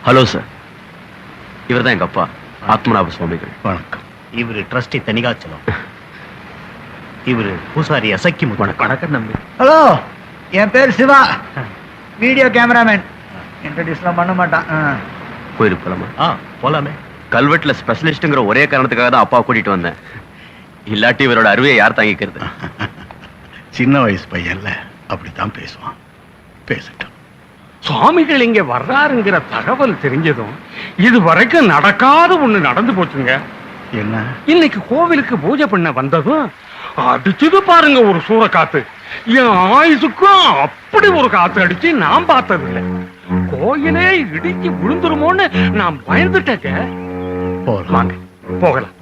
Hello sir, இவர் தான் எங்க அப்பா ஆத்மநாப சுவாமிகள். வணக்கம். இவரு ட்ரஸ்டி தனிகாச்சலம், இவரு பூசாரி அசக்கி. வணக்கம் நம்பி. ஹலோ, என் பேர் சிவா, வீடியோ கேமராமேன். இன்ட்ரடியூஸ்லாம் பண்ண மாட்டான். கோயிலுக்கு போலாமா? போலாமே. கல்வெட்டுல ஸ்பெஷலிஸ்ட்ங்கிற ஒரே காரணத்துக்காக தான் அப்பா கூட்டிட்டு வந்தேன். இல்லாட்டி இவரோட அருவையை யார் தாங்கிக்கிறது? சின்ன வயசு பையன்ல அப்படித்தான் பேசுவான். பேசட்டும். சுவாமிகள் இங்க வர்றாருங்கிற தகவல் தெரிஞ்சதும் இது வரைக்கும் நடக்காத ஒண்ணு நடந்து போச்சுங்க. என்ன? இன்னைக்கு கோவிலுக்கு பூஜை பண்ண வந்ததும் அடிச்சது பாருங்க ஒரு சூற காத்து. என் ஆயுசுக்கும் அப்படி ஒரு காத்து அடிச்சு நான் பார்த்ததில்லை. கோயிலே இடிச்சு விழுந்துருமோன்னு நான் பயந்துட்டேங்க. போகலாம். போகலாம்.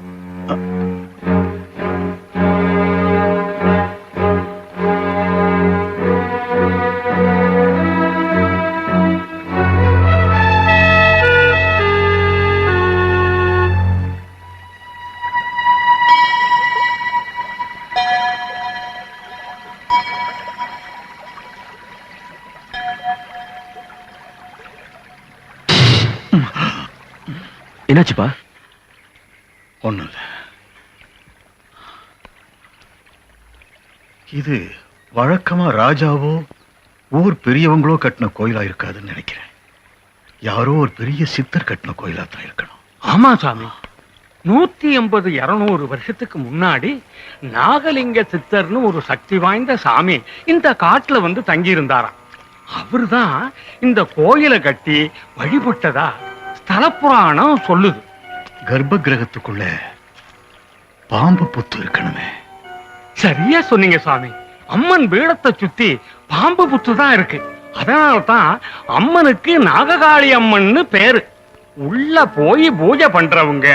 என்னாச்சுப்பா? ஒண்ணும் இல்ல. இது வழக்கமா ராஜாவோ ஊர் பெரியவங்களோ கட்டின கோயிலா இருக்காதுன்னு நினைக்கிறேன். யாரோ ஒரு பெரிய சித்தர் கட்டின கோயிலா தான் இருக்கணும். ஆமா சாமி, 180 200 வருஷத்துக்கு முன்னாடி நாகலிங்க சித்தர்னு ஒரு சக்தி வாய்ந்த சாமி இந்த காட்டுல வந்து தங்கி இருந்தாராம். அவர்தான் இந்த கோயிலை கட்டி வழிபட்டதா ஸ்தல புராணம் சொல்லுது. கர்ப்ப கிரகத்துக்குள்ள பாம்பு புத்து இருக்கணுமே. சரியா சொன்னீங்க சாமி. அம்மன் பீடத்தை சுத்தி பாம்பு புத்து தான் இருக்கு. அதனால்தான் அம்மனுக்கு நாககாளி அம்மன்னு பேரு. உள்ள போய் பூஜை பண்றவங்க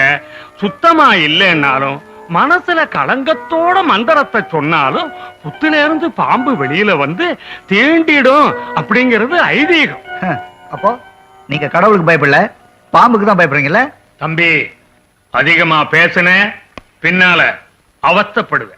சுத்தமா இல்லைன்னாலும் மனசுல களங்கத்தோட மந்திரத்தை சொன்னாலும் புத்துல இருந்து பாம்பு வெளியில வந்து தீண்டிடும் அப்படிங்கிறது ஐதீகம். அப்போ நீங்க கடவுளுக்கு பயப்படல, பாம்புக்கு தான் பயப்படுறீங்கல்ல? தம்பி, அதிகமா பேசுன பின்னால அவஸ்தைப்படுவேன்.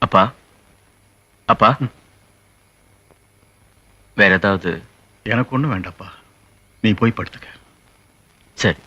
அப்பா, அப்பா, வேற ஏதாவது? எனக்கு ஒண்ணும் வேண்டாப்பா, நீ போய் படுத்துக்க. சரி.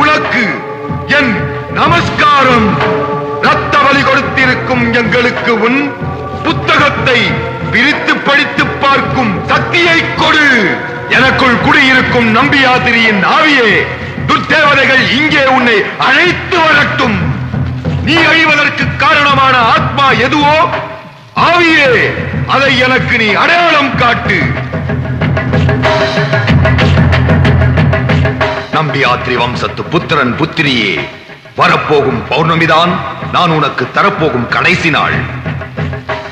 உனக்கு என் நமஸ்காரம். ரத்த பலி கொடுத்திருக்கும் எங்களுக்கு உன் புத்தகத்தை பிரித்து படித்து பார்க்கும் சக்தியை கொடு. எனக்குள் குடியிருக்கும் நம்பியாதிரியின் ஆவியே, துர்தேவதைகள் இங்கே உன்னை அழைத்து வரட்டும். நீ அழிவதற்கு காரணமான ஆத்மா எதுவோ ஆவியே, அதை எனக்கு நீ அடையாளம் காட்டு. நம்பியாத்திரி வம்சத்து புத்திரன் புத்திரியே, வரப்போகும் பௌர்ணமிதான் நான் உனக்கு தரப்போகும் கடைசி நாள்.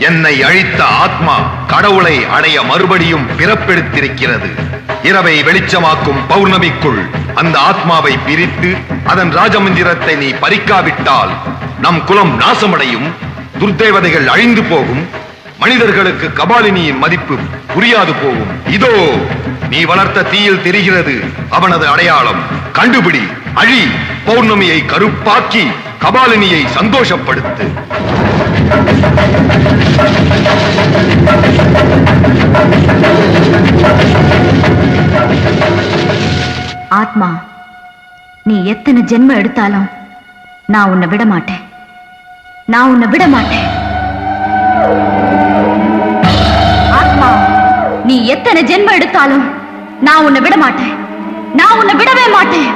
என்னை அழித்த ஆத்மா கடவுளை அடைய மறுபடியும் பிறப்பெடுத்திருக்கிறது. இரவை வெளிச்சமாக்கும் பௌர்ணமிக்குள் அந்த ஆத்மாவை பிரித்து அதன் ராஜமந்திரத்தை நீ பறிக்காவிட்டால் நம் குலம் நாசமடையும், துர்தேவதைகள் அழிந்து போகும், மனிதர்களுக்கு கபாலினியின் மதிப்பு புரியாது போகும். இதோ நீ வளர்த்த தீயில் தெரிகிறது அவனது அடையாளம். கண்டுபிடி, அழி, பௌர்ணமியை கருப்பாக்கி கபாலினியை சந்தோஷப்படுத்து. ஆத்மா, நீ எத்தனை ஜென்மம் எடுத்தாலும் நான் உன்னை விட மாட்டேன். நான் உன்னை விட மாட்டேன். ஆத்மா, நீ எத்தனை ஜென்மம் எடுத்தாலும் நான் உன்னை விட மாட்டேன். நான் உன்னை விடவே மாட்டேன்.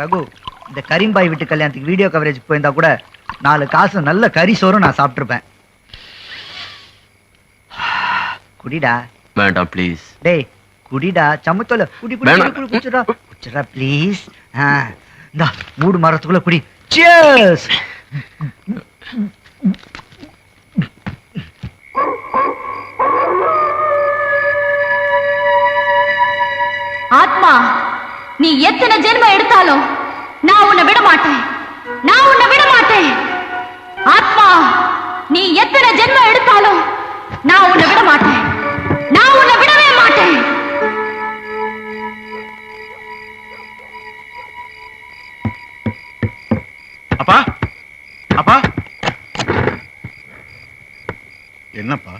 ரகு, இந்த கரீம்பாய் வீட்டு கல்யாணத்துக்கு வீடியோ கவரேஜ் போயிருந்தா கூட 4 காசு நல்ல கறி சோறும் நான் சாப்பிட்டுருப்பேன். குடிடா. வேண்டாம் ப்ளீஸ். டேய் குடிடா, சமத்தோல குடி குடி குடி குடிச்சுடா. குடிச்சுடா ப்ளீஸ். இந்தா மூடு மரத்துக்குள்ள குடி. சியர்ஸ். ஆத்மா, நீ எத்தனை ஜென்மம் எடுத்தாலும் நான் உன்னை விட மாட்டேன். நான் உன்னை விட மாட்டேன். ஆத்மா, நீ எத்தனை ஜென்மம் எடுத்தாலும் நான் உன்னை விட மாட்டேன். நான் உன்னை விடவே மாட்டேன். அப்பா, அப்பா. என்னப்பா?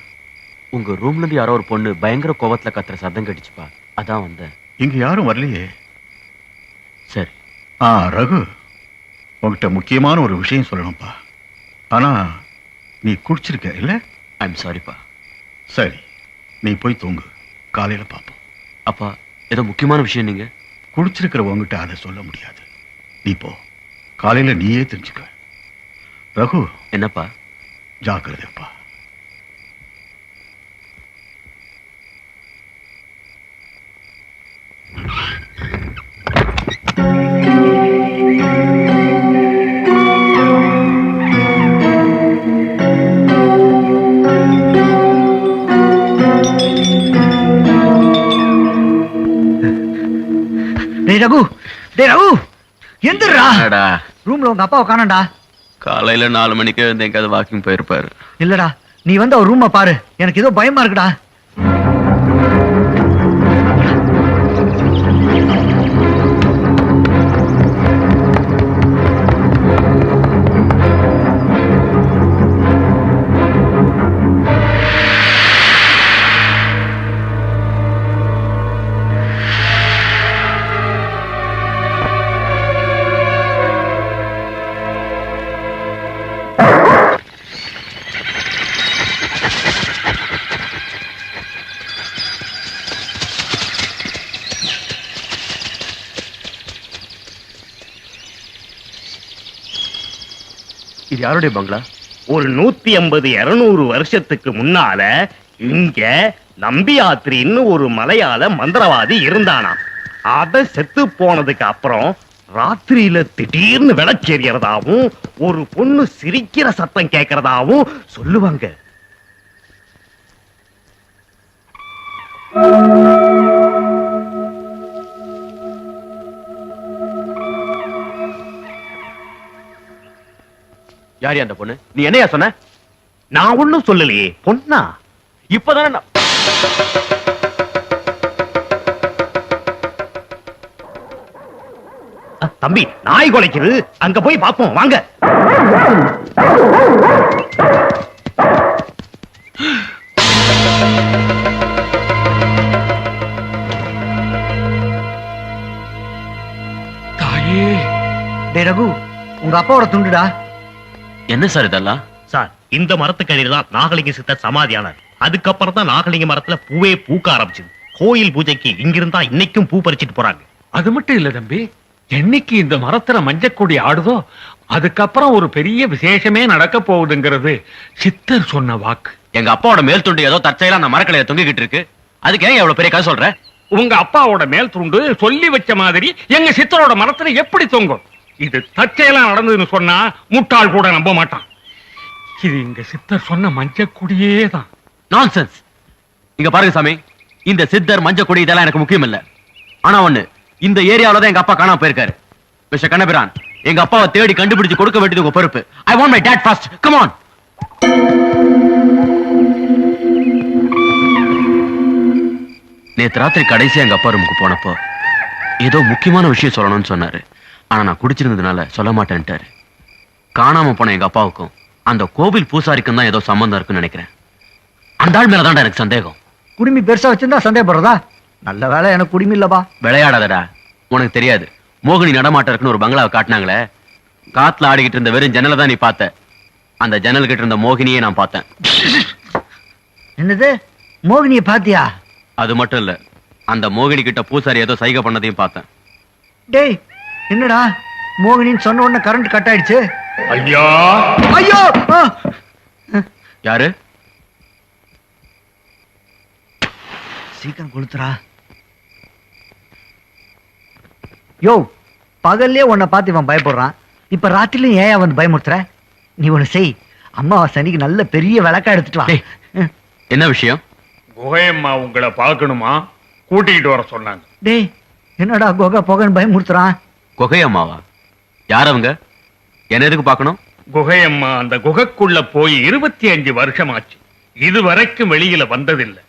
உங்க ரூம்ல இருந்து யாரோ ஒரு பொண்ணு பயங்கர கோவத்துல கத்துற சத்தம் கடிச்சுப்பா, அதான் வந்தேன். இங்க யாரும் வரலையே. சரி. ரகு, உங்ககிட்ட முக்கியமான ஒரு விஷயம் சொல்லணும்ப்பா. ஆனா நீ குடிச்சிருக்க இல்ல? ஐம் சாரிப்பா. சரி, நீ போய் தூங்கு, காலையில பாப்போம். அப்பா, ஏதோ முக்கியமான விஷயம். நீங்க குடிச்சிருக்கிற உங்ககிட்ட அதை சொல்ல முடியாது. நீ போ, காலையில நீயே தெரிஞ்சுக்க. ரகு. என்னப்பா? ஜாக்கிரதைப்பா. டேய் ரகு, டேய் ரகு, எந்திரா. என்னடா? ரூம்ல உங்க அப்பாவை காணோம்டா. காலையில 4 மணிக்கு வந்து எங்கேயாவது வாக்கிங் போயிருப்பாரு. இல்லடா, நீ வந்து அவர் ரூமை பாரு. எனக்கு ஏதோ பயமா இருக்குடா. இது யாருடைய பங்களா? ஒரு 150-200 வருஷத்துக்கு முன்னால இங்க நம்பியாத்திரின்னு ஒரு மலையாள மந்திரவாதி இருந்தானாம். அத செத்து போனதுக்கு அப்புறம் ராத்திரியில திடீர்னு விளக்கேறியறதாவும் ஒரு பொண்ணு சிரிக்கிற சத்தம் கேட்கறதாவும் சொல்லுவாங்க. யாரு அந்த பொண்ணு? நீ என்னையா சொன்ன? நான் ஒண்ணும் சொல்லலையே. பொண்ணா? இப்பதானே நான் தம்பி, நாய் குலைக்குது. அங்க போய் பாப்போம் வாங்க. தாயே. டேய் ரகு, உங்க அப்பாவோட துண்டுடா. என்ன சார் இதெல்லாம்? சார், இந்த மரத்துக்கடியில தான் நாகலிங்க சித்தர் சமாதியானார். அதுக்கப்புறம் தான் நாகலிங்க மரத்துல பூவே பூக்க ஆரம்பிச்சது. கோயில் பூஜைக்கு இங்கிருந்தா இன்னைக்கும் பூ பறிச்சிட்டு போறாங்க. அது மட்டும் இல்ல தம்பி, என்னைக்கு இந்த மரத்துல மஞ்சக்கொடி ஆடுதோ அதுக்கப்புறம் ஒரு பெரிய விசேஷமே நடக்க போகுதுங்கிறது சித்தர் சொன்ன வாக்கு. எங்க அப்பாவோட மேல் துண்டு ஏதோ தற்செயலா அந்த மரக்கலையில தொங்கிக்கிட்டு இருக்கு. அதுக்கு ஏன் எவ்வளவு பெரிய கதை சொல்ற? உங்க அப்பாவோட மேல் துண்டு சொல்லி வச்ச மாதிரி எங்க சித்தரோட மரத்துல எப்படி தொங்கும்? இது தற்செயலா நடந்ததுன்னு சொன்னா முட்டாள் கூட நம்ப மாட்டான். இது எங்க சித்தர் சொன்ன மஞ்சக்கொடியே தான். நான்சென்ஸ். இங்க பாருங்க சாமி, இந்த சித்தர் மஞ்சக்கொடி இதெல்லாம் எனக்கு முக்கியம் இல்ல. ஆனா ஒண்ணு, இந்த ஏரியாவில தான் எங்க அப்பா காணாம போயிருக்காரு. மிஸ்டர் கண்ணபிரான், எங்க அப்பாவை தேடி கண்டுபிடிச்சு கொடுக்க வேண்டியது உங்க பொறுப்பு. I want my dot first. Come on. நேத்து ராத்திரி கடைசியா எங்க அப்பா ரூமுக்கு போனப்போ ஏதோ முக்கியமான விஷயம் சொல்லணும்னு சொன்னாரு. ஆனா நான் குடிச்சிருந்ததுனால சொல்ல மாட்டேன்ட்டாரு. காணாம போன எங்க அப்பாவுக்கும் அந்த கோவில் பூசாரிக்கும் தான் ஏதோ சம்பந்தம் இருக்குன்னு நினைக்கிறேன். அந்த ஆள் மேலதான் எனக்கு சந்தேகம். குடுமி பெருசா வச்சிருந்தா சந்தேகப்படுறதா? நல்ல வேலை எனக்கு குடுமி இல்லப்பா. விளையாடாதடா, உனக்கு தெரியாது. மோகினி நடமாட்டம் இருக்குன்னு ஒரு பங்களாவை காட்டினாங்களே, காத்துல ஆடிக்கிட்டு இருந்த வெறும் ஜன்னலை தான் நீ பார்த்த. அந்த ஜன்னல் கிட்ட இருந்த மோகினியை நான் பார்த்தேன். என்னது, மோகினிய பாத்தியா? அது மட்டும் இல்ல, அந்த மோகினி கிட்ட பூசாரி ஏதோ சைகை பண்ணதையும் பார்த்தேன். டேய், என்னடா மோகினின்னு சொன்ன உடனே கரண்ட் கட் ஆயிடுச்சு? ஐயா, ஐயோ! யாரு? சீக்கிரம் கொளுத்துறா. யோ, பகல்லே உன்னை பார்த்து இவன் பயப்படுறான், இப்ப ராத்திரிலும் ஏன் வந்து பயமுறுத்துற? நீ ஒண்ணு செய், அம்மாவாசை அன்னைக்கு நல்ல பெரிய விளக்கா எடுத்துட்டு வா. டேய், என்ன விஷயம்? குகையம்மா உங்களை பார்க்கணுமா, கூட்டிகிட்டு வர சொன்னாங்க. டேய், என்னடா குகை புகைன்னு பயமுறுத்துறான்? குகையம்மாவா? யார் அவங்க? என்ன எதுக்கு பார்க்கணும்? குகையம்மா அந்த குகைக்குள்ள போய் 25 வருஷம் ஆச்சு. இதுவரைக்கும் வெளியில வந்ததில்லை.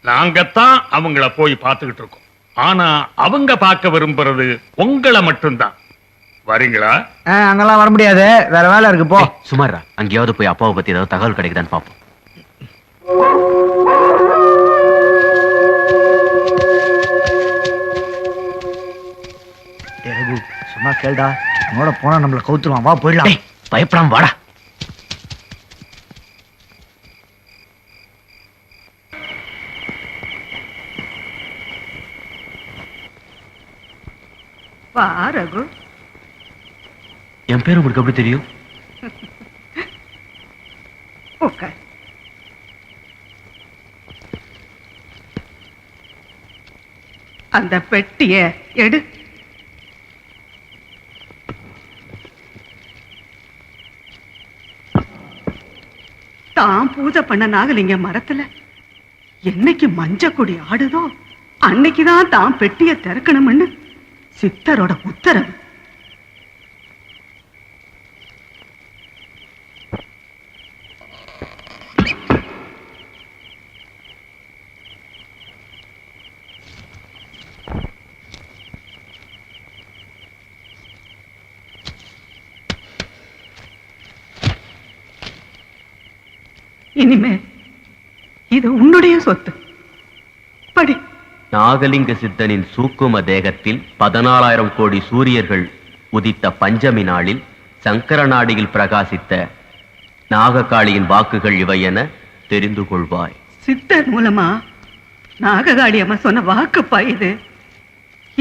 நாங்கத்தான் அவங்கள போய் பார்த்துக்கிட்டு இருக்கோம். ஆனா அவங்க பார்க்க விரும்புறது உங்களை மட்டும்தான். வரீங்களா? அங்கெல்லாம் வர முடியாது, வேற வேலை இருக்கு, போ. சுமாரா, அங்கேயாவது போய் அப்பாவை பத்தி ஏதாவது தகவல் கிடைக்குதான்னு பார்ப்போம். சொன்னா கேள்டா, உன்னோட போனா நம்மள கவுத்துருவான். வா போயிடலாம். பயப்படாம வாடா. வா ரகு. என் பேர் உங்களுக்கு எப்படி தெரியும்? உட்கார். அந்த பெட்டிய எடு. தான் பூஜை பண்ண நாகலிங்க மரத்துல என்னைக்கு மஞ்சக்கொடி ஆடுதோ அன்னைக்குதான் தான் பெட்டிய திறக்கணும்னு சித்தரோட உத்தரவு. இனிமே இது உன்னுடைய சொத்து. படி. நாகலிங்க சித்தனின் சூக்கும தேகத்தில் 14,000 கோடி சூரியர்கள் உதித்த பஞ்சமி நாளில் சங்கர நாடியில் பிரகாசித்த நாககாளியின் வாக்குகள் இவை என தெரிந்து கொள்வாய். சித்தர் மூலமா நாககாளி அம்மா சொன்ன வாக்குப்பா இது.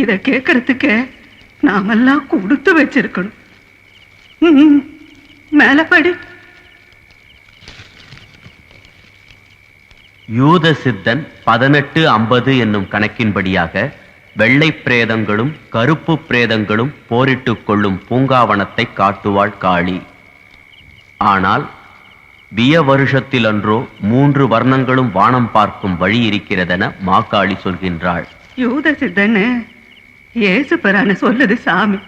இத கேட்கறதுக்கு நாமெல்லாம் கொடுத்து வச்சிருக்கணும். மேல படி. யூத சித்தன் 1850 என்னும் கணக்கின்படியாக வெள்ளை பிரேதங்களும் கருப்பு பிரேதங்களும் போரிட்டுக் கொள்ளும் பூங்காவனத்தை காட்டுவாள் காளி. ஆனால் விய வருஷத்தில் அன்றோ 3 வர்ணங்களும் வானம் பார்க்கும் வழி இருக்கிறதென மாக்காளி சொல்கின்றாள். யூத சித்தன்னு ஏசு பிரான சொல்லுது சாமி.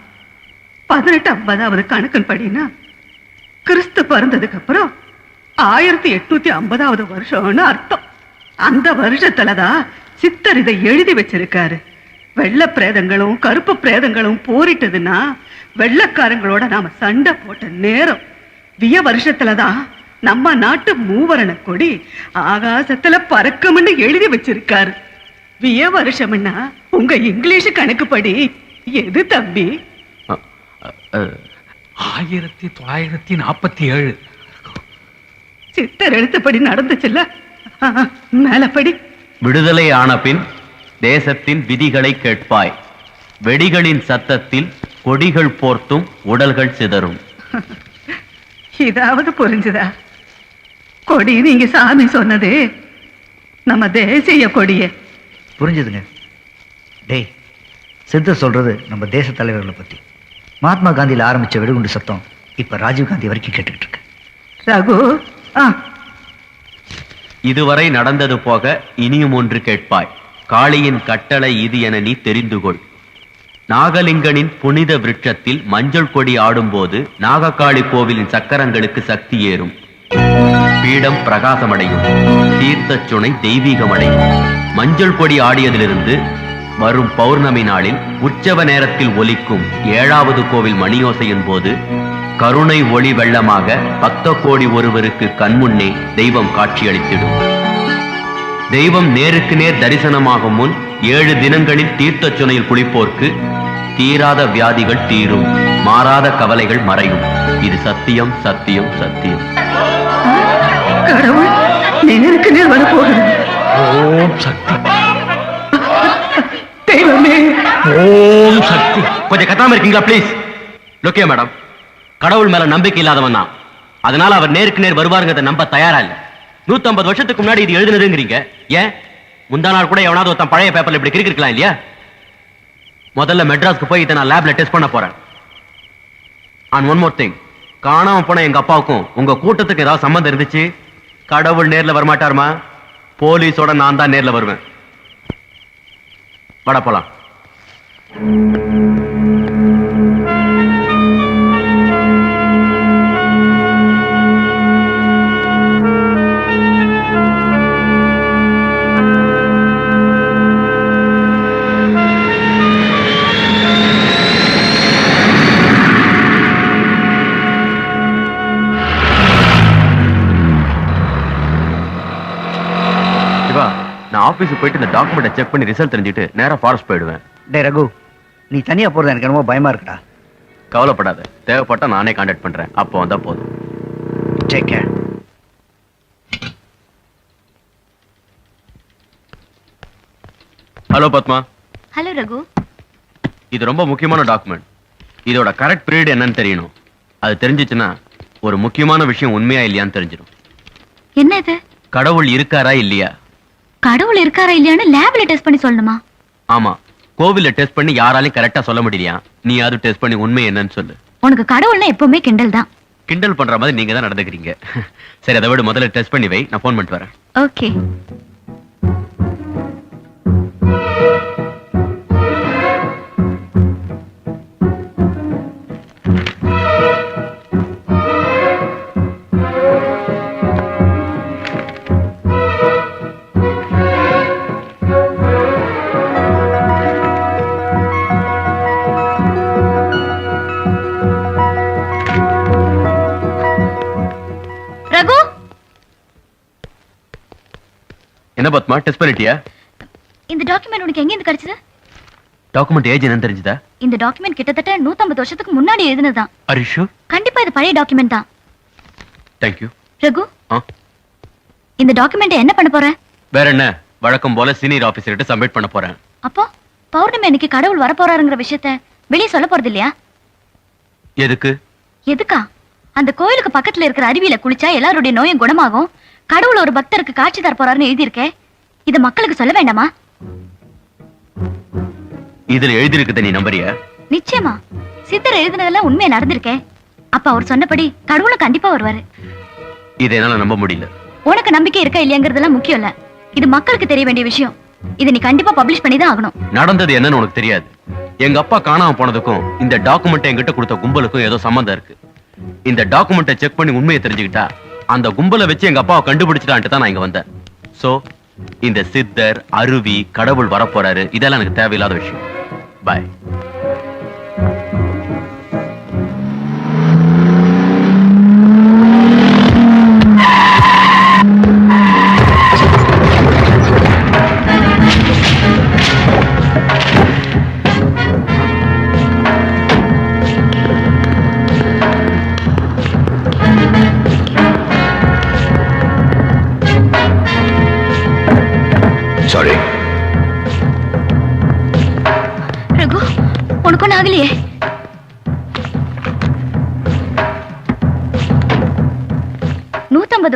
1850 கணக்கின் படினா கிறிஸ்து பிறந்ததுக்கு அப்புறம் 1850 வருஷம்னு அர்த்தம். அந்த வருஷத்துலதான் சித்தர் இதை எழுதி வச்சிருக்காரு. வெள்ளை பிரேதங்களும் கருப்பு பிரேதங்களும் போரிட்டதுன்னா வெள்ளக்காரங்களோட நாம சண்டை போட்ட நேரம். விய வருஷத்துலதான் நம்ம நாட்டு மூவரண கொடி ஆகாசத்துல பறக்கும்னு எழுதி வச்சிருக்காரு. விய வருஷம்னா உங்க இங்கிலீஷ் கணக்குப்படி எது தம்பி? 1947. சித்தர் எழுத்துப்படி நடந்துச்சுல்ல. மேல படி. விடுதலை ஆன பின் தேசத்தின் விதிகளை கேட்பாய். வெடிகளின் சத்தத்தில் கொடிகள் போர்த்தும் உடல்கள் சிதறும். இதாவது புரிஞ்சுதா? கொடி நீங்க சாமி சொன்னது நம்ம தேசிய கொடியே. புரிஞ்சுதுங்க. டேய், சித்தர் சொல்றது நம்ம தேச தலைவர்களை பத்தி. மகாத்மா காந்தியில் ஆரம்பிச்ச வெடிகுண்டு சத்தம் இப்ப ராஜீவ் காந்தி வரைக்கும் கேட்டுக்கிட்டு இருக்கு. ரகு, இதுவரை நடந்தது போக இனியும் ஒன்று கேட்பாய். காளியின் கட்டளை இது என நீ தெரிந்து கொள். நாகலிங்கனின் புனித விருட்சத்தில் மஞ்சள் கொடி ஆடும்போது நாககாளி கோவிலின் சக்கரங்களுக்கு சக்தி ஏறும். பீடம் பிரகாசமடையும். தீர்த்த சுனை தெய்வீகமடையும். மஞ்சள் கொடி ஆடியதிலிருந்து வரும் பௌர்ணமி நாளில் உற்சவ நேரத்தில் ஒலிக்கும் 7வது கோவில் மணியோசையின் போது கருணை ஒளி வெள்ளமாக பக்த கோடி ஒருவருக்கு கண்முன்னே தெய்வம் காட்சியளித்திடும். தெய்வம் நேருக்கு நேர் தரிசனமாகும் முன் 7 தினங்களில் தீர்த்த சுனையில் குளிப்போர்க்கு தீராத வியாதிகள் தீரும், மாறாத கவலைகள் மறையும். இது சத்தியம், சத்தியம், சத்தியம். கடவுள் நேருக்கு நேர் வரப்போகிறது. ஓம் சக்தி, தெய்வமே, ஓம் சக்தி. கொஞ்சம் கத்தாம இருக்கீங்களா ப்ளீஸ்? லோக்கியா மேடம், கடவுள் மேல நம்பிக்கை இல்லாதவன் தான். அதனால அவர் நேருக்கு நேர் வருவாருங்கிறத நம்ப தயாரா இல்ல. 150 வருஷத்துக்கு முன்னாடி இது எழுதுனதுங்கிறீங்க. ஏன் முந்தா நாள் கூட எவனாவது ஒருத்தன் பழைய பேப்பர்ல இப்படி கிறுக்கிருக்கலாம் இல்லையா? முதல்ல மெட்ராஸ்க்கு போய் இதை நான் லேப்ல டெஸ்ட் பண்ண போறேன். அண்ட் ஒன் மோர் திங், காணாம போன எங்க அப்பாவுக்கும் உங்க கூட்டத்துக்கு ஏதாவது சம்பந்தம் இருந்துச்சு, கடவுள் நேர்ல வரமாட்டாருமா, போலீஸோட நான் தான் நேர்ல வருவேன். வட போலாம். நான் ஆபீஸுக்கு போயிட்டு இந்த டாக்குமெண்ட்டை செக் பண்ணி ரிசல்ட் தெரிஞ்சுட்டு நேரா ஃபாரஸ்ட் போயிடுவேன். டே ரகு, நீ தனியா போறது எனக்கு ரொம்ப பயமா இருக்குடா. கவலைப்படாத, தேவைப்பட்டா நானே கான்டாக்ட் பண்றேன். அப்போ வந்தா போதும். Take care. Hello Padma. Hello Raghu. இது ரொம்ப முக்கியமான டாக்குமெண்ட். இதோட கரெக்ட் பீரியட் என்னன்னு தெரியணும். அது தெரிஞ்சிச்சுன்னா ஒரு முக்கியமான விஷயம் உண்மையா இல்லையான்னு தெரிஞ்சிடும். என்ன இது? கடவுள் இருக்காரா இல்லையா? கடவுள் இருக்காரா இல்லையான்னு லேப்ல டெஸ்ட் பண்ணி சொல்லணுமா? ஆமா, கோவில்ல டெஸ்ட் பண்ணி யாராலையும் கரெக்டா சொல்ல முடியலையா? நீ அது டெஸ்ட் பண்ணி உண்மை என்னன்னு சொல்லு. உனக்கு கடவுள்னா எப்பவுமே கிண்டல் தான். கிண்டல் பண்ற மாதிரி நீங்க தான் நடந்துக்கிறீங்க. சரி, அதை விட முதல்ல டெஸ்ட் பண்ணி வை, நான் போன் பண்ணிட்டு வரேன். ஓகே. ரகு, என்ன பத்மா, டெஸ்ட் பண்ணிட்டியா? இந்த டாக்குமெண்ட் உனக்கு எங்க இருந்து கிடைச்சது? டாக்குமெண்ட் ஏஜ் என்னன்னு தெரிஞ்சுதா? இந்த டாக்குமெண்ட் கிட்டத்தட்ட 150 வருஷத்துக்கு முன்னாடி எழுதினதுதான். Are you sure? கண்டிப்பா இது பழைய டாக்குமெண்ட் தான். Thank you. ரகு, ஆ, இந்த டாக்குமெண்ட் என்ன பண்ண போற? வேற என்ன, வழக்கம் போல சீனியர் ஆபீசர்கிட்ட சப்மிட் பண்ண போறேன். அப்போ பௌர்ணமி அன்னைக்கு கடவுள் வர போறாருங்கிற விஷயத்த வெளியே சொல்ல போறது இல்லையா? எதுக்கு? எதுக்கா? அந்த கோயிலுக்கு பக்கத்துல இருக்கிற அருவியில குளிச்சா எல்லாருடைய நோயும் குணமாகும், கடவுள் ஒரு பக்தருக்கு காட்சி தர போறாருன்னு எழுதியிருக்கே. இத மக்களுக்கு சொல்ல வேண்டாமா? இதுல எழுதி இருக்குத நீ நம்பறியா? நிச்சயமா. சித்தர் எழுதினதெல்லாம் உண்மையா நடந்திருக்கே. அப்ப அவர் சொன்னபடி கடவுளும் கண்டிப்பா வருவாரு. இதை என்னால நம்ப முடியல. உனக்கு நம்பிக்கை இருக்கா இல்லையாங்கிறதெல்லாம் முக்கியம் இல்ல. இது மக்களுக்கு தெரிய வேண்டிய விஷயம். இதை நீ கண்டிப்பா பப்ளிஷ் பண்ணி தான் ஆகணும். நடந்தது என்னன்னு உனக்கு தெரியாது. எங்க அப்பா காணாம போனதுக்கும் இந்த டாக்குமெண்ட் என்கிட்ட கொடுத்த கும்பலுக்கும் ஏதோ சம்பந்தம் இருக்கு. இந்த டாக்குமெண்ட்டை செக் பண்ணி உண்மையை தெரிஞ்சுக்கிட்டா அந்த கும்பலை வச்சு எங்க அப்பாவை கண்டுபிடிச்சிட்டான்ட்டு தான் நான் இங்க வந்தேன். சோ இந்த சித்தர், அருவி, கடவுள் வரப்போறாரு, இதெல்லாம் எனக்கு தேவையில்லாத விஷயம். பாய். Sorry. உனக்கு ஒண்ணு ஆகலையே?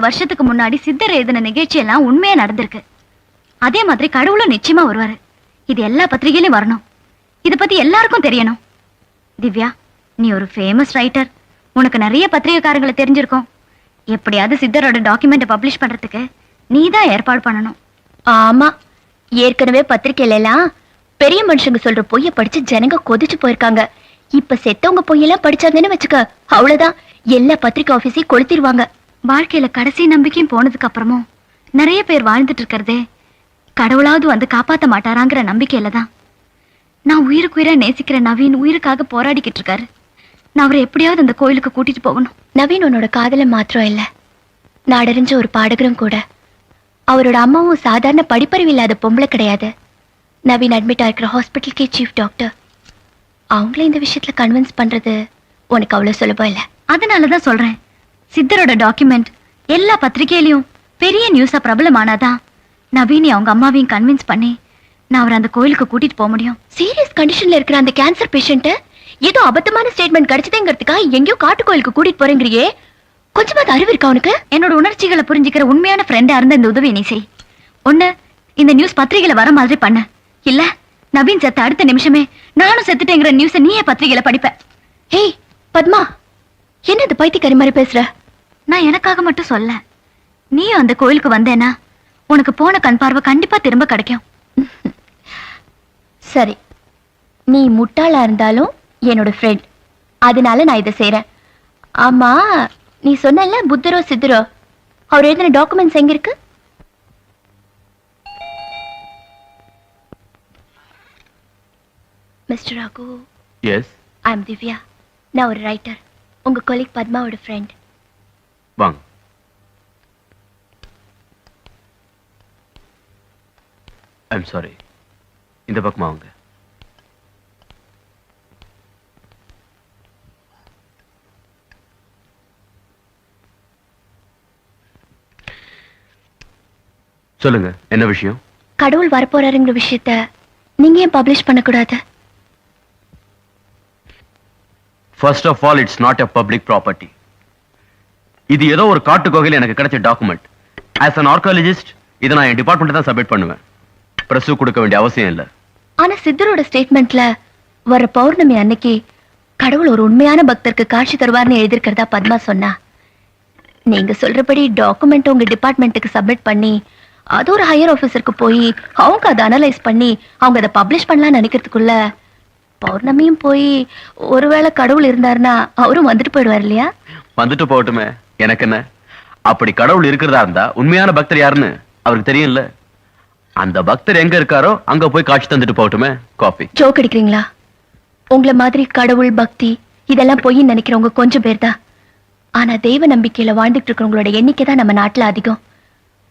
வருஷத்துக்கு முன்னாடி சித்தர் எழுதின நிகழ்ச்சி எல்லாம் உண்மையா நடந்திருக்கு. அதே மாதிரி கடவுளும் நிச்சயமா வருவாரு. இது எல்லா பத்திரிகையிலும் வரணும். இத பத்தி எல்லாருக்கும் தெரியணும். திவ்யா, நீ ஒரு ஃபேமஸ் ரைட்டர். உனக்கு நிறைய பத்திரிகைக்காரங்களை தெரிஞ்சிருக்கும். எப்படியாவது சித்தரோட டாக்குமெண்ட் பப்ளிஷ் பண்றதுக்கு நீ தான் ஏற்பாடு பண்ணணும். ஆமா, ஏற்கனவே பத்திரிகையில எல்லாம் பெரிய மனுஷங்க சொல்ற பொய்ய படிச்சு ஜனங்க கொதிச்சு போயிருக்காங்க. இப்ப செத்தவங்க பொய்யெல்லாம் படிச்சாங்கன்னு வச்சுக்க, அவ்வளவுதான், எல்லா பத்திரிகை ஆபீஸையும் கொளுத்திடுவாங்க. வாழ்க்கையில கடைசி நம்பிக்கையும் போனதுக்கு அப்புறமும் நிறைய பேர் வாழ்ந்துட்டு இருக்கிறதே கடவுளாவது வந்து காப்பாத்த மாட்டாராங்கிற நம்பிக்கையில தான். நான் உயிருக்குயிரா நேசிக்கிற நவீன் உயிருக்காக போராடிக்கிட்டு இருக்காரு. நான் அவரை எப்படியாவது அந்த கோயிலுக்கு கூட்டிட்டு போகணும். நவீன் உன்னோட காதல மாத்திரம் இல்ல, நாடறிஞ்ச ஒரு பாடகரும் கூட. அவரோட அம்மாவும் சாதாரண படிப்பறிவு இல்லாத பொம்பளை கிடையாது. நவீன் அட்மிட் ஆயிருக்கிற ஹாஸ்பிட்டலுக்கே சீஃப் டாக்டர். அவங்கள இந்த விஷயத்துல கன்வின்ஸ் பண்றது உனக்கு அவ்வளவு சுலபம் இல்ல. அதனாலதான் சொல்றேன், சித்தரோட டாக்குமெண்ட் எல்லா பத்திரிகையிலையும் பெரிய நியூஸா பிரபலமானாதான் நவீனி அவங்க அம்மாவையும் கன்வின்ஸ் பண்ணி நான் அவரை அந்த கோயிலுக்கு கூட்டிட்டு போக முடியும். சீரியஸ் கண்டிஷன்ல இருக்கிற அந்த கேன்சர் பேஷண்ட ஏதோ அபத்தமான ஸ்டேட்மெண்ட் கிடைச்சதுங்கிறதுக்காக எங்கேயோ காட்டு கோயிலுக்கு கூட்டிட்டு போறேங்கிறியே, கொஞ்சமாவது அறிவு இருக்கா உனக்கு? என்னோட உணர்ச்சிகளை புரிஞ்சுக்கிற உண்மையான ஃப்ரெண்டா இருந்த இந்த உதவி நீ செய். ஒண்ணு, இந்த நியூஸ் பத்திரிகையில வர மாதிரி பண்ண. இல்ல, நவீன் செத்த அடுத்த நிமிஷமே நானும் செத்துட்டேங்கிற நியூஸை நீயே பத்திரிகையில படிப்ப. ஹேய் பத்மா, என்ன இது பைத்தியக்காரி மாதிரி பேசுற? நான் எனக்காக மட்டும் சொல்ல, நீயும் அந்த கோயிலுக்கு வந்தேன்னா உனக்கு போன கண் பார்வை கண்டிப்பா திரும்ப கிடைக்கும். சரி, நீ முட்டாளா இருந்தாலும் என்னோட ஃப்ரெண்ட், அதனால நான் இதை செய்யறேன். ஆமா, நீ சொன்னல புத்தரோ சித்தரோ, அவர் எழுதின டாக்குமெண்ட்ஸ் எங்க இருக்கு? மிஸ்டர் ராகு. எஸ், ஐ அம் திவ்யா. நான் ஒரு ரைட்டர், உங்க கொலீக் பத்மாவோட ஃப்ரெண்ட். வாங்க. ஐம் சாரி, இந்த பக்கமா வாங்க. சொல்லுங்க, என்ன விஷயம்? கடவுள் வரப்போறாருங்கிற விஷயத்த நீங்க ஏன் பப்ளிஷ் பண்ணக்கூடாது? First of all, it's not a public property. இது ஏதோ ஒரு காட்டு கோகையில் எனக்கு கிடைச்ச டாக்குமெண்ட். As an archaeologist, இதை நான் என் டிபார்ட்மெண்ட் தான் சப்மிட் பண்ணுவேன். பிரஸ் கொடுக்க வேண்டிய அவசியம் இல்லை. ஆனா சித்தரோட ஸ்டேட்மெண்ட்ல வர பௌர்ணமி அன்னைக்கு கடவுள் ஒரு உண்மையான பக்தருக்கு காட்சி தருவார்னு எழுதிருக்கிறதா பத்மா சொன்னா. நீங்க சொல்றபடி டாக்குமெண்ட் உங்க டிபார்ட்மெண்ட்டுக்கு சப்மிட் பண்ணி அது ஒரு ஹையர் ஆபீசருக்கு போய் அவங்க அதை அனலைஸ் பண்ணி அவங்க அதை பப்ளிஷ் பண்ணலாம்னு நினைக்கிறதுக்குள்ள பௌர்ணமியும் போய் ஒருவேளை கடவுள் இருந்தாருன்னா அவரும் வந்துட்டு போயிடுவார் இல்லையா? வந்துட்டு போகட்டுமே, எனக்கு என்ன. அப்படி கடவுள் இருக்கிறதா இருந்தா உண்மையான பக்தர் யாருன்னு அவருக்கு தெரியும்ல. அந்த பக்தர் எங்க இருக்காரோ அங்க போய் காட்சி தந்துட்டு போகட்டுமே. காபி. ஜோக் அடிக்கிறீங்களா? உங்களை மாதிரி கடவுள் பக்தி இதெல்லாம் பொய் நினைக்கிறவங்க கொஞ்சம் பேர் தான். ஆனா தெய்வ நம்பிக்கையில வாழ்ந்துட்டு இருக்கிறவங்களோட எண்ணிக்கை தான் நம்ம நாட்டுல அதிகம்.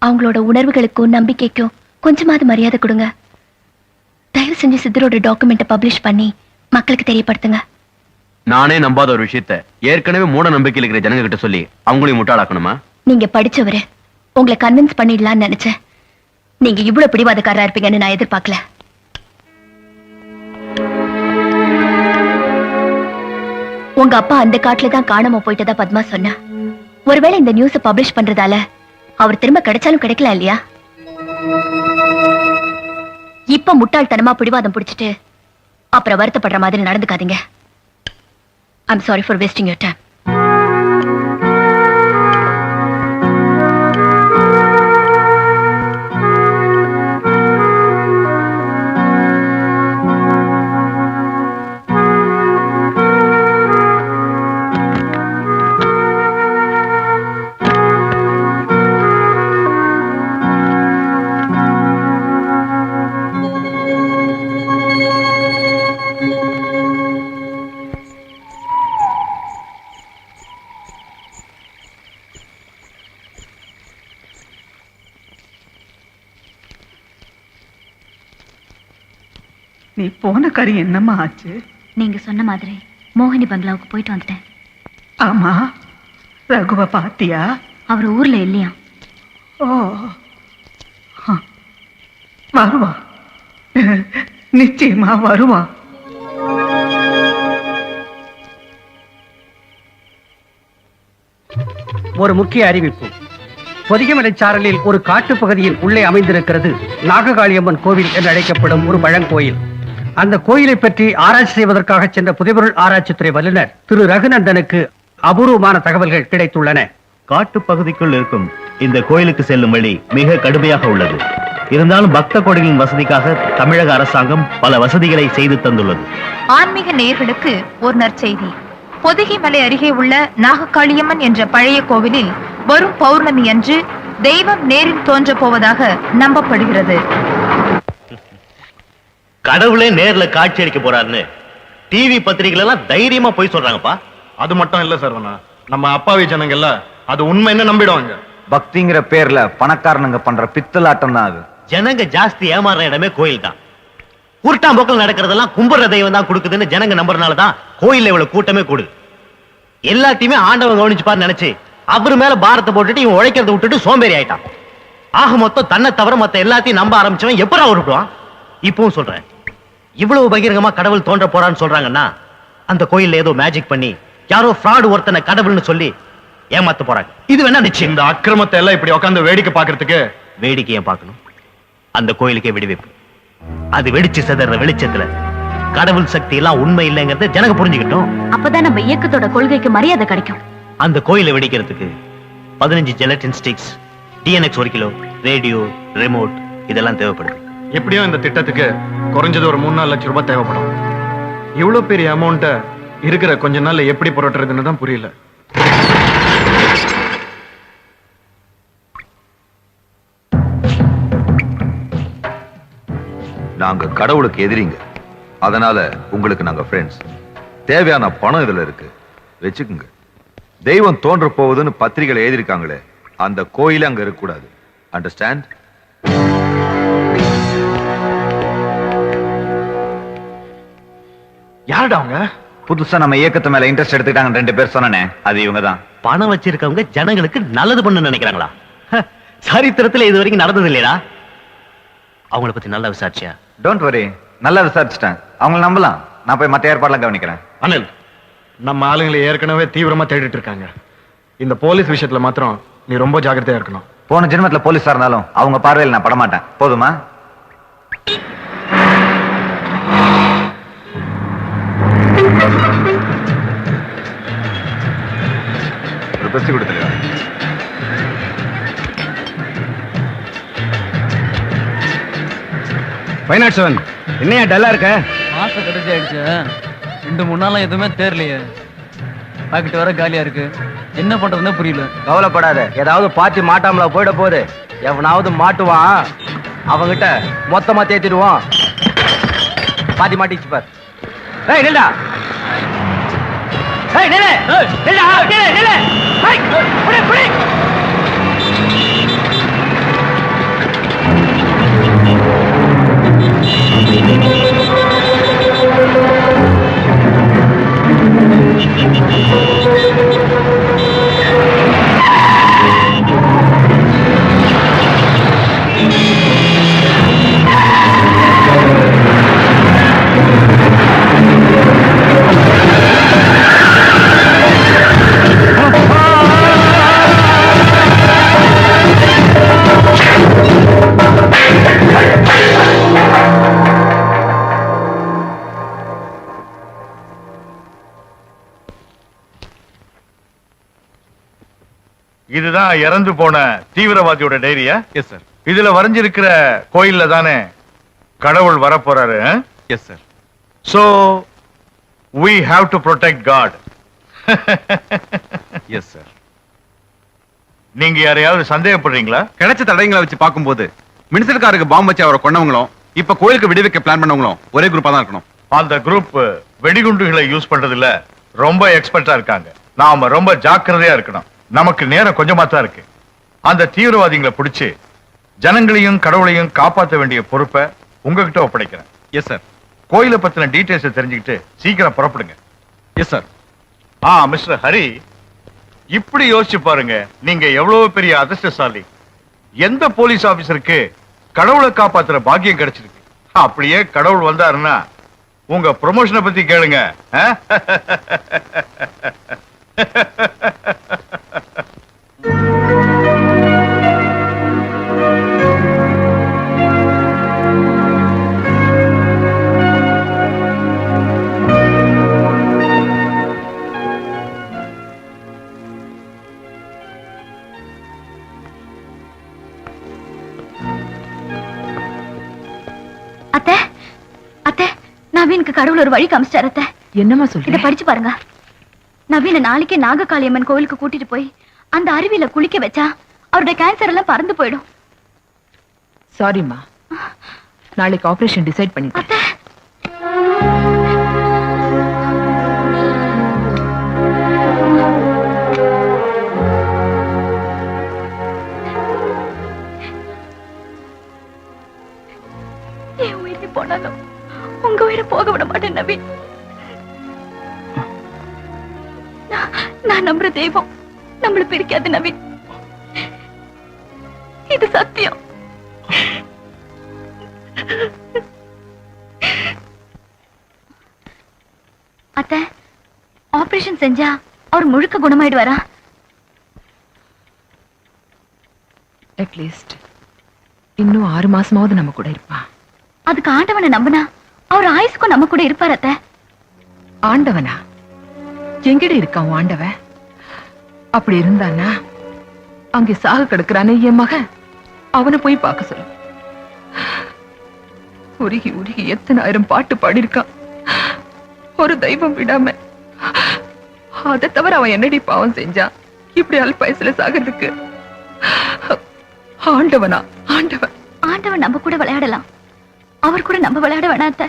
அவங்களோட உணர்வுகளுக்கும் நம்பிக்கைக்கும் கொஞ்சமாவது மரியாதை கொடுங்க. தயவு செஞ்சு சித்தரோட டாக்குமெண்ட்டை பப்ளிஷ் பண்ணி மக்களுக்கு தெரியப்படுத்துங்க. நானே நம்பாத ஒரு விஷயத்த ஏற்கனவே மூட நம்பிக்கையில் இருக்கிற ஜனங்க கிட்ட சொல்லி அவங்களையும் முட்டாளாக்கணுமா? நீங்க படிச்சவரு, உங்களை கன்வின்ஸ் பண்ணிடலாம்னு நினைச்சேன். நீங்க இவ்வளவு பிடிவாதக்காரா இருப்பீங்கன்னு நான் எதிர்பார்க்கல. உங்க அப்பா அந்த காட்டுல தான் காணாம போயிட்டதா பத்மா சொன்னா. ஒருவேளை இந்த நியூஸ பப்ளிஷ் பண்றதால அவர் திரும்ப கிடைச்சாலும் கிடைக்கலாம் இல்லையா? இப்ப முட்டாள்தனமா பிடிவாதம் பிடிச்சிட்டு அப்புறம் வருத்தப்படுற மாதிரி நடந்துக்காதீங்க. I'm sorry for wasting your time. நீ போன காரியம் என்னம்மா ஆச்சு? நீங்க சொன்ன மாதிரி மோகினி பங்களாவுக்கு போயிட்டு வந்துட்டேன். ஆமா, ரகுவ பாத்தியா? அவர் ஊர்ல இல்லையா? ஓ, வருவா, நிச்சயமா வருவா. ஒரு முக்கிய அறிவிப்பு. பொதிகைமலை சாரலில் ஒரு காட்டுப் பகுதியில் உள்ளே அமைந்திருக்கிறது நாககாளியம்மன் கோவில் என்று அழைக்கப்படும் ஒரு பழங்கோயில். அந்த கோயிலை பற்றி ஆராய்ச்சி செய்வதற்காக சென்ற புதைபொருள் ஆராய்ச்சித்துறை வல்லுநர் திரு ரகுநந்தனுக்கு அபூர்வமான தகவல்கள் கிடைத்துள்ளன. காட்டு பகுதிக்குள் இருக்கும் இந்த கோயிலுக்கு செல்லும் வழி மிக கடுமையாக உள்ளது. இருந்தாலும் பக்த கோடிகளின் வசதிக்காக தமிழக அரசாங்கம் பல வசதிகளை செய்து தந்துள்ளது. ஆன்மீக நேயர்களுக்கு ஒரு நற்செய்தி. பொதிகை மலை அருகே உள்ள நாககாளியம்மன் என்ற பழைய கோவிலில் வரும் பௌர்ணமி அன்று தெய்வம் நேரில் தோன்ற போவதாக நம்பப்படுகிறது. கடவுளே நேர்ல காட்சி அளிக்க போறாருன்னு டிவி பத்திரிகைகள் எல்லாம் தைரியமா போய் சொல்றாங்கப்பா. அது மட்டும் இல்ல சரவணா, நம்ம அப்பாவி ஜனங்க எல்லாம் அது உண்மை என்ன நம்பிடுவாங்க. பக்திங்கிற பேர்ல பணக்காரனுங்க பண்ற பித்தலாட்டம் தான் அது. ஜனங்க ஜாஸ்தி ஏமாற இடமே கோயில் தான். கூட்டாம்போக்கில் நடக்கிறதெல்லாம் கும்புற தெய்வம் தான் கொடுக்குதுன்னு ஜனங்க நம்புறதுனாலதான் கோயில்ல இவ்வளவு கூட்டமே கூடுது. எல்லாத்தையுமே ஆண்டவன் கவனிச்சுப்பாரு நினைச்சு அவரு மேல பாரத்தை போட்டுட்டு இவன் உழைக்கிறத விட்டுட்டு சோம்பேறி ஆயிட்டான். ஆக மொத்தம் தன்னை தவிர மத்த எல்லாத்தையும் நம்ப ஆரம்பிச்சவன் எப்படா உருட்டுவான். இப்பவும் சொல்றேன், இவ்வளவு பகிரங்கமா கடவுள் தோன்ற போறான்னு சொல்றாங்கன்னா அந்த கோயில்ல ஏதோ மேஜிக் பண்ணி யாரோ ஃப்ராடு ஒருத்தனை கடவுள்னு சொல்லி ஏமாத்த போறாங்க. இது வேணா நிச்சயம். இந்த அக்கிரமத்தை எல்லாம் இப்படி உட்காந்து வேடிக்கை பாக்குறதுக்கு வேடிக்கையை பார்க்கணும். அந்த கோயிலுக்கே வெடிவைப்பு. அது வெடிச்சு சிதற வெளிச்சத்துல கடவுள் சக்தி எல்லாம் உண்மை இல்லைங்கிறத ஜனங்க புரிஞ்சுக்கிட்டோம். அப்பதான் நம்ம இயக்கத்தோட கொள்கைக்கு மரியாதை கிடைக்கும். அந்த கோயிலை வெடிக்கிறதுக்கு 15 gelatin sticks, TNX 1 kilo, radio, remote இதெல்லாம் தேவைப்படுது. எப்படியும் இந்த திட்டத்துக்கு குறைஞ்சது ஒரு 3-4 லட்சம் ரூபாய் தேவைப்படும். இவ்வளவு பெரிய அமௌண்ட்டை இருக்கிற கொஞ்ச நாள்ல எப்படி புரட்டுறதுன்னு தான் புரியல. நாங்க கடவுளுக்கு எதிரிங்க, அதனால உங்களுக்கு நாங்க ஃப்ரெண்ட்ஸ். தேவையான பணம் இதுல இருக்கு, வச்சுக்குங்க. தெய்வம் தோன்ற போகுதுன்னு பத்திரிகைகள் எழுதியிருக்காங்களே, அந்த கோயில அங்க இருக்க கூடாது. அண்டர்ஸ்டாண்ட்? யாருடா அவங்க? புதுசா நம்ம இயக்கத்து மேல இன்ட்ரெஸ்ட் எடுத்துக்கிட்டாங்க 2 பேர் சொன்னனே, அது இவங்க தான். பணம் வச்சிருக்கவங்க ஜனங்களுக்கு நல்லது பண்ண நினைக்கிறாங்களா? சரித்திரத்துல இது வரைக்கும் நடந்தது இல்லையா? அவங்கள பத்தி நல்லா விசாரிச்சியா? டோன்ட் வரி, நல்லா விசாரிச்சுட்டேன். அவங்களை நம்பலாம். நான் போய் மத்த ஏற்பாடுலாம் கவனிக்கிறேன். அனில், நம்ம ஆளுங்களை ஏற்கனவே தீவிரமா தேடிட்டு இருக்காங்க. இந்த போலீஸ் விஷயத்துல மாத்திரம் நீ ரொம்ப ஜாக்கிரதையா இருக்கணும். போன ஜென்மத்துல போலீஸா இருந்தாலும் அவங்க பார்வையில் நான் படமாட்டேன். போதுமா? ஒரு பெப்சி கொடுத்துருக்கா. பைனாட்சவன், என்னையா டல்லா இருக்க? மாசம் கடைசி ஆயிடுச்சு. 2-3 நாளா எதுவுமே தேரலையே. பாக்கெட் வர காலியா இருக்கு. என்ன பண்றதுன்னு புரியல. கவலைப்படாத, ஏதாவது பார்ட்டி மாட்டாமலா போயிட போகுது. எவனாவது மாட்டுவான், அவங்கிட்ட மொத்தமா தேத்திடுவோம். பாத்தி மாட்டிச்சு பார். ஏய் நில்டா, ஏய் நில்லு, நில்டா, நில்லு, நில்லு. ஏய் புடி புடி. இதுதான் இறந்து போன தீவிரவாதியோட டைரியா? Yes sir. இதுல வரைஞ்சிருக்கிற கோயில்ல தானே கடவுள் வரப்போறாரு? Yes sir. So we have to protect God. Yes sir. நீங்க யாரையாவது சந்தேகப்படுறீங்களா? கிடைச்ச தடயங்களை வச்சு பார்க்கும்போது மினிஸ்டர்காருக்கு பாம்பு வச்சு அவரை கொண்டவங்களும் இப்ப கோயிலுக்கு வெடிவைக்க பிளான் பண்ணவங்களும் ஒரே குரூப்பா தான் இருக்கணும். அந்த குரூப் வெடிகுண்டுகளை யூஸ் பண்றதுல ரொம்ப எக்ஸ்பர்ட்டா இருக்காங்க. நாம ரொம்ப ஜாக்கிரதையா இருக்கணும். நமக்கு நேரம் கொஞ்சமா தான் இருக்கு. அந்த தீவிரவாதிகளை பிடிச்சு ஜனங்களையும் கடவுளையும் காப்பாற்ற வேண்டிய பொறுப்பை உங்ககிட்ட ஒப்படைக்கிறேன். Yes sir. கோயிலை பத்தின டீடைல்ஸ் தெரிஞ்சுக்கிட்டு சீக்கிரம் புறப்படுங்க. Yes sir. மிஸ்டர் ஹரி, இப்படி யோசிச்சு பாருங்க, நீங்க எவ்வளவு பெரிய அதிர்ஷ்டசாலி. எந்த போலீஸ் ஆபீசருக்கு கடவுளை காப்பாத்துற பாக்கியம் கிடைச்சிருக்கு? அப்படியே கடவுள் வந்தாருன்னா உங்க ப்ரொமோஷனை பத்தி கேளுங்க. கடவுள் ஒரு வழி காமிச்சிட்டாரு அத்தை. என்னம்மா சொல்ற? இதை படிச்சு பாருங்க. நவீன நாளைக்கே நாககாளியம்மன் கோவிலுக்கு கூட்டிட்டு போய் அந்த அருவியில குளிக்க வச்சா அவருடைய கேன்சர் எல்லாம் பறந்து போயிடும். சாரிம்மா, நாளைக்கு ஆபரேஷன் டிசைட் பண்ணிட்டேன். என் உயிரை போனாலும் உங்க உயிரை போக விட மாட்டேன் நவீன். நான் நம்புற தெய்வம் நம்மள பிரிக்காது நவீன். இது சத்தியம். அத்தை, ஆபரேஷன் செஞ்சா அவர் முழுக்க குணமாயிடுவாரா? அட்லீஸ்ட் இன்னும் 6 மாசமாவது நம்ம கூட இருப்பா. அதுக்கு ஆண்டவனை நம்பினா அவர் ஆயுசுக்கும் நம்ம கூட இருப்பார் அத்தை. ஆண்டவனா? எங்கடி இருக்கான் ஆண்டவன்? அப்படி இருந்தானா அங்கே சாக கிடக்குறானே என் மகன், அவனை போய் பார்க்க சொல்லு. உருகி உருகி எத்தனை ஆயிரம் பாட்டு பாடியிருக்கான் ஒரு தெய்வம் விடாம. அதை தவிர அவன் என்னடி பாவம் செஞ்சான் இப்படி அல்பாயசுல சாகிறதுக்கு? ஆண்டவனா? ஆண்டவன் ஆண்டவன் நம்ம கூட விளையாடலாம், அவர் கூட நம்ம விளையாட வேணாம் அத்தை.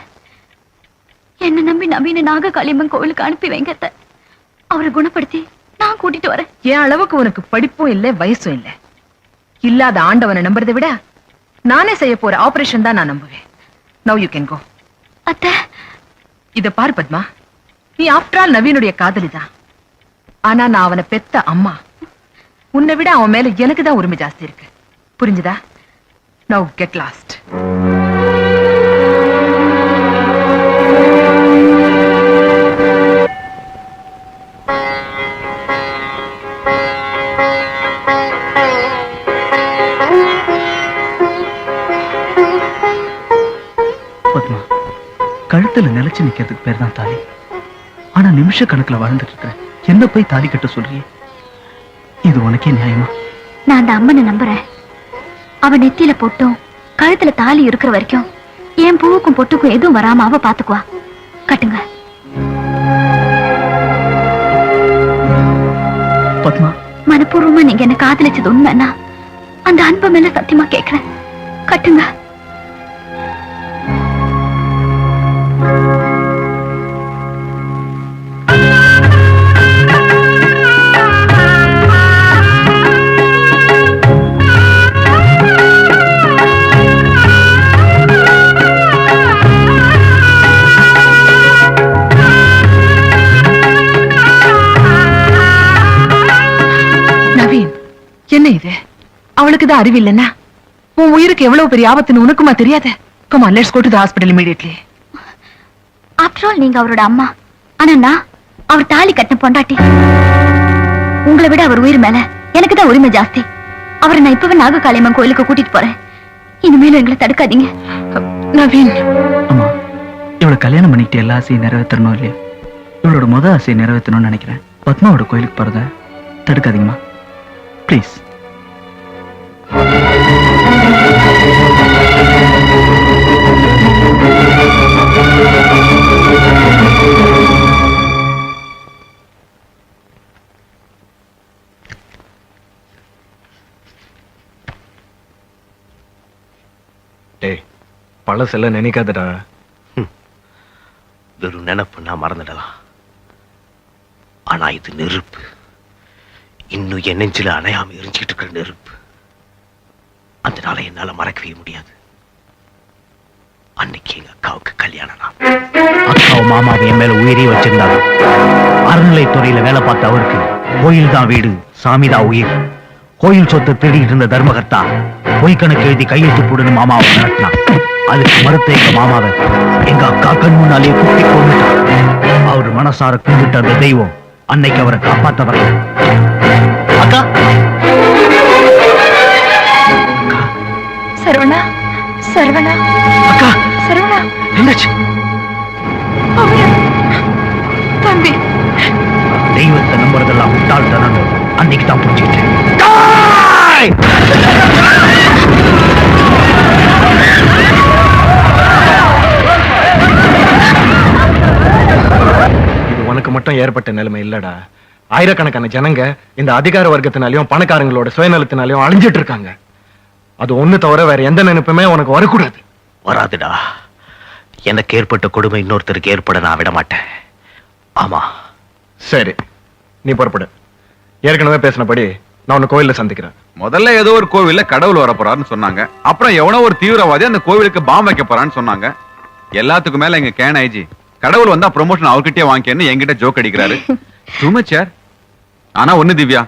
என்ன நம்பி நவீன நாககாளியம்மன் கோவிலுக்கு அனுப்பி வைங்க அத்தை. அவரை குணப்படுத்தி நான் கூட்டிட்டு வரேன். என் அளவுக்கு உனக்கு படிப்பும் இல்லை வயசும் இல்லை. இல்லாத ஆண்டவனை நம்புறதை விட நானே செய்ய போற ஆபரேஷன் தான் நான் நம்புவேன். Now you can go. அத்தை, இத பாரு பத்மா, நீ ஆஃப்டர் ஆல் நவீனுடைய காதலிதான். ஆனா நான் அவனை பெத்த அம்மா. உன்னை விட அவன் மேல எனக்கு தான் உரிமை ஜாஸ்தி இருக்கு. புரிஞ்சுதா? Now get lost. பத்மா, கழுத்துல நிலைச்சு நிக்கிறதுக்கு பேர் தான் தாலி. ஆனா நிமிஷ கணக்குல வாழ்ந்துட்டு இருக்கிற என்ன போய் தாலி கட்ட சொல்றியே? இது உனக்கே நியாயமா? நான் அந்த அம்மனை நம்புறேன். அவ நெத்தியில பொட்டும் கழுத்துல தாலி இருக்கிற வரைக்கும் என் பூவுக்கும் பொட்டுக்கும் எதுவும் வராம அவ பாத்துக்குவா. கட்டுங்க. பத்மா, மனப்பூர்வமா நீங்க என்ன காதலிச்சது உண்மைன்னா அந்த அன்பு மேல சத்தியமா கேட்கிறேன். கட்டுங்க. நவீன், என்ன இது? அவளுக்கு தான் அறிவில்லைன்னா உன் உயிருக்கு எவ்வளவு பெரிய ஆபத்துன்னு உனக்குமா தெரியாத? Come on, let's go to the hospital immediately. After all நீங்க அவரோட அம்மா. ஆனா நான் அவர் தாலி கட்டின பொண்டாட்டி. உங்களை விட அவர் உயிர் மேல எனக்கு தான் உரிமை ஜாஸ்தி. அவரை நான் இப்பவே நாககாளியம்மன் கோயிலுக்கு கூட்டிட்டு போறேன். இனிமேலும் எங்களை தடுக்காதீங்க. நவீன், அம்மா, இவளை கல்யாணம் பண்ணிக்கிட்டு எல்லா ஆசையும் நிறைவேற்றணும் இல்லையா? இவளோட முத ஆசையை நிறைவேற்றணும்னு நினைக்கிறேன். பத்மாவோட கோயிலுக்கு போறத தடுக்காதீங்கம்மா, ப்ளீஸ். டேய், பழசெல்லாம் நினைக்காதடா. வெறும் நினைப்பு நான் மறந்துடலாம். ஆனா இது நெருப்பு. இன்னும் என் நெஞ்சில அணையாம எரிஞ்சுக்கிட்டு இருக்கிற நெருப்பு. அந்த நாளை என்னால மறக்கவே முடியாது. அன்னைக்கு எங்க அக்காவுக்கு கல்யாணம். அக்காவும் மாமாவை என் மேல உயிரே வச்சிருந்தாங்க. அறநிலைத்துறையில வேலை பார்த்த அவருக்கு கோயில் தான் வீடு, சாமி தான் உயிர். கோயில் சொத்தை தேடிட்டு இருந்த தர்மகர்த்தா பொய் கணக்கு எழுதி கையெழுத்து போடுன்னு மாமாவை நடத்தினான். அதுக்கு மறுத்த எங்க மாமாவை எங்க அக்கா கண் முன்னாலே குத்தி கொண்டுட்டான். அவர் மனசார கும்பிட்ட அந்த தெய்வம் அன்னைக்கு அவரை காப்பாத்த வரல. அக்கா, சரவணா, சரவணா, அக்கா, சரவணா, என்னாச்சு? தம்பி, தெய்வத்தை நம்புறதெல்லாம் முட்டாள்தனம் அன்னைக்கு தான் புரிஞ்சுக்கிட்டேன். மட்டும் ஏற்பட்ட நிலைமை இல்லடா. ஆயிரக்கணக்கான ஜனங்க இந்த அதிகார வர்க்கத்தினாலையும் பணக்காரங்களோட சுயநலத்தினாலையும் அழிஞ்சிட்டு இருக்காங்க. அது ஒண்ணு தவிர வேற எந்த நினைப்புமே உனக்கு வரக்கூடாது. வராதுடா. எனக்கு ஏற்பட்ட கொடுமை இன்னொருத்தருக்கு ஏற்பட நான் விட மாட்டேன். ஆமா. சரி, நீ புறப்படு. ஏற்கனவே பேசினபடி நான் உன்னை கோயில்ல சந்திக்கிறேன். முதல்ல ஏதோ ஒரு கோவில்ல கடவுள் வர போறாருன்னு சொன்னாங்க. அப்புறம் எவனோ ஒரு தீவிரவாதி அந்த கோவிலுக்கு பாம் வைக்க போறான்னு சொன்னாங்க. எல்லாத்துக்கும் மேல எங்க கேன் ஐஜி கடவுள் வந்தா ப்ரொமோஷன் அவர்கிட்டயே வாங்கிக்கன்னு என்கிட்ட ஜோக் அடிக்கிறாரு. சுமச்சார். ஆனா ஒண்ணு திவ்யா,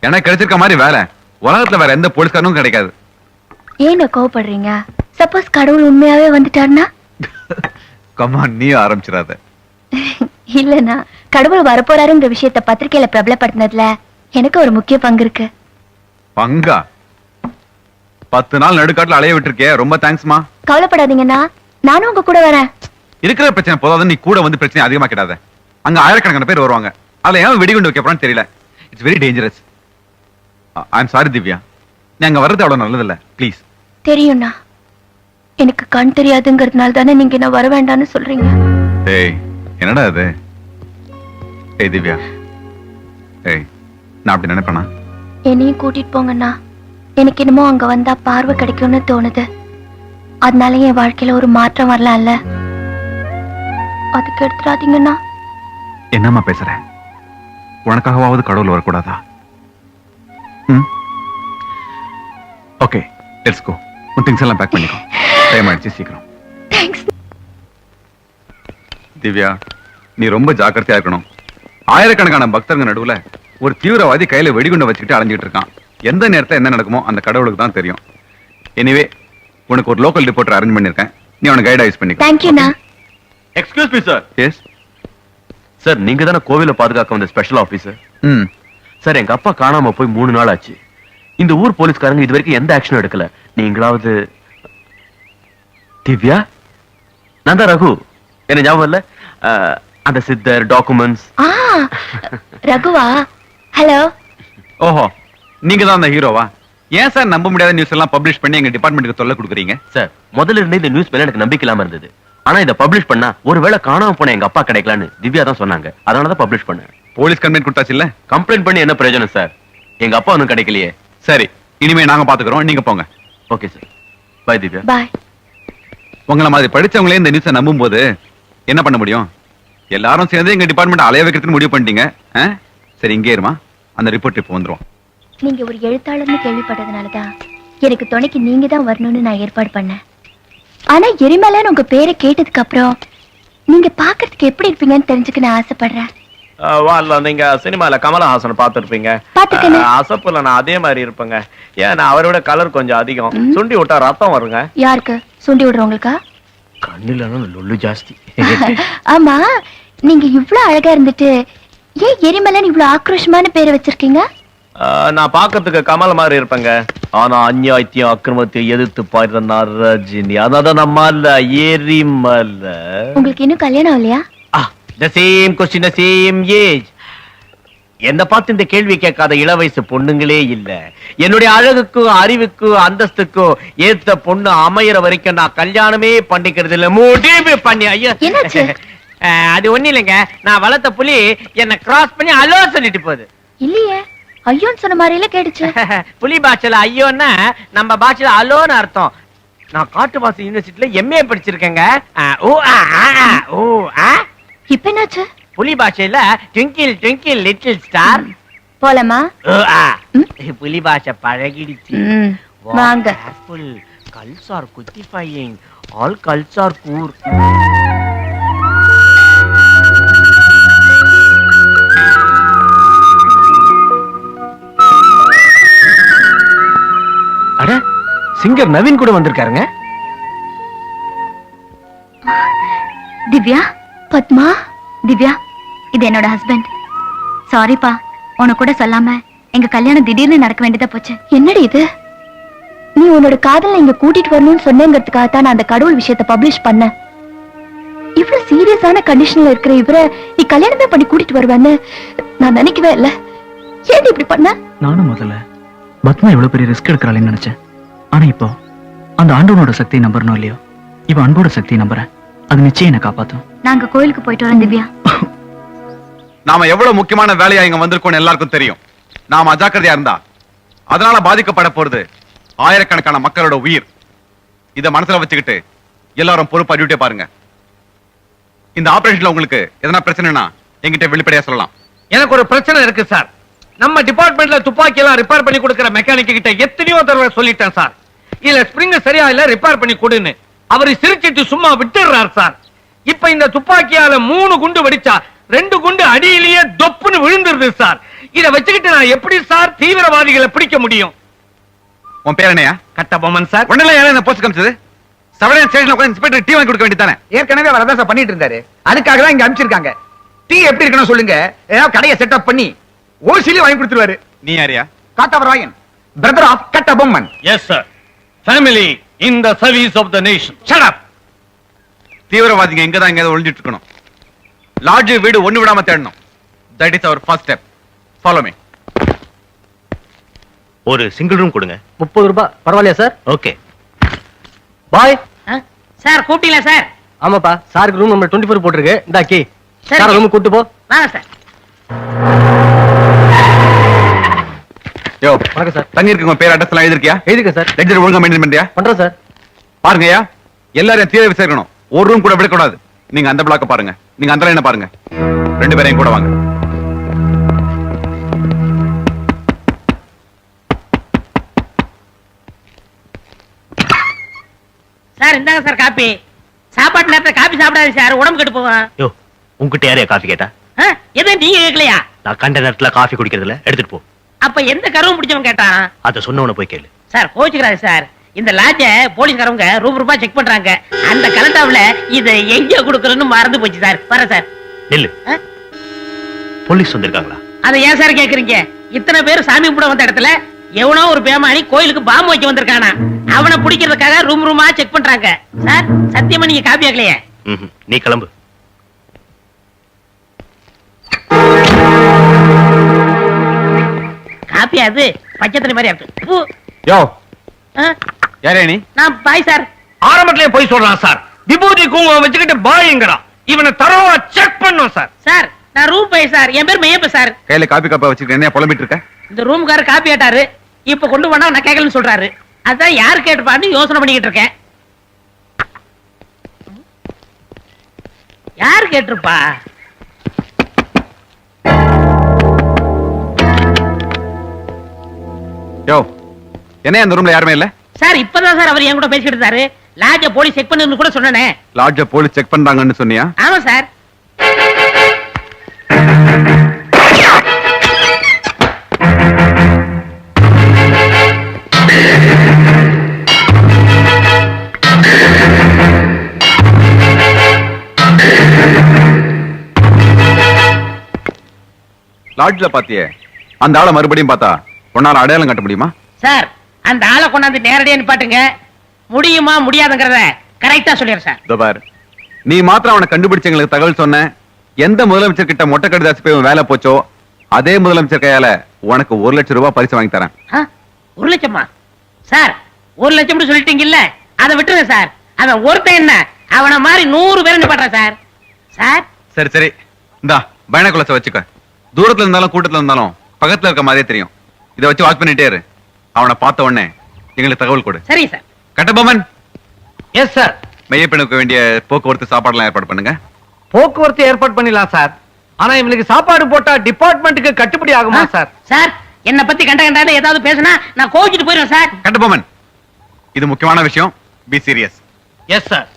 எனக்கு கிடைச்சிருக்க மாதிரி வேலை உலகத்துல வேற எந்த போலீஸ்காரனும் கிடைக்காது. ஏன் கோவப்படுறீங்க? சப்போஸ் கடவுள் உண்மையாவே வந்துட்டாருன்னா? கமான், நீ ஆரம்பிச்சிடாத. இல்லனா கடவுள் வரப்போறாருங்கிற விஷயத்த பத்திரிக்கையில பிரபலப்படுத்தினதுல எனக்கு ஒரு முக்கிய பங்கு இருக்கு. பங்கா? 10 நாள் நடுக்காட்டுல அலைய விட்டுருக்கே, ரொம்ப தேங்க்ஸ்மா. கவலைப்படாதீங்கண்ணா, நானும் உங்க கூட வரேன். இருக்கிற பிரச்சனை போதாது, நீ கூட வந்து பிரச்சனை அதிகமா கிடாத. அங்க ஆயிரக்கணக்கான பேர் வருவாங்க. அதுல ஏன் வெடிகுண்டு வைக்க போறான்னு தெரியல. It's very dangerous. I am sorry Divya, நீ அங்க வர்றது அவ்வளவு நல்லதில்ல. ப்ளீஸ். தெரியும்ண்ணா, எனக்கு கண் தெரியாதுங்கிறதுனால தானே நீங்க என்ன வர வேண்டாம்னு சொல்றீங்க. ஏய், என்னடா அது? ஏய் திவ்யா, ஏய், நான் அப்படி நினைப்பேனா? என்னையும் கூட்டிட்டு போங்கண்ணா. எனக்கு என்னமோ அங்க வந்தா பார்வை கிடைக்கும்னு தோணுது. அதனால என் வாழ்க்கையில ஒரு மாற்றம் வரலாம்ல. அதுக்கு எடுத்துடாதீங்கண்ணா. என்னம்மா பேசுற? உனக்காகவாவது கடவுள் வரக்கூடாதா? Okay, let's go. உன் திங்ஸ் எல்லாம் பேக் பண்ணிக்கோ. டைம் ஆயிடுச்சு, சீக்கிரம். திவ்யா, நீ ரொம்ப ஜாக்கிரதையா இருக்கணும். ஆயிரக்கணக்கான பக்தர்கள் நடுவுல ஒரு தீவிரவாதி கையில வெடிகுண்டை வச்சுக்கிட்டு அலைஞ்சிட்டு இருக்கான். எந்த நேரத்துல என்ன நடக்குமோ அந்த கடவுளுக்கு தான் தெரியும். எனிவே, உனக்கு ஒரு லோக்கல் ரிப்போர்ட்டர் அரேஞ்ச் பண்ணிருக்கேன். நீ அவனை கைட் யூஸ் பண்ணிக்கோ. தேங்க் யூண்ணா. Excuse me sir. Yes sir, நீங்க தானே கோவிலை பாதுகாக்க வந்த ஸ்பெஷல் ஆபீசர்? சார், எங்க அப்பா காணாம போய் 3 நாள் ஆச்சு. இந்த ஊர் போலீஸ்காரங்க இது வரைக்கும் எந்த ஆக்ஷனும் எடுக்கல. நீங்களாவது? திவ்யா, நான் தான் ரகு. என்ன ஞாபகம் இல்ல? அந்த சித்தர் டாக்குமெண்ட்ஸ். ரகுவா? ஹலோ. ஓஹோ, நீங்க தான் அந்த ஹீரோவா? ஏன் சார் நம்ப முடியாத நியூஸ் எல்லாம் பப்ளிஷ் பண்ணி எங்க டிபார்ட்மெண்ட்டுக்கு தொல்லை கொடுக்குறீங்க? சார், முதல்ல இருந்தே இந்த நியூஸ் மேல எனக்கு நம்பிக்கை இல்லாம இருந்தது. ஆனா இதை பப்ளிஷ் பண்ணா ஒருவேளை காணாம போன எங்க அப்பா கிடைக்கலான்னு திவ்யா தான் சொன்னாங்க. அதனால தான் பப்ளிஷ் பண்ணேன். போலீஸ் கம்ப்ளைண்ட் கொடுத்தாச்சு இல்ல? கம்ப்ளைண்ட் பண்ணி என்ன பிரயோஜனம் சார்? எங்க அப்பா ஒன்னும் கிடைக்கலையே. சரி, இனிமே நாங்க பாத்துக்கிறோம், நீங்க போங்க. Okay sir. பை திவ்யா. பாய். உங்களை மாதிரி படிச்சவங்களே இந்த நியூஸை நம்பும் போது என்ன பண்ண முடியும்? எல்லாரும் சேர்ந்து எங்க டிபார்ட்மெண்ட் அலைய வைக்கிறதுன்னு முடிவு பண்ணிட்டீங்க. சரி, இங்கே இருமா. அந்த ரிப்போர்ட் இப்போ வந்துரும். நீங்க ஒரு எழுத்தாளர்னு கேள்விப்பட்டதுனாலதான் எனக்கு துணைக்கு நீங்க தான் வரணும்னு நான் ஏற்பாடு பண்ணேன். ஆனா எரிமலைன்னு உங்க பேரை கேட்டதுக்கு அப்புறம் நீங்க பாக்குறதுக்கு எப்படி இருப்பீங்கன்னு தெரிஞ்சுக்க நான் ஆசைப்படுறேன். நீங்க சினிமால கமலஹாசன் பாத்துருப்பீங்க. அசப்புல நான் அதே மாதிரி இருப்பேங்க. ஏன்னா அவரோட கலர் கொஞ்சம் அதிகம். சுண்டி விட்டா ரத்தம் வருங்க. யாருக்கு? சுண்டி விடுறவங்களுக்கா? கண்ணில லொல்லு ஜாஸ்தி. ஆமா, நீங்க இவ்வளவு அழகா இருந்துட்டு ஏன் எரிமலைன்னு இவ்வளவு ஆக்ரோஷமான பேரை வச்சிருக்கீங்க? நான் பாக்கிறதுக்கு கமல் மாதிரி இருப்பேங்க. ஆனா அநியாயத்தையும் அக்கிரமத்தையும் எதிர்த்து பாடுற ரஜினி. அதான் நம்ம எரிமலை. உங்களுக்கு இன்னும் கல்யாணம் இல்லையா? The same question, the same age. என்ன பார்த்து இந்த கேள்வி கேட்காத இளவயசு பொண்ணுங்களே இல்ல. என்னுடைய அழகுக்கும் அறிவுக்கும் அந்தஸ்துக்கும் ஏத்த பொண்ணு அமையற வரைக்கும் நான் கல்யாணமே பண்ணிக்கிறது இல்ல. முடிவு பண்ணி. ஐயா, அது ஒண்ணு இல்லைங்க. நான் வளர்த்த புலி என்ன கிராஸ் பண்ணி அலோ சொல்லிட்டு போகுது. இல்லையே, ஐயோன்னு சொன்ன மாதிரில கேடுச்சு. புலி பாஷையில ஐயோன்னா நம்ம பாஷையில அலோன்னு அர்த்தம். நான் காட்டுவாசி யூனிவர்சிட்டில MA படிச்சிருக்கேங்க. இப்ப என்னாச்சு? புலி பாஷையில ட்விங்கிள் ட்விங்கிள் லிட்டில் ஸ்டார். போலாமா? புலி பாஷை பழகிடுச்சு. வாங்க. Girls are cutifying. All girls are cool. அட, சிங்கர் நவீன் கூட வந்திருக்காருங்க. திவ்யா, பத்மா. திவ்யா, இது என்னோட ஹஸ்பண்ட். சாரிப்பா, உனக்கு கூட சொல்லாம எங்க கல்யாணம் திடீர்னு நடக்க வேண்டியதா போச்சு. என்னடி இது? நீ உன்னோட காதலை இங்க கூட்டிட்டு வரணும்னு சொன்னேங்கிறதுக்காக தான் நான் அந்த கடவுள் விஷயத்தை பப்ளிஷ் பண்ணேன். இவ்வளவு சீரியஸான கண்டிஷன்ல இருக்கிற இவரை நீ கல்யாணமே பண்ணி கூட்டிட்டு வருவேன்னு நான் நினைக்கவே இல்ல. ஏன் இப்படி பண்ண? நானும் முதல்ல பத்மா எவ்வளவு பெரிய ரிஸ்க் எடுக்கிறாளேன்னு நினைச்சேன். ஆனா இப்போ அந்த ஆண்டவனோட சக்தியை நம்புறனோ இல்லையோ, இப்ப அன்போட சக்தியை நம்புறேன். அது நிச்சயம் என்ன காப்பாத்தும். நாங்க கோயிலுக்கு போயிட்டு வரோம் திவ்யா. நாம எவ்வளவு முக்கியமான வேலையா இங்க வந்திருக்கோம்னு எல்லாருக்கும் தெரியும். நாம அஜாக்கிரதையா இருந்தா அதனால பாதிக்கப்பட போறது ஆயிரக்கணக்கான மக்களோட உயிர். இத மனசுல வச்சுக்கிட்டு எல்லாரும் பொறுப்பா டியூட்டியை பாருங்க. இந்த ஆபரேஷன்ல உங்களுக்கு எதனா பிரச்சனைனா என்கிட்ட வெளிப்படையா சொல்லலாம். எனக்கு ஒரு பிரச்சனை இருக்கு சார். நம்ம டிபார்ட்மெண்ட்ல துப்பாக்கி எல்லாம் ரிப்பேர் பண்ணி கொடுக்கிற மெக்கானிக் கிட்ட எத்தனையோ தடவை சொல்லிட்டேன் சார். இல்ல ஸ்பிரிங் சரியா இல்ல ரிப்பேர் பண்ணி கொடுன்னு. அவரு சிரிச்சிட்டு சும்மா விட்டுறாரு சார். இப்ப இந்த துப்பாக்கியால 3 குண்டு வெடிச்சா 2 குண்டு அடியிலேயே தொப்புன்னு விழுந்துருது சார். இத வச்சுக்கிட்டு நான் எப்படி சார் தீவிரவாதிகளை பிடிக்க முடியும்? உன் பேர் என்னையா? கட்டபொம்மன் சார். ஒண்ணுல யாரும் என்ன போஸ்ட் காமிச்சது? சவரன் ஸ்டேஷன்ல உட்கார்ந்து இன்ஸ்பெக்டர் டீ வாங்கி கொடுக்க வேண்டியதானே? ஏற்கனவே வரதான் சார் பண்ணிட்டு இருந்தாரு. அதுக்காக தான் இங்க அனுப்பிச்சிருக்காங்க. டீ எப்படி இருக்கணும் சொல்லுங்க, ஏதாவது கடையை செட்டப் பண்ணி ஓசிலி வாங்கி கொடுத்துருவாரு. நீ யாரியா? Kathavarayan, brother of Kattabomman. Yes sir. Family in the service of the nation. Shut up. தீவிரவாதிங்க எங்க தான் எங்க ஒளிஞ்சிட்டு இருக்கணும். லாட்ஜ் வீடு ஒண்ணு விடாம தேடணும். That is our first step. Follow me. ஒரு சிங்கிள் ரூம் கொடுங்க. 30 ரூபாய் பரவாயில்லையா சார்? Okay bye. சார் கூப்பிட்டீங்களா சார்? ஆமாப்பா, சாருக்கு ரூம் நம்பர் 24 போட்டிருக்கு. இந்தா கீ. சரி. சார் ரூம் கூட்டி போ. வாங்க சார். யோ வணக்கம் சார். தங்கி இருக்குங்க பேர் அட்ரஸ் எல்லாம் எழுதிருக்கியா? எழுதிருக்கேன் சார். லெட்ஜர் ஒழுங்கா மெயின்டைன் பண்றியா? பண்றேன் சார். பாருங்கய்யா, எல்லாரையும் தீர விசாரிக்கணும். ஒரு ரூம் கூட விடக்கூடாது. நீங்க அந்த பிளாக்க பாருங்க, நீங்க அந்த லைனை பாருங்க. 2 பேரையும் கூட வாங்க. சார் இந்தாங்க சார் காப்பி. சாப்பாட்டு நேரத்துல காப்பி சாப்பிடாது சார், உடம்பு கெட்டு போகும். யோ உங்ககிட்ட யாரையா காஃபி கேட்டா? எதை நீங்க கேட்கலையா? நான் கண்ட நேரத்துல காஃபி குடிக்கிறதுல எடுத்துட்டு போ. அப்ப எந்த கருவும் பிடிச்சவன் கேட்டான்? அத சொன்னவன போய் கேளு. சார் கோச்சுக்கிறாரு சார். இந்த லாட்ஜ போலீஸ்காரங்க ரூபா செக் பண்றாங்க. அந்த கலட்டாவுல இத எங்க கொடுக்கறன்னு மறந்து போச்சு சார். வர சார். நில்லு. போலீஸ் வந்திருக்காங்களா? அதை ஏன் சார் கேக்குறீங்க? இத்தனை பேர் சாமி கும்பிட வந்த இடத்துல எவனோ ஒரு பேமானி கோயிலுக்கு பாம்பு வைக்க வந்திருக்கானா. அவனை பிடிக்கிறதுக்காக ரூமா செக் பண்றாங்க சார். சத்தியமா நீங்க காப்பி ஆகலையே. நீ கிளம்பு. காப்பி அது பச்சை தண்ணி மாதிரி இருக்கு. யோ யாரே நீ? நான் பாய் சார். ஆரம்பத்திலே போய் சொல்றான் சார். விபூதி குங்குமம் வச்சுக்கிட்டு பாய்ங்கறான். இவனை தரோவா செக் பண்ணோம் சார். சார் நான் ரூம் பாய் சார். என் பேர் மையப்ப சார். கையில காப்பி கப்பா வச்சுக்கிட்டு என்ன புலம்பிட்டு இருக்க? இந்த ரூம்காரர் காப்பி ஆட்டாரு. இப்ப கொண்டு வந்தா நான் கேட்கலன்னு சொல்றாரு. அதான் யார் கேட்டுப்பான்னு யோசனை பண்ணிக்கிட்டு இருக்கேன். யார் கேட்டிருப்பா? யோ என்ன அந்த ரூம்ல யாருமே இல்ல? சார் இப்பதான் சார் அவர் என் கூட பேசிட்டு இருந்தாரு. லாட்ஜ போலீஸ் செக் பண்ணுன்னு கூட சொன்னனே. லாட்ஜ போலீஸ் செக் பண்றாங்கன்னு சொன்னியா? ஆமா சார். லாட்ஜ்ல பாத்தியே அந்த ஆளை மறுபடியும் பார்த்தா உன்னால அடையாளம் காட்ட முடியுமா? சார் அந்த ஆளை கொண்டாந்து நேரடியா நிப்பாட்டுங்க. முடியுமா முடியாதுங்கறத கரெக்டா சொல்லிடுறேன் சார். தபார் நீ மாத்திரம் அவனை கண்டுபிடிச்சு எங்களுக்கு தகவல் சொன்ன. எந்த முதலமைச்சர் கிட்ட மொட்டை கடிதாசி போய் வேலை போச்சோ அதே முதலமைச்சர் கையால உனக்கு 1 லட்சம் ரூபாய் பரிசு வாங்கி தரேன். 1 லட்சமா? சார் 1 லட்சம் சொல்லிட்டீங்கல்ல, அதை விட்டுருங்க சார். அவன் ஒருத்தன் என்ன, அவனை மாதிரி 100 பேர் நிப்பாட்டுறேன் சார். சார் சரி சரி இந்தா பைனாகுலர்ஸை வச்சுக்க. தூரத்துல இருந்தாலும் கூட்டத்துல இருந்தாலும் பக்கத்துல இருக்க மாதிரியே தெரியும். இதை வச்சு வாட்ச் பண்ணிட்டே இரு. அவனை பார்த்த உடனே எங்களுக்கு தகவல் கொடு. சரி சார். கட்டபொம்மன். Yes sir. மையப்பெண்ணுக்கு வேண்டிய போக்குவரத்து சாப்பாடுலாம் ஏற்பாடு பண்ணுங்க. போக்குவரத்து ஏற்பாடு பண்ணிடலாம் சார். ஆனா இவங்களுக்கு சாப்பாடு போட்டா டிபார்ட்மெண்ட்டுக்கு கட்டுப்படி ஆகுமா சார்? சார் என்ன பத்தி கண்ட ஏதாவது பேசினா நான் கோவிச்சுட்டு போயிடுவேன் சார். கட்டபொம்மன் இது முக்கியமான விஷயம். Be serious. Yes sir.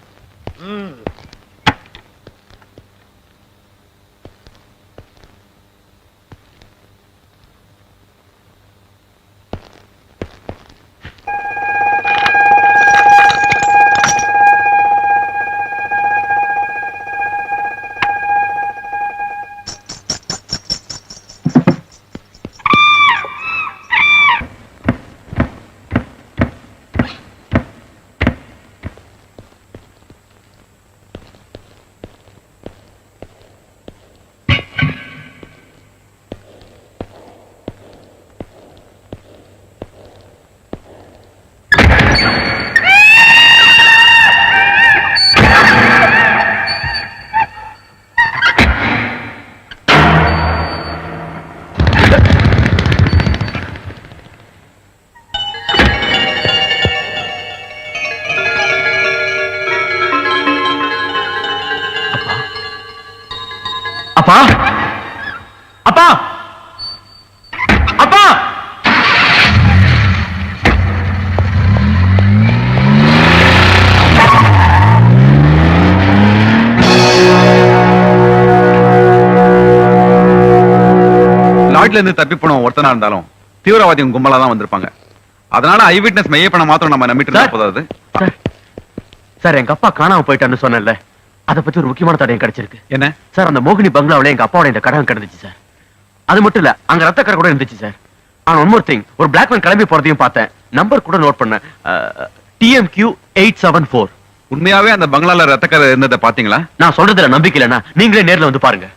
அப்பா அப்பா அப்பா நாட்டுல இருந்து தப்பி போன ஒருத்தனா இருந்தாலும் தீவிரவாதியும் கும்பலா தான் வந்திருப்பாங்க. அதனால ஐ விட்னஸ் மெய்ய பண்ண மாத்திரம் நம்ம நம்பிட்டு இருந்தா போதாது. சார் எங்க அப்பா காணாம போயிட்டான்னு சொன்னேன்ல, அதை பத்தி ஒரு முக்கியமான தடயம் கிடைச்சிருக்கு. என்ன சார்? அந்த மோகினி பங்களாவில எங்க அப்பாவோட இந்த கடகம் கிடந்துச்சு சார். அது மட்டும் இல்ல, அங்க ரத்த கரை கூட இருந்துச்சு சார். ஆனா ஒன் மோர் திங், ஒரு பிளாக் மேன் கிளம்பி போறதையும் பார்த்தேன். நம்பர் கூட நோட் பண்ணேன், TMQ 874. உண்மையாவே அந்த பங்களால ரத்தக்கரை இருந்ததை பாத்தீங்களா? நான் சொல்றதுல நம்பிக்கை இல்லைன்னா நீங்களே நேர்ல வந்து பாருங்க.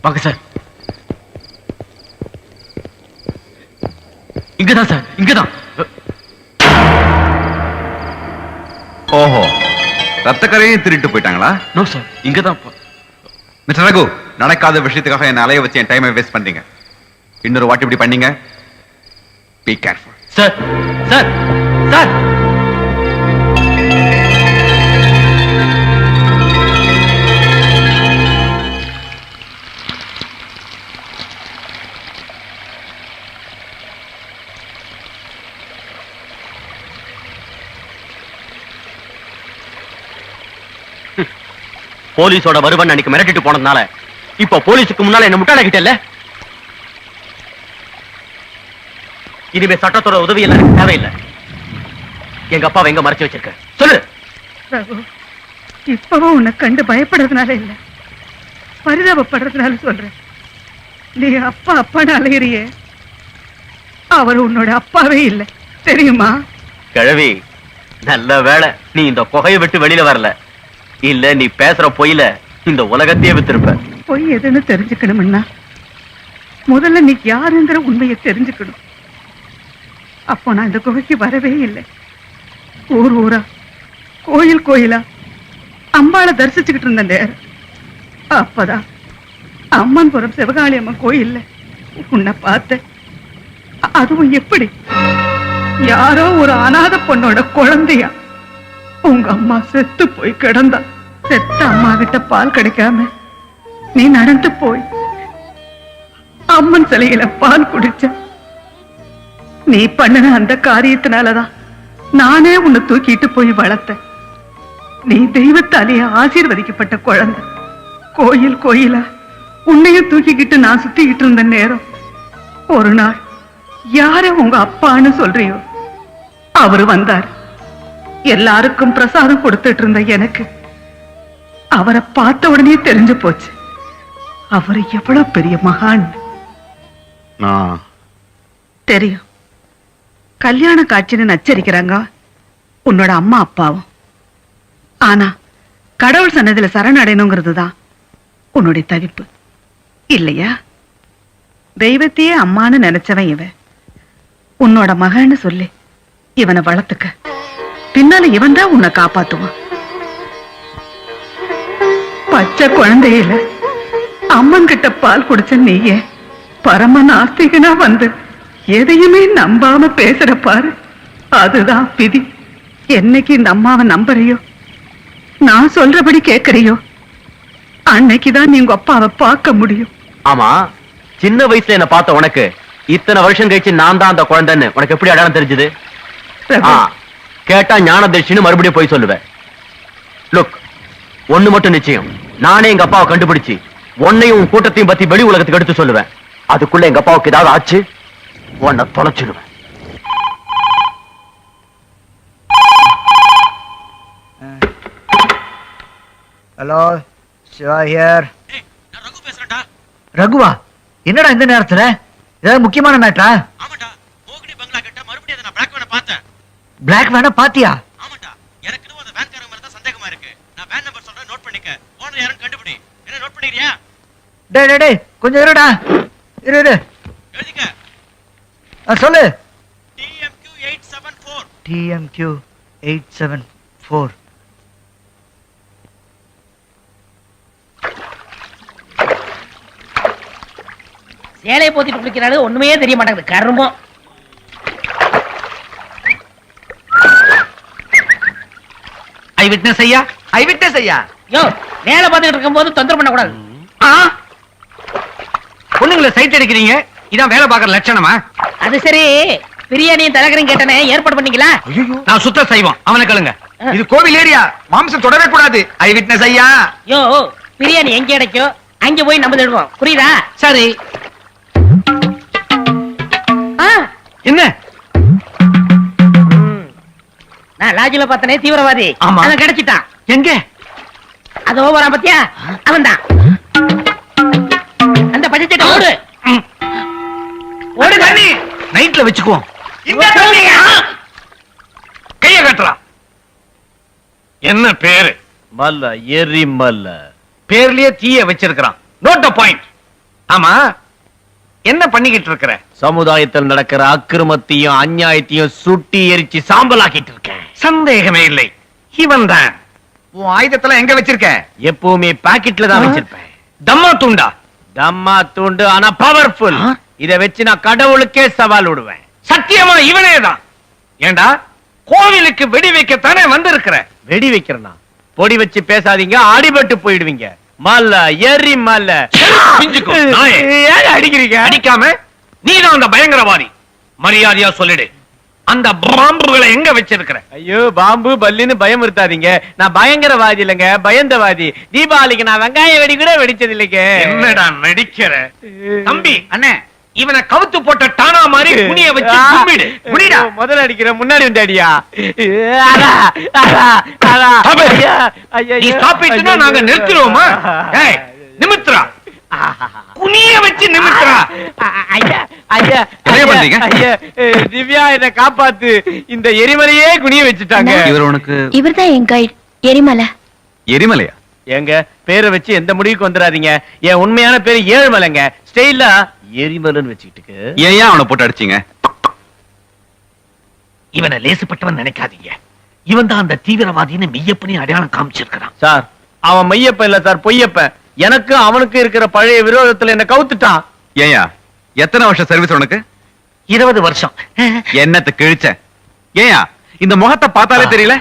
வாங்க சார். இங்கதான் சார், இங்கதான். ஓஹோ, ரத்தக்கரையும் திருட்டு போயிட்டாங்களா? நோ சார், இங்கதான். மிஸ்டர் ரகு, நடக்காத விஷயத்துக்காக என்ன அலைய வச்சு என் டைமை வேஸ்ட் பண்றீங்க. இன்னொரு வாட்டி இப்படி பண்ணீங்க, be careful. Sir sir sir. போலீஸோட வருவன் அன்னைக்கு மிரட்டிட்டு போனதுனால இப்ப போலீஸுக்கு முன்னால என்ன முட்டாளாக்கிட்டல்ல. இனிமே சட்டத்தோட உதவி எல்லாம் எனக்கு தேவையில்லை. எங்க அப்பாவை எங்க மறைச்சு வச்சிருக்க சொல்லு. ரகு, இப்பவும் உன்னை கண்டு பயப்படுறதுனால இல்ல, பரிதாபப்படுறதுனால சொல்றேன். நீ அப்பா அப்பான்னு அலையிறியே, அவர் உன்னோட அப்பாவே இல்லை, தெரியுமா? கிழவி, நல்ல வேளை நீ இந்த குகையை விட்டு வெளியில வரல. இல்ல நீ பேசுற பொய்யில இந்த உலகத்தையே வித்திருப்ப. பொய் எதுன்னு தெரிஞ்சுக்கணும்னா முதல்ல நீ யாருங்கிற உண்மையை தெரிஞ்சுக்கணும். அப்போ நான் இந்த குகைக்கு வரவே இல்லை. ஊர் ஊரா, கோயில் கோயிலா அம்பாளை தரிசிச்சுக்கிட்டு இருந்த நேரம் அப்பதான் அம்மன்புரம் சிவகாளி அம்மன் கோயில்ல உன்னை பார்த்தேன். அதுவும் எப்படி, யாரோ ஒரு அநாத பொண்ணோட குழந்தையா உங்க அம்மா செத்து போய் கிடந்தா. செத்த அம்மா கிட்ட பால் கிடைக்காம நீ நடந்து போய் அம்மன் சிலையில பால் குடிச்ச. நீ பண்ணின அந்த காரியத்தினாலதான் நானே உன்னை தூக்கிட்டு போய் வளர்த்தேன். நீ தெய்வத்தாலேயே ஆசீர்வதிக்கப்பட்ட குழந்தை. கோயில் கோயிலா உன்னையும் தூக்கிக்கிட்டு நான் சுத்திக்கிட்டு இருந்த நேரம் ஒரு நாள் யார உங்க அப்பான்னு சொல்றியோ அவரு வந்தார். எல்லாருக்கும் பிரசாதம் கொடுத்துட்டு இருந்த எனக்கு அவரை பார்த்த உடனே தெரிஞ்சு போச்சு அவரு எவ்வளவு பெரிய மகான். தெரியும், கல்யாண காட்சின்னு நச்சரிக்கிறாங்க உன்னோட அம்மா அப்பாவும். ஆனா கடவுள் சன்னதியில சரணடையணுங்கிறது தான் உன்னுடைய தவிப்பு இல்லையா? தெய்வத்தையே அம்மான்னு நினைச்சவன் இவன். உன்னோட மகன்னு சொல்லி இவனை வளர்த்துக்க, பின்னால இவன் தான் உன்னை காப்பாத்துவான். பச்சை குழந்தையில அம்மன் கிட்ட பால் குடிச்ச நீயே பரம நாஸ்திகனா வந்து எதையுமே நம்பாம பேசுற பாரு, அதுதான் விதி. என்னைக்கு இந்த அம்மாவை நம்புறியோ, நான் சொல்றபடி கேட்கறியோ, அன்னைக்குதான் நீங்க அப்பாவை பார்க்க முடியும். ஆமா, சின்ன வயசுல என்ன பார்த்த உனக்கு இத்தனை வருஷம் கழிச்சு நான் தான் அந்த குழந்தைன்னு உனக்கு எப்படி அடையாளம் தெரிஞ்சது? கேட்டா ஞானதர்ஷின்னு மறுபடியும் போய் சொல்லுவேன். லுக், ஒண்ணு மட்டும் நிச்சயம், நானே எங்க அப்பாவை கண்டுபிடிச்சு உன்னையும் கூட்டத்தையும் பத்தி வெளி உலகத்துக்கு எடுத்து சொல்லுவேன். அதுக்குள்ள எங்க அப்பாவுக்கு ஏதாவது ஆச்சு, உன்னை தொலைச்சிடுவேன். Hello, Siva here. ரகுவா, என்னடா இந்த நேரத்துல? ஏதாவது முக்கியமான மேட்டரா? பிளாக் வேணா பாத்தியா? டேய் கொஞ்சம் இருடா, இரு. சொல்லு. TMQ 874. சேலையை போத்திட்டு குளிக்கிறாரு, ஒண்ணுமே தெரிய மாட்டேங்குது கரும்பம். ஐ விட்னஸ் ஐயா, ஐ விட்னஸ் ஐயா. யோ வேலை பார்த்துட்டு இருக்கும் போது தொந்தரவு பண்ணக்கூடாது. பொண்ணுங்களை சைட் அடிக்கிறீங்க, இதான் வேலை பார்க்கற லட்சணமா? அது சரி, பிரியாணியும் தலகரையும் கேட்டனே, ஏற்பாடு பண்ணீங்களா? நான் சுத்த செய்வோம், அவனை கேளுங்க. இது கோவில் ஏரியா, மாம்சம் தொடவே கூடாது. ஐ விட்னஸ் ஐயா. யோ, பிரியாணி எங்க கிடைக்கும் அங்க போய் நம்ம தேடுவோம், புரியுதா? சரி. என்ன? நான் லாட்ஜில பார்த்தனே தீவிரவாதி, அவன் கிடைச்சிட்டான். எங்க? அது ஓவரா பத்தியா? அவன்தான். அந்த பச்சை ஓடு ஓடு. தண்ணி நைட்ல வச்சுக்குவோம். கைய கட்டலாம். என்ன பேரு? மல்ல, எரிமல்ல. பேர்லயே தீய வச்சிருக்கிறான். Note the point. ஆமா, என்ன பண்ணிக்கிட்டு இருக்கிற? சமுதாயத்தில் நடக்கிற அக்கிரமத்தையும் அநியாயத்தையும் சுட்டி எரிச்சு சாம்பலாக்கிட்டு இருக்கேன். சந்தேகமே இல்லை, இவன் தான். உன் ஆயுதத்தெல்லாம் எங்க வச்சிருக்க? எப்பவுமே பாக்கெட்ல தான் வச்சிருப்பேன். தம்மா துண்டா? தம்மா துண்டு, ஆனா பவர்ஃபுல். இத வச்சு நான் கடவுளுக்கே சவால் விடுவேன். சத்தியமா இவனே தான். ஏண்டா, கோவிலுக்கு வெடி வைக்கத்தானே வந்திருக்கிற? வெடி வைக்கிறனா? பொடி வச்சு பேசாதீங்க, அடிபட்டு போயிடுவீங்க. மல்ல, எரி மல்ல. அடிக்கிறீங்க? அடிக்காம நீதான் அந்த பயங்கரவாதி. மரியாதையா சொல்லிடு, அந்த பாம்புகளை எங்க வச்சிருக்கிற? ஐயோ, பாம்பு பல்லின்னு பயம் இருத்தாதீங்க. நான் பயங்கரவாதி இல்லைங்க, பயந்தவாதி. தீபாவளிக்கு நான் வெங்காய வெடி கூட வெடிச்சது இல்லைங்க. என்னடா நடிக்கிற? தம்பி, அண்ணே, இவனை கவுத்து போட்ட டானா மாதிரி புனிய வச்சு கும்பிடு. புனிடா. முதல்ல அடிக்கிற, முன்னாடி வந்து அடியா. நீ ஸ்டாப் இட்னா நாங்க நிறுத்திடுவோமா? ஏய், நிமித்ரா. குனிய வச்சு நிமித்ரா. ஐயா, ஐயா, ஐயா, திவ்யா என்ன காப்பாத்து. இந்த எரிமலையே குனிய வச்சுட்டாங்க. இவர்தான் என் கைட் எரிமலை. எரிமலையா? எங்க பேரை வச்சு எந்த முடிவுக்கு வந்துடாதீங்க. என் உண்மையான பேரு ஏழுமலைங்க. ஸ்டைலா எரிமலைன்னு வச்சுக்கிட்டு. ஏன் அவனை போட்டு அடிச்சீங்க? இவனை லேசுப்பட்டவன் நினைக்காதீங்க. இவன் தான் அந்த தீவிரவாதின்னு மெய்யப்பனையும் அடையாளம் காமிச்சிருக்கிறான். சார், அவன் மையப்ப இல்ல சார், பொய்யப்ப. எனக்கு அவனுக்கு இருக்கிற பழைய விரோதத்துல என்ன கவுத்துட்டான். ஏயா, எத்தனை வருஷம் சர்வீஸ் உனக்கு? 20 வருஷம். என்னத்தை கிழிச்ச? ஏயா, இந்த முகத்தை பார்த்தாலே தெரியல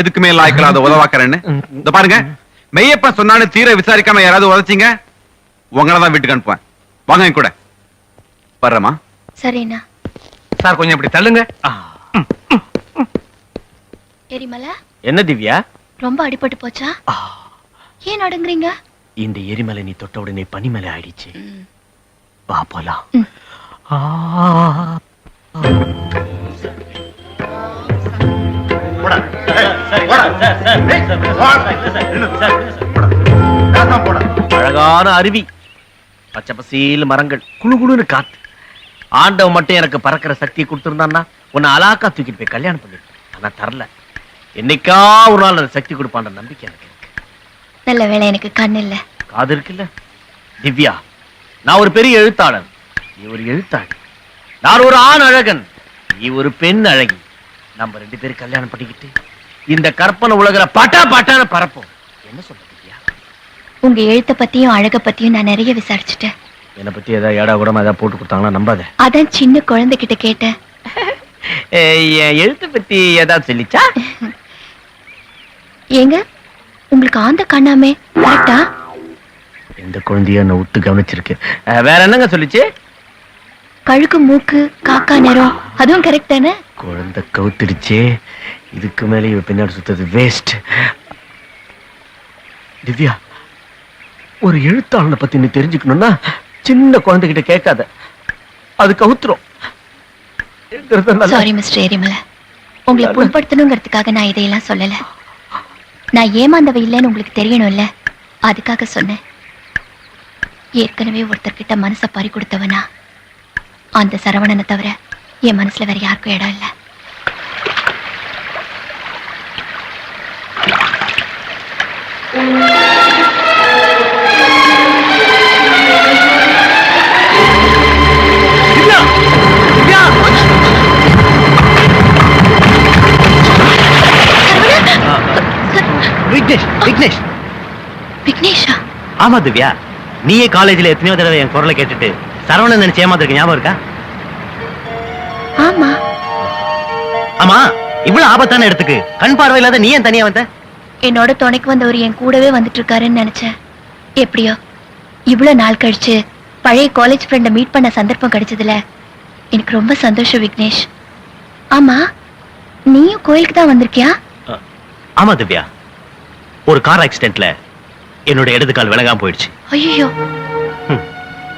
எதுக்குமே லாய்க்கலாத உதவாக்கறேன்னு. இந்த பாருங்க, மெய்யப்பன் சொன்னான்னு தீர விசாரிக்காம யாராவது உதச்சிங்க, உங்களதான் வீட்டுக்கு அனுப்புவேன். வாங்க என் கூட. வர்றமா? சரிண்ணா. சார், கொஞ்சம் இப்படி தள்ளுங்க. எரிமலை, என்ன திவ்யா, ரொம்ப அடிபட்டு போச்சா? ஏன் நடுங்குறீங்க? இந்த எரிமலை நீ தொட்ட உடனே பனிமலை ஆயிடுச்சு. வா போலாம். அழகான அருவி, பச்சை பசேல் மரங்கள், குழு குழுன்னு காத்து. ஆண்டவன் மட்டும் எனக்கு பறக்கிற சக்தியை கொடுத்திருந்தான்னா உன்னை அலாக்கா தூக்கிட்டு போய் கல்யாணம் பண்ணிட்டு. ஆனா தரல. என்னைக்கா ஒரு நாள் அந்த சக்தி கொடுப்பான்ற நம்பிக்கை எனக்கு இருக்கு. நல்ல வேளை எனக்கு கண் இல்ல, காது இருக்குல்ல. திவ்யா, நான் ஒரு பெரிய எழுத்தாளர், நீ ஒரு எழுத்தாளி. நான் ஒரு ஆண் அழகன், நீ ஒரு பெண் அழகி. நம்ம 2 பேரும் கல்யாணம் பண்ணிக்கிட்டு இந்த கற்பனை உலகில பட்டா பட்டான பரப்போம். என்ன சொல்ற திவ்யா? உங்க எழுத்த பத்தியும் அழக பத்தியும் நான் நிறைய விசாரிச்சுட்டேன். என்னை பத்தி ஏதாவது ஏடா கூடமா ஏதாவது போட்டு கொடுத்தாங்கன்னா நம்பாத. அதான் சின்ன குழந்தைகிட்ட கேட்டேன். என் எழுத்து பத்தி ஏதாவது சொல்லிச்சா? ஏங்க, உங்களுக்கு ஆந்த கண்ணாமே கரெக்டா? எந்த குழந்தைய என்ன உத்து கவனிச்சிருக்கு. வேற என்னங்க சொல்லிச்சு? கழுகு மூக்கு காக்கா நேரம், அதுவும் கரெக்ட் தானே? குழந்தை கவுத்திடுச்சே, இதுக்கு மேலே இவ பின்னாடி சுத்தது வேஸ்ட். திவ்யா, ஒரு எழுத்தாளனை பத்தி நீ தெரிஞ்சுக்கணும்னா சின்ன குழந்தைகிட்ட கேட்காத, அது கவுத்துரும். சாரி மிஸ்டர் எரிமலை, உங்களை புண்படுத்தணுங்கிறதுக்காக நான் இதையெல்லாம் சொல்லல. நான் ஏமாந்தவ இல்லைன்னு உங்களுக்கு தெரியணும்ல, அதுக்காக சொன்னேன். ஏற்கனவே ஒருத்தர்கிட்ட மனசை பறி கொடுத்தவனா, அந்த சரவணனை தவிர என் மனசுல வேற யாருக்கும் இடம் இல்லை. விக்னேஷ், விக்னேஷ். விக்னேஷா? ஆமா திவ்யா, நீயே காலேஜ்ல எத்தனையோ தடவை என் குரலை கேட்டுட்டு சரவணன் நினைச்சு ஏமாத்திருக்க, ஞாபகம் இருக்கா? ஆமா. ஆமா, இவ்வளவு ஆபத்தான இடத்துக்கு கண் பார்வை இல்லாத நீ ஏன் தனியா வந்த? என்னோட துணைக்கு வந்தவர் என் கூடவே வந்துட்டு இருக்காருன்னு நினைச்சேன். எப்படியோ இவ்வளவு நாள் கழிச்சு பழைய காலேஜ் ஃப்ரெண்டை மீட் பண்ண சந்தர்ப்பம் கிடைச்சதுல எனக்கு ரொம்ப சந்தோஷம் விக்னேஷ். ஆமா, நீயும் கோயிலுக்கு தான் வந்திருக்கியா? ஆமா திவ்யா, ஒரு கார் ஆக்சிடென்ட்ல என்னோட இடது கால் விலகாம போயிடுச்சு. ஐயோ,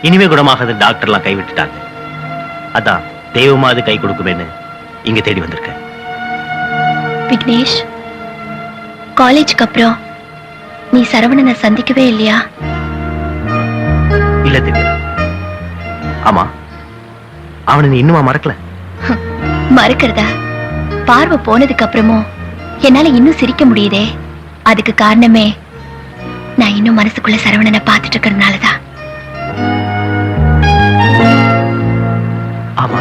இனிமே குணமாகாத டாக்டர்லாம் கைவிட்டுட்டாங்க. அதான் தெய்வமா அது கை கொடுக்குமேன்னு இங்க தேடி வந்திருக்கேன். விக்னேஷ், காலேஜுக்கு அப்புறம் நீ சரவணனை சந்திக்கவே இல்லையா? இல்ல திவ்யா. ஆமா, அவனை நீ இன்னுமா மறக்கல? மறக்கிறதா? பார்வை போனதுக்கு அப்புறமும் என்னால இன்னும் சிரிக்க முடியுதே. அதுக்கு காரணமே நான் இன்னும் மனசுக்குள்ள சரவணனை பார்த்துட்டு இருக்கிறதுனாலதான். ஆமா,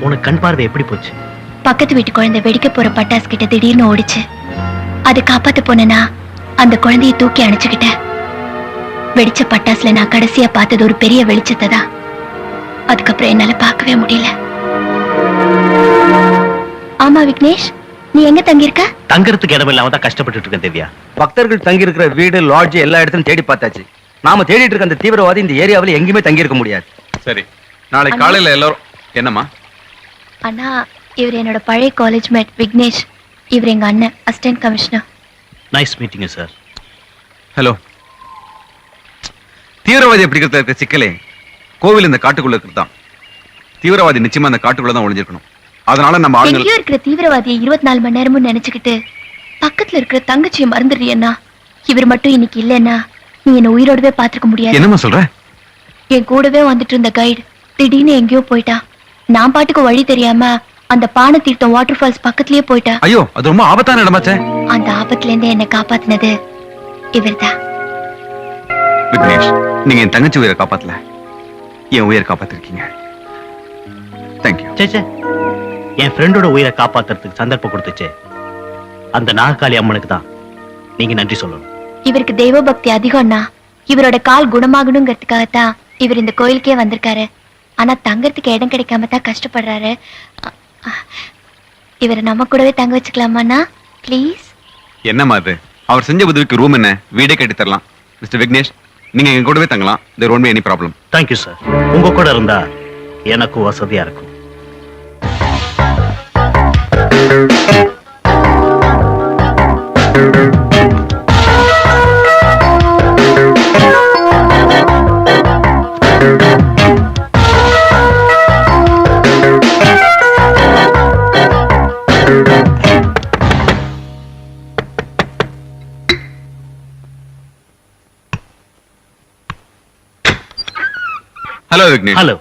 உனக்கு கண் பார்வை எப்படி போச்சு? பக்கத்து வீட்டு குழந்தை வெடிக்க போற பட்டாசு கிட்ட திடீர்னு ஓடிச்சு. அதை காப்பாத்த போனா அந்த குழந்தைய தூக்கி அணைச்சுக்கிட்டேன். வெடிச்ச பட்டாசுல நான் கடைசியா பார்த்தது ஒரு பெரிய வெளிச்சத்தை தான். அதுக்கப்புறம் என்னால பார்க்கவே முடியல. ஆமா விக்னேஷ், நீ எங்க தங்கியிருக்க? தங்கறதுக்கு இடம் இல்லாம தான் கஷ்டப்பட்டு இருக்கேன் திவ்யா. பக்தர்கள் தங்கி இருக்கிற வீடு, லாட்ஜ் எல்லா இடத்துலயும் தேடி பார்த்தாச்சு. நாம தேடிட்டு இருக்க அந்த தீவிரவாதி இந்த ஏரியாவில் எங்கேயுமே தங்கி இருக்க முடியாது. சரி, நாளை காலையில எல்லாரும். என்னம்மா? அண்ணா, இவர் என்னோட பழைய காலேஜ் மேட் விக்னேஷ். இவர் எங்க அண்ணன், assistant commissioner. Nice meeting sir. Hello. தீவிரவாதி பிடிக்கிறதுல இருக்க சிக்கலே கோவில் இந்த காட்டுக்குள்ள இருக்குதான். தீவிரவாதி நிச்சயமா அந்த காட்டுக்குள்ள தான் ஒளிஞ்சிருக்கணும். அதனால நம்ம ஆளுங்க எங்கேயோ இருக்கிற தீவிரவாதியை 24 மணி நேரமும் நினைச்சுக்கிட்டு பக்கத்துல இருக்கிற தங்கச்சியை மறந்துடுறியண்ணா. இவர் மட்டும் இன்னைக்கு இல்லைன்னா நீ என்ன உயிரோடவே பாத்துக்க முடியாது. என்னம்மா சொல்ற? என் கூடவே வந்துட்டு இருந்த கைடு திடீர்னு எங்கேயோ போயிட்டா. நான் பாட்டுக்கு வழி தெரியாம அந்த பானை தீர்த்தம் வாட்டர் ஃபால்ஸ் பக்கத்துலயே போயிட்டா. ஐயோ, அது ரொம்ப ஆபத்தான இடமாச்சே. அந்த ஆபத்துல இருந்து என்னை காப்பாத்தினது இவர்தான். விக்னேஷ், நீங்க என் தங்கச்சி உயிரை காப்பாத்தல, என் உயிரை காப்பாத்திருக்கீங்க. தேங்க்யூ. சேச்சே, என் ஃப்ரெண்டோட உயிரை காப்பாத்துறதுக்கு சந்தர்ப்பம் கொடுத்துச்சு அந்த நாககாளி அம்மனுக்கு தான் நீங்க நன்றி சொல்லணும். இவருக்கு தெய்வ பக்தி அதிகம்னா இவரோட கால் குணமாகணுங்கிறதுக்காகத்தான் இவர் இந்த கோயிலுக்கே வந்திருக்காரு. ஆனா தங்கறதுக்கு இடம் கிடைக்காம தான் கஷ்டப்படுறாரு. இவரை நம்ம கூடவே தங்க வச்சுக்கலாமாண்ணா ப்ளீஸ்? என்னம்மா அது? அவர் செஞ்ச உதவிக்கு ரூம் என்ன, வீடே கட்டி தரலாம். மிஸ்டர் விக்னேஷ், நீங்க எங்க கூடவே தங்கலாம். there won't be any problem. Thank you sir. உங்க கூட இருந்தா எனக்கும் வசதியா இருக்கும். ஹலோ விக்னேஷ். ஹலோ.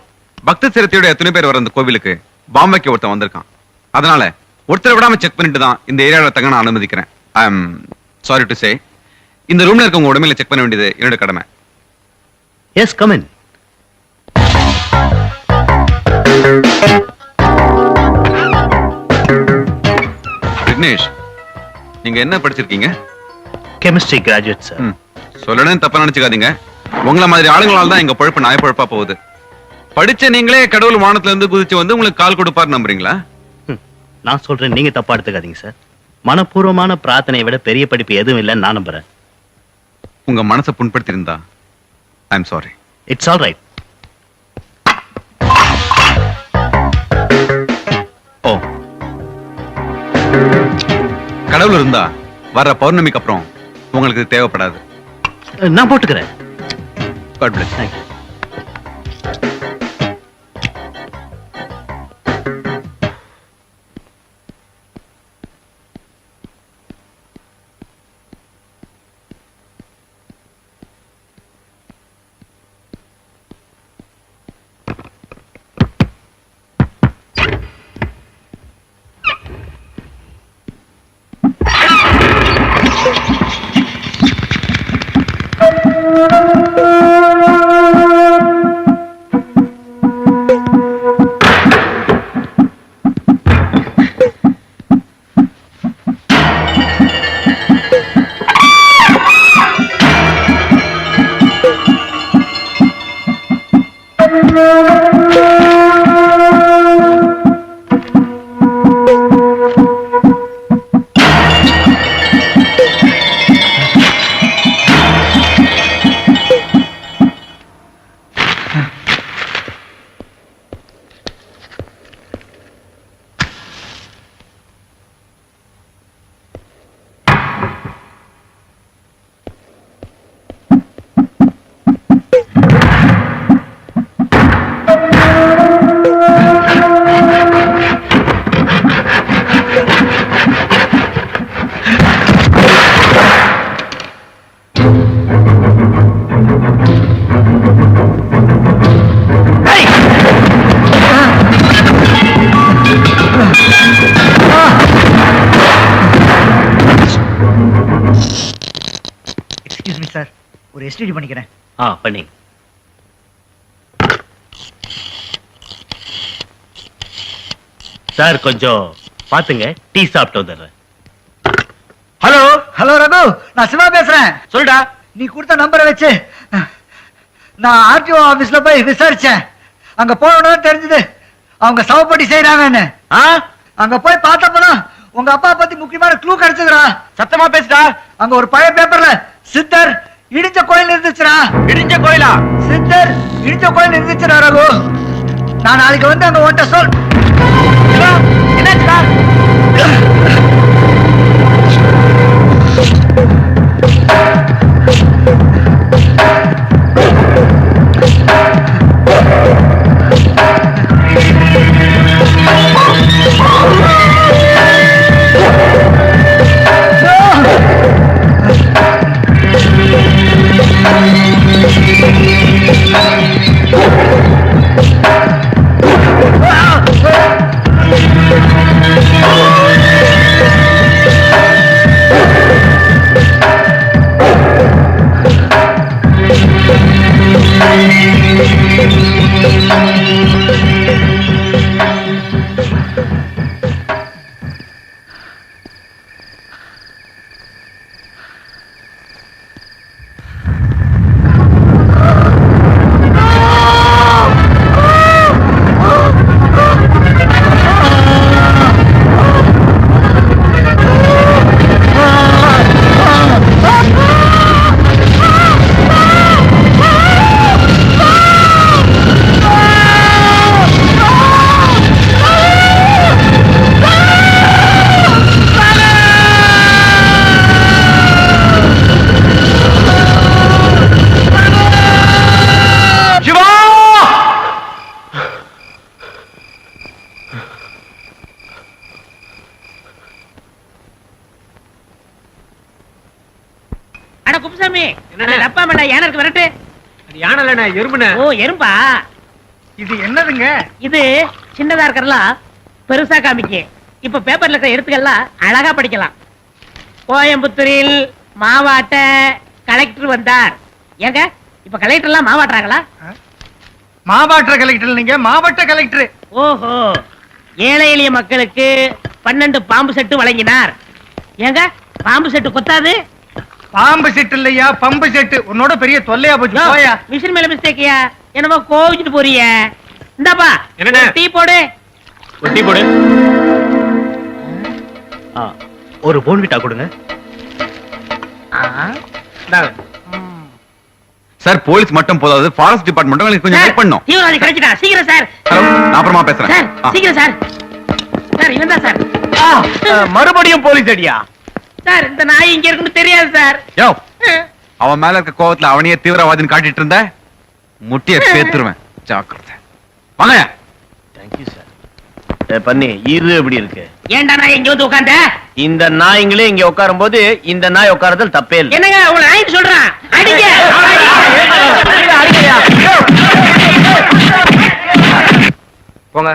பக்த சிரத்தையோட எத்தனை பேர் வர அந்த கோவிலுக்கு பாம்பேக்கு ஒருத்தன் வந்திருக்கான். அதனால ஒருத்தரை விடாம செக் பண்ணிட்டு தான் இந்த ஏரியாவில் தங்க நான் அனுமதிக்கிறேன். ஐ எம் சாரி டு சே, இந்த ரூம்ல இருக்கவங்க உடமையில செக் பண்ண வேண்டியது என்னோட கடமை. S, come in. விக்னேஷ், நீங்க என்ன படிச்சிருக்கீங்க? Chemistry graduate sir. சொல்லணும்னு தப்பா நினைச்சுக்காதீங்க. உங்களை மாதிரி ஆளுங்களால தான் எங்க பொழப்பு நாய பொழப்பா போகுது. படிச்ச நீங்களே கடவுள் வானத்துல இருந்து குதிச்சு வந்து உங்களுக்கு கால் கொடுப்பாரு நம்புறீங்களா? நான் சொல்றேன், நீங்க தப்பா எடுத்துக்காதீங்க சார். மனப்பூர்வமான பிரார்த்தனையை விட பெரிய படிப்பு எதுவும் இல்லைன்னு நான் நம்புறேன். உங்க மனசை புண்படுத்தி இருந்தா I am sorry. It's all right. Oh, கடவுள் இருந்தா வர்ற பௌர்ணமிக்கு அப்புறம் உங்களுக்கு தேவைப்படாது. நான் போட்டுக்கிறேன். God bless. Thank you. ஒரு எஸ்டிடி பண்ணிக்கிறேன். பண்ணி. சார் கொஞ்சம் பாத்துங்க, டீ சாப்பிட்டு வந்துடுறேன். ஹலோ ஹலோ ரகு, நான் சிவா பேசுறேன். சொல்டா. நீ கொடுத்த நம்பரை வச்சு நான் ஆர்டிஓ ஆபீஸ்ல போய் விசாரிச்சேன். அங்க போனோன்னு தெரிஞ்சது அவங்க சவப்படி செய்யறாங்கன்னு. அங்க போய் பார்த்தப்பதான் உங்க அப்பா பத்தி முக்கியமான க்ளூ கிடைச்சதுடா. சத்தமா பேசுடா. அங்க ஒரு பழைய பேப்பர்ல சித்தர் இடிஞ்ச கோயில் இருந்துச்சுடா. இடிஞ்ச கோயிலா? சித்தர் இடிஞ்ச கோயில் இருந்துச்சுடா ரகு. நான் நாளைக்கு வந்து அங்க ஒன்ட்ட சொல். என்னாச்சுடா? எறும்பா? இது என்னதுங்க? இது சின்னதா இருக்கிறலாம் பெருசா காமிக்க. இப்ப பேப்பர்ல இருக்கிற எழுத்துக்கள்லாம் அழகா படிக்கலாம். கோயம்புத்தூரில் மாவாட்ட கலெக்டர் வந்தார். ஏங்க இப்ப கலெக்டர் எல்லாம் மாவாட்டுறாங்களா? மாவட்ட கலெக்டர் நீங்க மாவட்ட கலெக்டர். ஓஹோ, ஏழை எளிய மக்களுக்கு 12 பாம்பு செட்டு வழங்கினார். ஏங்க பாம்பு செட்டு கொத்தாது? பாம்பு செட்டு இல்லையா, பம்பு செட்டு. உன்னோட பெரிய தொல்லையா போச்சு. போயா. மிஷின் மேல மிஸ்டேக்கியா? என்னமோ கோவிச்சிட்டு போறீங்க. இந்தாப்பா டீ போடு. ஒரு டீ போடு. ஒரு போன்விட்டா கொடுங்க. சார் போலீஸ் மட்டும் போதாது, ஃபாரஸ்ட் டிபார்ட்மெண்ட் கொஞ்சம் ஹெல்ப் பண்ணும். தீவிரவாதி கிடைச்சிட்டா. சீக்கிரம் சார். நான் அப்புறமா பேசுறேன். சார் சீக்கிரம் சார். சார் இவன் தான் சார். மறுபடியும் போலீஸ் அடியா? சார் இந்த நாய் இங்க இருக்குன்னு தெரியாது சார். யோ, அவன் மேல இருக்க கோவத்துல அவனையே தீவிரவாதின்னு காட்டிட்டு இருந்த முட்டிய பேத்துருவேன். ஜாக்கிரதை. வாங்க. Thank you sir. பண்ணி இரு எப்படி இருக்கு? ஏன்டா நாய் இங்க வந்து உட்கார்ந்த? இந்த நாய்ங்களே இங்க உட்காரும் போது இந்த நாய் உட்காரதல் தப்பே இல்லை. என்னங்க உங்களை நாய் சொல்றான்? அடிங்க. போங்க.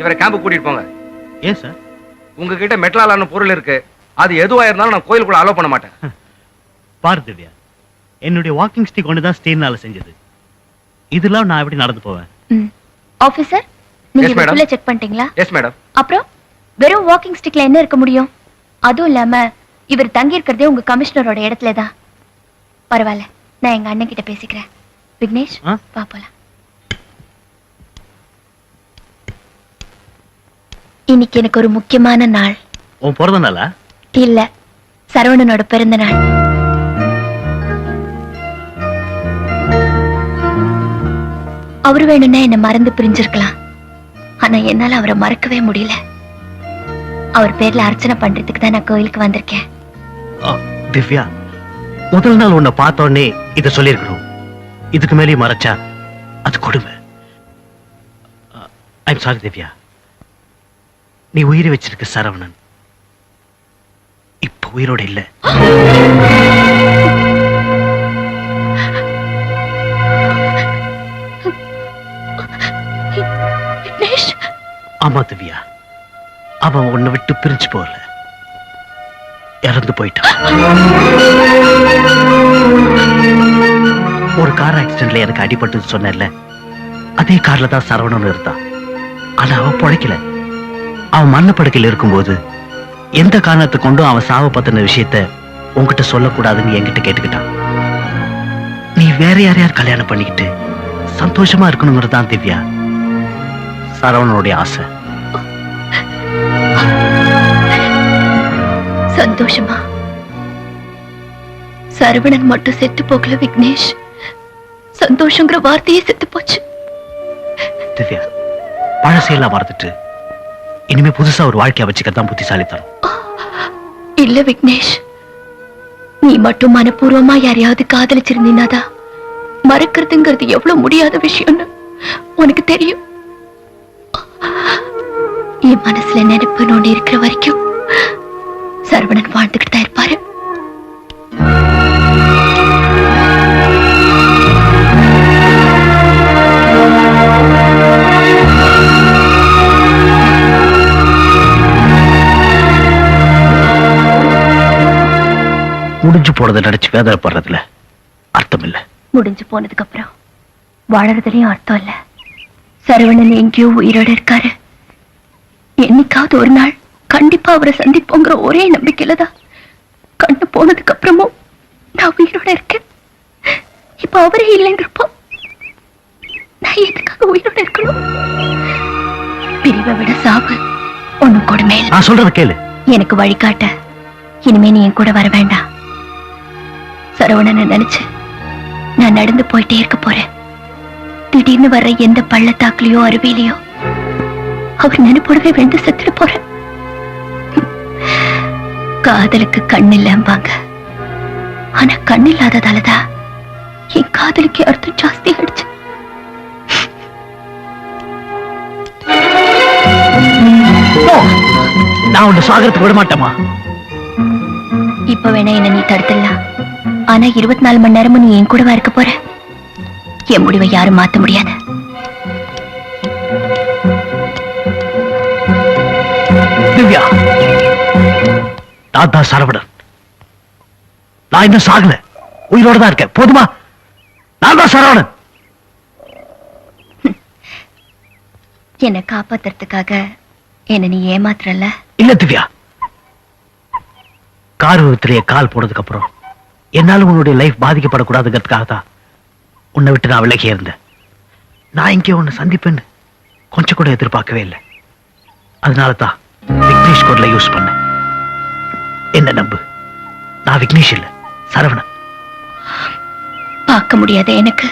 இவரை கேம்பு கூட்டிட்டு போங்க. ஏன் சார்? உங்ககிட்ட மெட்டலாலான பொருள் இருக்கு. அது எதுவா இருந்தாலும் நான் கோயிலுக்குள்ள அலோ பண்ண மாட்டேன். பாரு திவ்யா, என்னுடைய வாக்கிங் ஸ்டிக் ஒன்று தான் ஸ்டீனால செஞ்சது. இதெல்லாம் நான் எப்படி நடந்து போவேன்? ஆபீசர், நீங்க இதுக்குள்ள செக் பண்ணிட்டீங்களா? Yes madam. அப்புறம் வெறும் வாக்கிங் ஸ்டிக்ல என்ன இருக்க முடியும்? அதுவும் இல்லாம இவர் தங்கி இருக்கிறதே உங்க கமிஷனரோட இடத்துல தான். பரவாயில்ல, நான் எங்க அண்ணன் கிட்ட பேசிக்கிறேன். விக்னேஷ், வா போலாம். இன்னைக்கு எனக்கு ஒரு முக்கியமான நாள். உன் பிறந்த நாளா? இல்ல, சரவணனோட பிறந்த நாள். அவரு வேணும்னா என்ன மறந்து பிரிஞ்சிருக்கலாம். ஆனா என்னால அவரை மறக்கவே முடியல. அவர் பேர்ல அர்ச்சனை பண்றதுக்கு தான் நான் கோயிலுக்கு வந்திருக்கேன். திவ்யா, முதல் நாள் உன்னை பார்த்தோன்னே இத சொல்லிருக்கணும். இதுக்கு மேலே மறைச்சா அது கொடுமை. I'm sorry Divya. நீ உயிரை வச்சிருக்க சரவணன் இப்ப உயிரோட இல்ல. ஆமா திவ்யா, அவன் உன்னை விட்டு பிரிஞ்சு போகல, இறந்து போயிட்டான். ஒரு கார் ஆக்சிடென்ட்ல எனக்கு அடிபட்டு சொன்னேன்ல, அதே கார்ல தான் சரவணன் இருந்தான். ஆனா அவன் பொழைக்கல. அவன் மண்ணப்படுக்கையில் இருக்கும்போது எந்த காரணத்தை கொண்டும் அவன் சாவ பத்தின விஷயத்த உன்கிட்ட சொல்லக்கூடாதுன்னு என்கிட்ட கேட்டுக்கிட்டான். நீ வேற யாரையார் கல்யாணம் பண்ணிக்கிட்டு சந்தோஷமா இருக்கணுங்கிறதான் திவ்யா சரவணனுடைய ஆசை. சந்தோஷமா? சரவணன் மட்டும் செத்து போகல விக்னேஷ், சந்தோஷங்கிற வார்த்தையே செத்து போச்சு. திவ்யா, பழசையெல்லாம் மறந்துட்டு இனிமே புதுசா ஒரு வாழ்க்கைய வச்சுக்கதான் புத்திசாலித்தனம். இல்ல விக்னேஷ், நீ மட்டும் மனப்பூர்வமா யாரையாவது காதலிச்சிருந்தீனாதா மறக்கிறதுங்கிறது எவ்வளவு முடியாத விஷயம்னு உனக்கு தெரியும். என் மனசுல நினைப்பு நோண்டி இருக்கிற வரைக்கும் சரவணன் வாழ்ந்துகிட்டு தான் இருப்பாரு. முடிஞ்சு போனதை நினைச்சு வேதனைப்படுறதுல அர்த்தம் இல்ல. முடிஞ்சு போனதுக்கு அப்புறம் வாழறதுலயும் அர்த்தம் இல்ல. சரவணன் எங்கேயோ உயிரோட இருக்காரு. என்னைக்காவது ஒரு நாள் கண்டிப்பா அவரை சந்திப்போங்கிற ஒரே நம்பிக்கையில தான் கண்ணு போனதுக்கு அப்புறமும் நான் உயிரோட இருக்கேன். இப்ப அவரே இல்லைங்கிறப்போ நான் எதுக்காக உயிரோட இருக்கணும்? பிரிவை விட சாவு ஒண்ணும் கொடுமை இல்லை. நான் சொல்றத கேளு. எனக்கு வழிகாட்ட இனிமே நீ என் கூட வர வேண்டாம். சரவணனை நினைச்சு நான் நடந்து போயிட்டே இருக்க போறேன். திடீர்னு வர்ற எந்த பள்ளத்தாக்குலயோ அருவிலையோ அவர் நினைப்போடவே விழுந்து செத்துட்டு போறேன். காதலுக்கு கண் இல்லம்பாங்க, ஆனா கண் இல்லாததாலதான் என் காதலுக்கு அர்த்தம் ஜாஸ்தி ஆயிடுச்சு. நான் உன்னை சாகரத்துக்கு விட மாட்டேமா. இப்ப வேணா என்ன நீ தடுத்துடலாம், ஆனா 24 மணி நேரமும் நீ என் கூடவா இருக்க போற. என் முடிவை யாரும் மாத்த முடியாது. திவ்யா, நான் தான் சரவணன். நான் இன்னும் சாகல, உயிரோட தான் இருக்கேன். போதுமா? நான் தான் சரவணன். என்னை காப்பாத்துறதுக்காக என்ன நீ ஏமாத்துறல? இல்ல திவ்யா, கார் விபத்திலேயே கால் போனதுக்கு அப்புறம் என்னால உன்னுடைய லைஃப் பாதிக்கப்படக்கூடாதுங்கிறதுக்காக தான் உன்னை விட்டு நான் விலகி இருந்தேன். நான் இங்கே உன்னை சந்திப்பேன்னு கொஞ்சம் கூட எதிர்பார்க்கவே இல்லை. அதனால தான் விக்னேஷ் குரலை யூஸ் பண்ணேன். என்ன நம்பு, நான் விக்னேஷ் இல்ல, சரவணன். பார்க்க முடியாத எனக்கு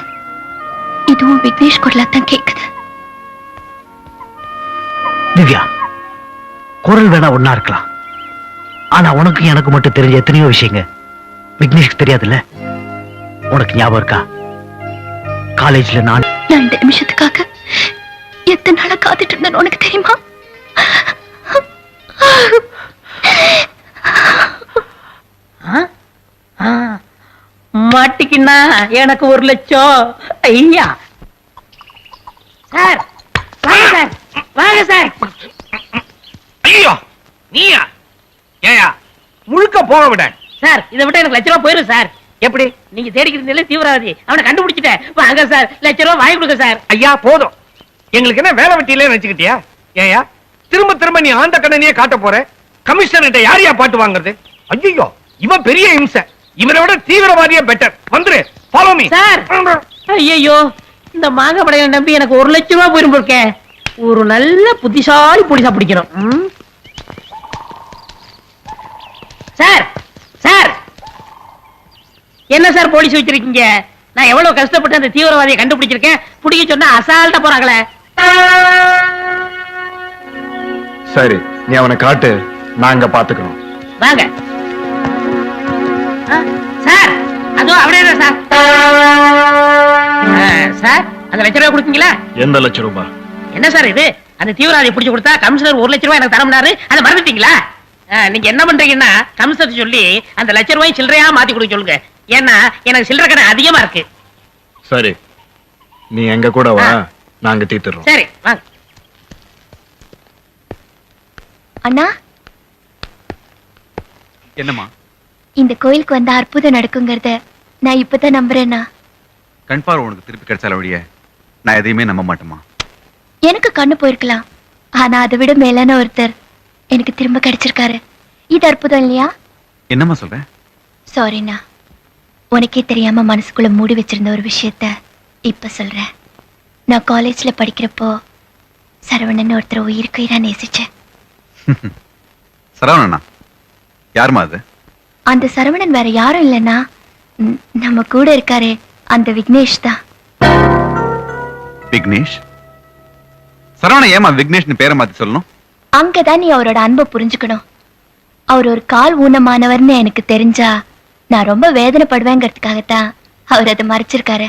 இதுவும் விக்னேஷ் குரலா தான் கேக்குது. திவ்யா, குரல் வேணா ஒன்னா இருக்கலாம், ஆனா உனக்கு எனக்கு மட்டும் தெரிஞ்ச எத்தனையோ விஷயங்க விக்னேஷ்க்கு தெரியாதுல்ல. உனக்கு ஞாபகம் இருக்கா, காலேஜ்ல நான் இந்த நிமிஷத்துக்காக எத்தனை நாளா காத்துட்டு இருந்தேன்னு உனக்கு தெரியுமா? மாட்டிக்கின்னா எனக்கு 1 லட்சம். ஐயா சார், வாங்க சார், வாங்க சார். ஐயோ, நீயா? ஏயா முழுக்க போக விட சார், இதை விட்டு எனக்கு லட்ச ரூபா போயிரும் சார். எப்படி? நீங்க தேடிக்கிறீங்களே தீவிரவாதி, அவனை கண்டுபிடிச்சிட்டேன். வாங்க சார், லட்ச ரூபா வாங்கி கொடுங்க சார். ஐயா போதும், எங்களுக்கு என்ன வேலை வெட்டியிலே நினைச்சுக்கிட்டியா? ஏயா திரும்ப திரும்ப நீ ஆந்த கண்ணனையே காட்ட போற? கமிஷனர்கிட்ட யாரையா பாட்டு வாங்குறது? ஐயோ, இவன் பெரிய இம்சை. இவரை விட தீவிரவாதியே பெட்டர். வந்துரு, ஃபாலோ மீ சார். ஐயோ, இந்த மாங்க படையை நம்பி எனக்கு 1 லட்சம் ரூபாய் போயிரும் போருக்க. ஒரு நல்ல புத்திசாலி போலீஸா பிடிக்கணும். சார், சார், என்ன சார் போலீஸ் வச்சிருக்கீங்க? நான் எவ்வளவு கஷ்டப்பட்டு அந்த தீவிரவாதியை கண்டுபிடிச்சிருக்கேன். பிடிக்க சொன்னா அசால்ட்டா போறாங்களே. சரி, நீ அவனை காட்டு, நாங்க பாத்துக்கிறோம். வாங்க சார். அதுவும் அவரே தான் சார். சார், அந்த லட்ச ரூபாய் கொடுத்தீங்களா? எந்த லட்சம் ரூபாய்? என்ன சார் இது? அந்த தீவிரவாதி பிடிச்சு கொடுத்தா கமிஷனர் 1 லட்சம் ரூபாய் எனக்கு தரமுனாரு. அதை மறந்துட்டீங்களா? நீங்க என்ன பண்றீங்கன்னா, கமிஷனர் சொல்லி அந்த லட்ச ரூபாய் சில்லறையா மாத்தி கொடுக்க சொல்லுங்க. ஏன்னா எனக்கு சில்லறை கடை அதிகமா இருக்கு. சரி, நீ எங்க கூட வா, நாங்க தீர்த்துறோம். சரி வாங்க. அண்ணா, என்னம்மா? இந்த கோயிலுக்கு வந்தா அற்புதம் நடக்குங்கிறத நான் இப்பதான் நம்புறேன்னா. கண் பார்வை உனக்கு திருப்பி கிடைச்சால வழிய நான் எதையுமே நம்ப மாட்டேமா. எனக்கு கண்ணு போயிருக்கலாம், ஆனா அதை விட மேலான ஒருத்தர் எனக்கு திரும்ப கிடைச்சிருக்காரு. இது அற்புதம் இல்லையா? என்னம்மா சொல்ற? சாரிண்ணா, உனக்கே தெரியாம மனசுக்குள்ள மூடி வச்சிருந்த ஒரு விஷயத்த இப்ப சொல்றேன். நான் காலேஜ்ல படிக்கிறப்போ சரவணன் ஒருத்தர் உயிருக்கு உயிரா நேசிச்சேன். சரவணனா? யாருமா அது? அந்த சரவணன் வேற யாரும் இல்லைன்னா நம்ம கூட இருக்காரே அந்த விக்னேஷ் தான். விக்னேஷ்? சரவணன் ஏமா விக்னேஷ்னு பேரை மாத்தி சொல்லணும்? அங்கதான் நீ அவரோட அன்பை புரிஞ்சுக்கணும். அவர் ஒரு கால் ஊனமானவர்னு எனக்கு தெரிஞ்சா நான் ரொம்ப வேதனைப்படுவேங்கிறதுக்காகத்தான் அவர் அதை மறைச்சிருக்காரு.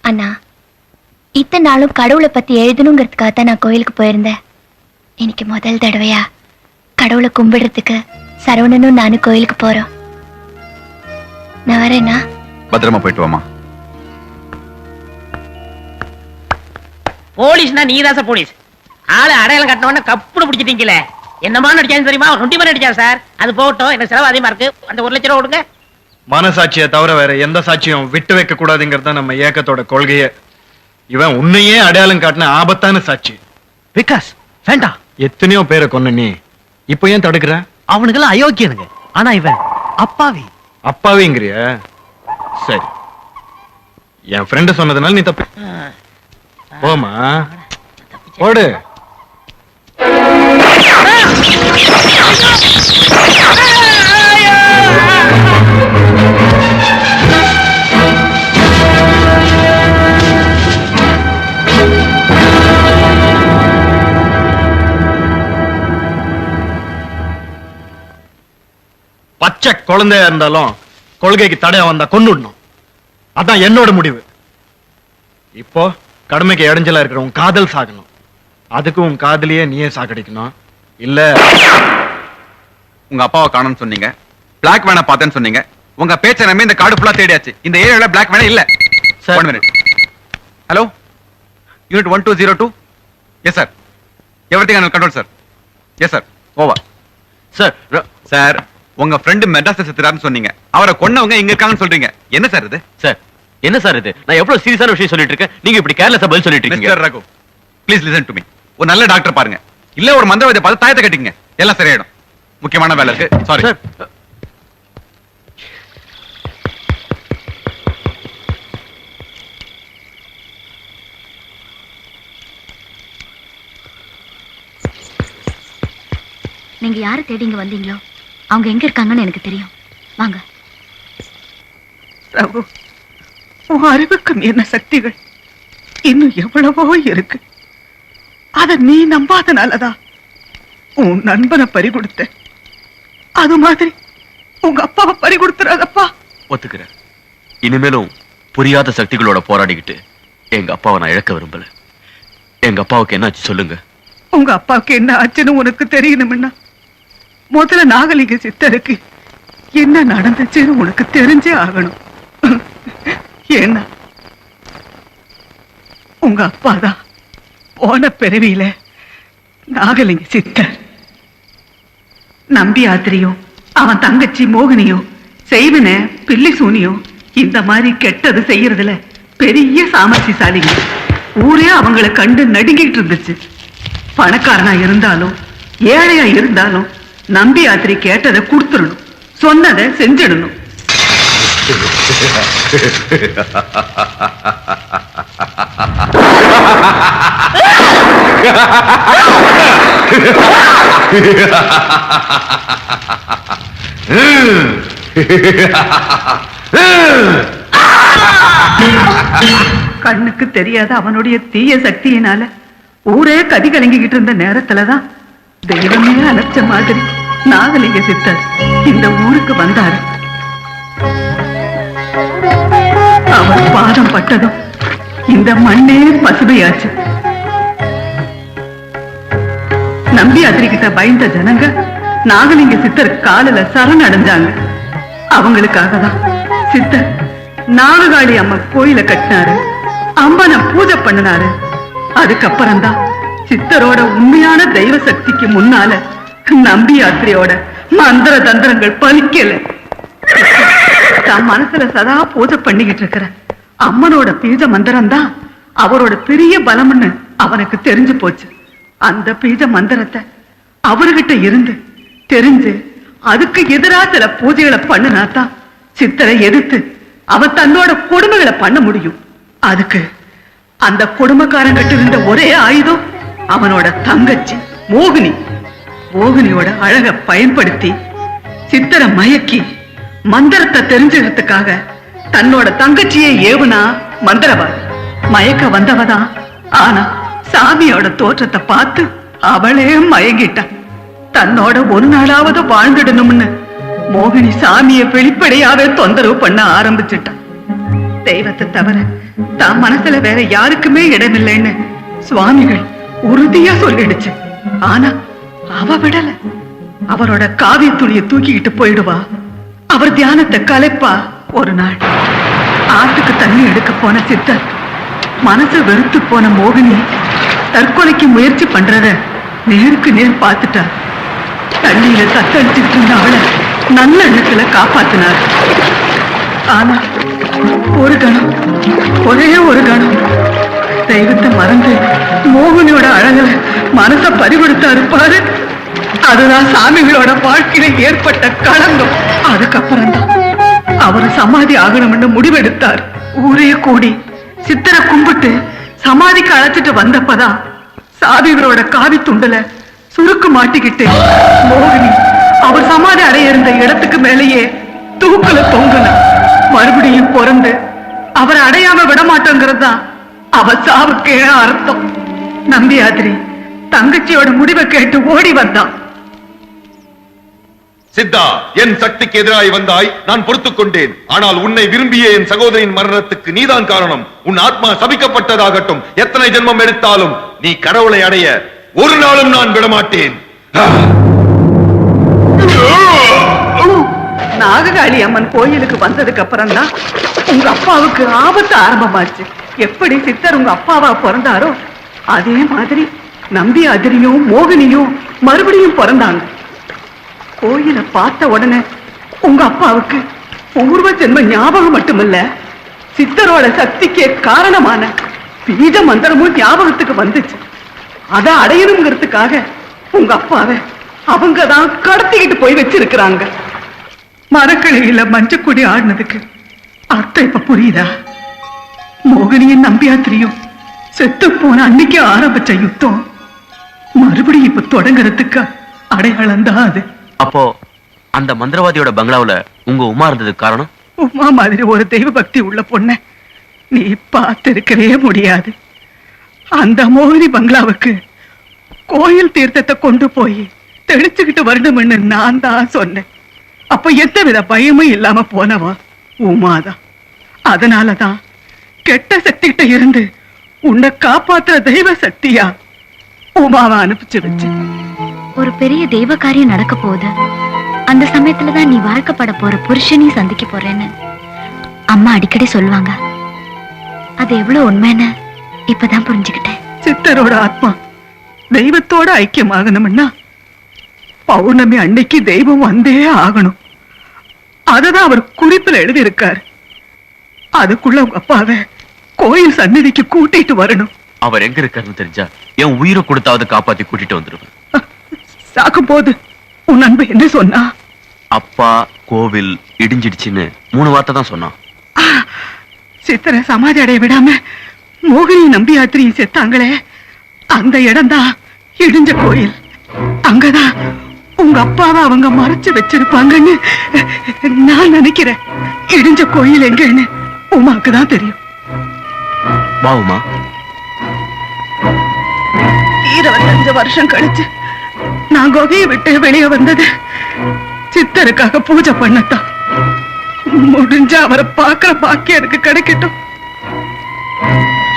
அண்ணா, இத்தனை நாளும் கடவுளை பத்தி எழுதணுங்கிறதுக்காகத்தான் நான் கோயிலுக்கு போயிருந்தேன். இன்னைக்கு முதல் தடவையா கடவுளை கும்பிடுறதுக்கு சரவணனும் நானும் கோயிலுக்கு போறோம். நான் வரேன்னா? பத்திரமா போயிட்டு வாமா. போலீஸ்னா நீதாச போலீஸ். ஆளு அடையாளம் கட்டினவன கப்புனு பிடிச்சிட்டீங்களே. என்னமா நடிச்சாரு தெரியுமா? 20 நடிச்சாரு சார். அது போகட்டும், எனக்கு செலவு அதிகமா இருக்கு. அந்த 1 லட்சம் ரூபா கொடுங்க. மனசாட்சியை தவிர வேற எந்த சாட்சியும் விட்டு வைக்க கூடாதுங்கிறது தான் நம்ம ஏக்கத்தோட கொள்கையே. இவன் உன்னையே அடையாளம் காட்டின ஆபத்தான சாட்சி. விகாஸ் வேண்டாம். எத்தனையோ பேரை கொன்ன நீ இப்ப ஏன் தடுக்கிற? அவனுக்கெல்லாம் அயோக்கியனுங்க, ஆனா இவன் அப்பாவி. அப்பாவிங்கிறிய? சரி, என் ஃப்ரெண்டு சொன்னதுனால நீ தப்பு. போமா ஓடு. பச்சை குழந்தையா இருந்தாலும் கொள்கைக்கு தடையா வந்தா கொன்னுடணும். அதான் என்னோட முடிவு. இப்போ கடமைக்கு இடைஞ்சலா இருக்கிற உன் காதல் சாகணும். அதுக்கு உன் காதலியே நீயே சாகடிக்கணும். இல்ல உங்க அப்பாவை காணோம்னு சொன்னீங்க, பிளாக் வேனை பார்த்தேன்னு சொன்னீங்க. உங்க பேச்ச நம்பி இந்த காடு ஃபுல்லா தேடியாச்சு. இந்த ஏரியால பிளாக் வேனை இல்ல. One minute. Hello, unit 1202. Yes sir, everything under control sir. Yes sir, over sir. Sir, உங்க ஃப்ரெண்ட் மெட்ராஸ் செத்துறாருன்னு சொன்னீங்க. அவரை கொன்னவங்க இங்க இருக்காங்கன்னு சொல்றீங்க. என்ன சார் இது? சார், என்ன சார் இது? நான் எவ்வளவு சீரியஸான விஷயம் சொல்லிட்டு இருக்கேன், நீங்க இப்படி கேர்லெஸ்ஸா பதில் சொல்லிட்டு இருக்கீங்க. Mister Raghu, please listen to me. ஒரு நல்ல டாக்டர் பாருங்க, இல்ல ஒரு மந்திரவாதியை பார்த்து தாயத்தை கட்டிங்க, எல்லாம் சரியாயிடும். முக்கியமான வேலை இருக்கு. சாரி. நீங்க யாரை தேடிங்க வந்தீங்களோ அவங்க எங்க இருக்காங்கன்னு எனக்கு தெரியும். வாங்க. ரகு, உன் அறிவுக்கு மீறின சக்திகள் இன்னும் எவ்வளவோ இருக்கு. அத நீ நம்பாதனாலதான் உன் நண்பனை பறி கொடுத்த. அது மாதிரி உங்க அப்பாவை பறி கொடுத்துறாதப்பா. ஒத்துக்கிறேன். இனிமேலும் புரியாத சக்திகளோட போராடிக்கிட்டு எங்க அப்பாவை நான் இழக்க விரும்பல. எங்க அப்பாவுக்கு என்ன ஆச்சு சொல்லுங்க. உங்க அப்பாவுக்கு என்ன ஆச்சுன்னு உனக்கு தெரியணும்னா முதல்ல நாகலிங்க சித்தருக்கு என்ன நடந்துச்சுன்னு உனக்கு தெரிஞ்சே ஆகணும். ஏன்னா உங்க அப்பாதான் போன பிறவியில நாகலிங்க சித்தர். நம்பி ஆத்திரியோ அவன் தங்கச்சி மோகினியோ செய்வன பில்லி சூனியோ இந்த மாதிரி கெட்டது செய்யறதுல பெரிய சாமர்த்தியசாலிங்க. ஊரே அவங்களை கண்டு நடுங்கிட்டு இருந்துச்சு. பணக்காரனா இருந்தாலும் ஏழையா இருந்தாலும் நம்பி யாத்திரை கேட்டதை கொடுத்துடணும், சொன்னதை செஞ்சிடணும். கண்ணுக்கு தெரியாத அவனுடைய தீய சக்தியினால ஊரே கதி கலங்கிக்கிட்டு இருந்த நேரத்துலதான் தெய்வமே அழைச்ச மாதிரி நாகலிங்க சித்தர் இந்த ஊருக்கு வந்தாரு. அவர் பாதம் பட்டதும் இந்த மண்ணே பசுமையாச்சு. நம்பி அதிரிக்கிட்ட பயந்த ஜனங்க நாகலிங்க சித்தர் காலில சரணடைஞ்சாங்க. அவங்களுக்காக தான் சித்தர் நாககாளி அம்மா கோயில கட்டினாரு, அம்மனை பூஜை பண்ணினாரு. அதுக்கப்புறம் தான் சித்தரோட உண்மையான தெய்வ சக்திக்கு முன்னால நம்பி யாத்திரையோட மந்திர தந்திரங்கள் பலிக்கல. தன் மனசுல சதா பூஜை பண்ணிக்கிட்டு இருக்கிற அம்மனோட பீஜ மந்திரம் தான் அவரோட பெரிய பலம்னு அவனுக்கு தெரிஞ்சு போச்சு. அந்த பீஜ மந்திரத்தை அவர்கிட்ட இருந்து தெரிஞ்சு அதுக்கு எதிரா சில பூஜைகளை பண்ணினாதான் சித்தரை எதிர்த்து அவன் தன்னோட கொடுமைகளை பண்ண முடியும். அதுக்கு அந்த கொடுமைக்காரங்கிட்ட இருந்த ஒரே ஆயுதம் அவனோட தங்கச்சி மோகினி. மோகினியோட அழக பயன்படுத்தி சித்தரை மயக்கி மந்திரத்தை தெரிஞ்சுக்கிறதுக்காக தன்னோட தங்கச்சியை ஏவுனா மந்திரவாதி. மயக்க வந்தவதான். ஆனா சாமியோட தோற்றத்தை பார்த்து அவளே மயங்கிட்டான். தன்னோட ஒரு நாளாவது வாழ்ந்துடணும்னு மோகினி சாமியை வெளிப்படையாவே தொந்தரவு பண்ண ஆரம்பிச்சுட்டான். தெய்வத்தை தவிர தான் மனசுல வேற யாருக்குமே இடமில்லைன்னு சுவாமிகள் உறுதியா சொல்லிடுச்சு. ஆனா அவ விடல. அவரோட காவிய துணியை தூக்கிக்கிட்டு போயிடுவா. அவர் தியானத்தை கலைப்பா. ஒரு நாள் ஆத்துக்கு தண்ணி எடுக்க போன சித்தர் மனசு வெறுத்து போன மோகினி தற்கொலைக்கு முயற்சி பண்றத நேருக்கு நேர் பார்த்துட்டார். தண்ணியில தத்தடிச்சுட்டு இருந்த அவளை நல்ல எண்ணத்துல காப்பாத்தினார். ஆனா ஒரு கணம், ஒரே ஒரு கணம் தெய்வத்தை மறந்து மோகினியோட அழகுல மனச பறிகொடுத்தாரு பாரு. அதுதான் சாமிகளோட வாழ்க்கையில ஏற்பட்ட களங்கம். அதுக்கப்புறம் தான் அவர் சமாதி ஆகணும்னு முடிவெடுத்தார். ஊரே கூடி சித்தரை கும்பிட்டு சமாதிக்கு அழைச்சிட்டு வந்தப்பதான் சாமிகளோட காவி துண்டல சுருக்கு மாட்டிக்கிட்டு மோகினி அவர் சமாதி அடைய இருந்த இடத்துக்கு மேலேயே தூக்கல தொங்கல. மறுபடியும் பிறந்து அவரை அடையாம விடமாட்டோங்கிறது தான் அவ சாவுக்கே அர்த்தம். நம்பியாதிரி தங்கச்சியோட முடிவை கேட்டு ஓடி வந்தான். சித்தா, என் சக்திக்கு எதிராய் வந்தாய், நான் பொறுத்துக் கொண்டேன். ஆனால் உன்னை விரும்பிய என் சகோதரின் மரணத்துக்கு நீதான் காரணம். உன் ஆத்மா சபிக்கப்பட்டதாகட்டும். எத்தனை ஜென்மம் எடுத்தாலும் நீ கடவுளை அடைய ஒரு நாளும் நான் விடமாட்டேன். நாககாளி அம்மன் கோயிலுக்கு வந்ததுக்கு அப்புறம் தான் உங்க அப்பாவுக்கு ஆபத்து ஆரம்பமாச்சு. எப்படி சித்தர் உங்க அப்பாவா பிறந்தாரோ அதே மாதிரி நம்பியாதிரியும் மோகினியும் மறுபடியும் பிறந்தாங்க. கோயிலை பார்த்த உடனே உங்க அப்பாவுக்கு பூர்வ ஜென்ம ஞாபகம் மட்டுமல்ல, சித்தரோட சக்திக்கே காரணமான பீஜ மந்திரமும் ஞாபகத்துக்கு வந்துச்சு. அதை அடையணுங்கிறதுக்காக உங்க அப்பாவை அவங்கதான் கடத்திக்கிட்டு போய் வச்சிருக்கிறாங்க. மரக்கிளையில மஞ்சக்குடி ஆடினதுக்கு அர்த்தம் இப்ப புரியுதா? மோகினியும் நம்பியாத்திரியும் செத்து போன அன்னைக்கு ஆரம்பிச்ச யுத்தம் மறுபடியும் இப்ப தொடங்குறதுக்கு அடையாளம் தான் அது. அப்போ அந்த மந்திரவாதியோட பங்களாவுல உங்க உமா இருந்ததுக்கு காரணம்? உமா மாதிரி ஒரு தெய்வ பக்தி உள்ள பொண்ண நீ பார்த்திருக்கவே முடியாது. அந்த மோகினி பங்களாவுக்கு கோயில் தீர்த்தத்தை கொண்டு போய் தெளிச்சுக்கிட்டு வரணும்னு நான் தான் சொன்னேன். அப்ப எந்தவித பயமும் இல்லாம போனவா உமாதான். அதனாலதான் கெட்ட சக்திகிட்ட இருந்து உன்னை காப்பாத்துற தெய்வ சக்தியா உமாவை அனுப்பிச்சு வச்சு. ஒரு பெரிய தெய்வ காரியம் நடக்க போகுது. அந்த சமயத்துலதான் நீ வாழ்க்கப்பட போற புருஷனையும் சந்திக்க போறேன்னு அம்மா அடிக்கடி சொல்லுவாங்க. அது எவ்வளவு உண்மைன்னு இப்பதான் புரிஞ்சுக்கிட்டேன். சித்தரோட ஆத்மா தெய்வத்தோட ஐக்கியமாகணும்னா பௌர்ணமி அன்னைக்கு தெய்வம் வந்தே ஆகணும். அததான் அவர் குறிப்பில் எழுதி இருக்காரு. அதுக்குள்ள உங்க அப்பாவை கோயில் சந்நிதிக்கு கூட்டிட்டு வரணும். அவர் எங்க இருக்காருன்னு தெரிஞ்சா என் உயிரை கொடுத்தாவது காப்பாத்தி கூட்டிட்டு வந்துருவேன். சாக்கும் போது உன் அன்பு என்ன சொன்னா? அப்பா கோவில் இடிஞ்சிடுச்சுன்னு 3 வார்த்தை தான் சொன்னான். சித்தரை சமாதி அடைய விடாம மோகினி நம்பி யாத்திரையும் செத்தாங்களே, அந்த இடம் தான் இடிஞ்ச கோயில். அங்கதான் உங்க அப்பாவை அவங்க மறைச்சு வச்சிருப்பாங்கன்னு நான் நினைக்கிறேன். இடிஞ்ச கோயில் எங்கன்னு உமாக்கு தான் தெரியும். வா உமா. 25 வருஷம் கழிச்சு நான் குகையை விட்டு வெளியே வந்தது சித்தருக்காக பூஜை பண்ணத்தான். முடிஞ்ச அவரை பார்க்கிற பாக்கியம் எனக்கு கிடைக்கட்டும்.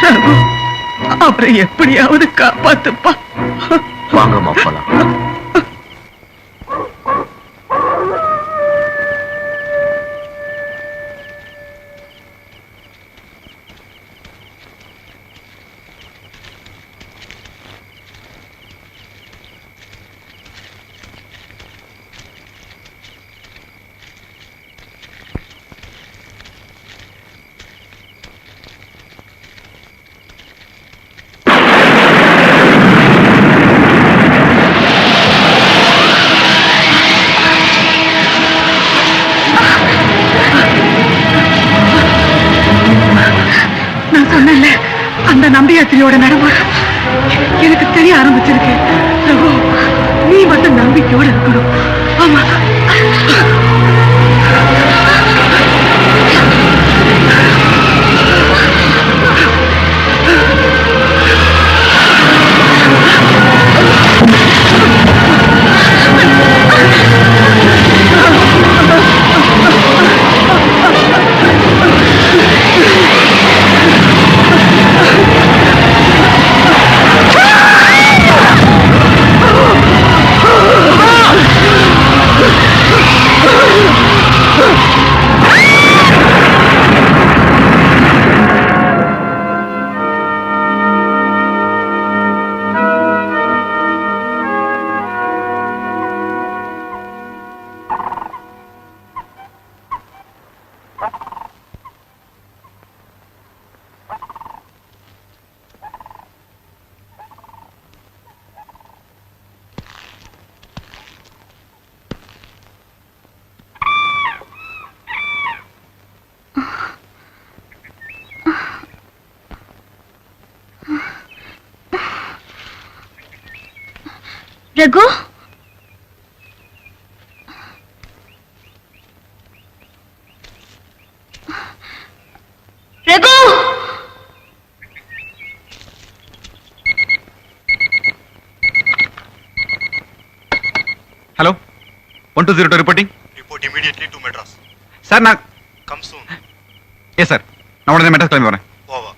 ரகு, அவரை எப்படியாவது காப்பாத்துப்பா. வாங்கம்மா போலாம். காயத்ரியோட நடமாட எனக்கு தெரிய ஆரம்பிச்சிருக்கு. ரகு, நீ மட்டும் நம்பிக்கையோட இருக்கணும். ஆமா. Raghu, Raghu, hello 120 reporting. Report immediately to Madras. Sir நான் கம் சூன். எஸ் சார், நான் உடனே மெட்ராஸ் கிளம்பி வரேன். ஓவர்.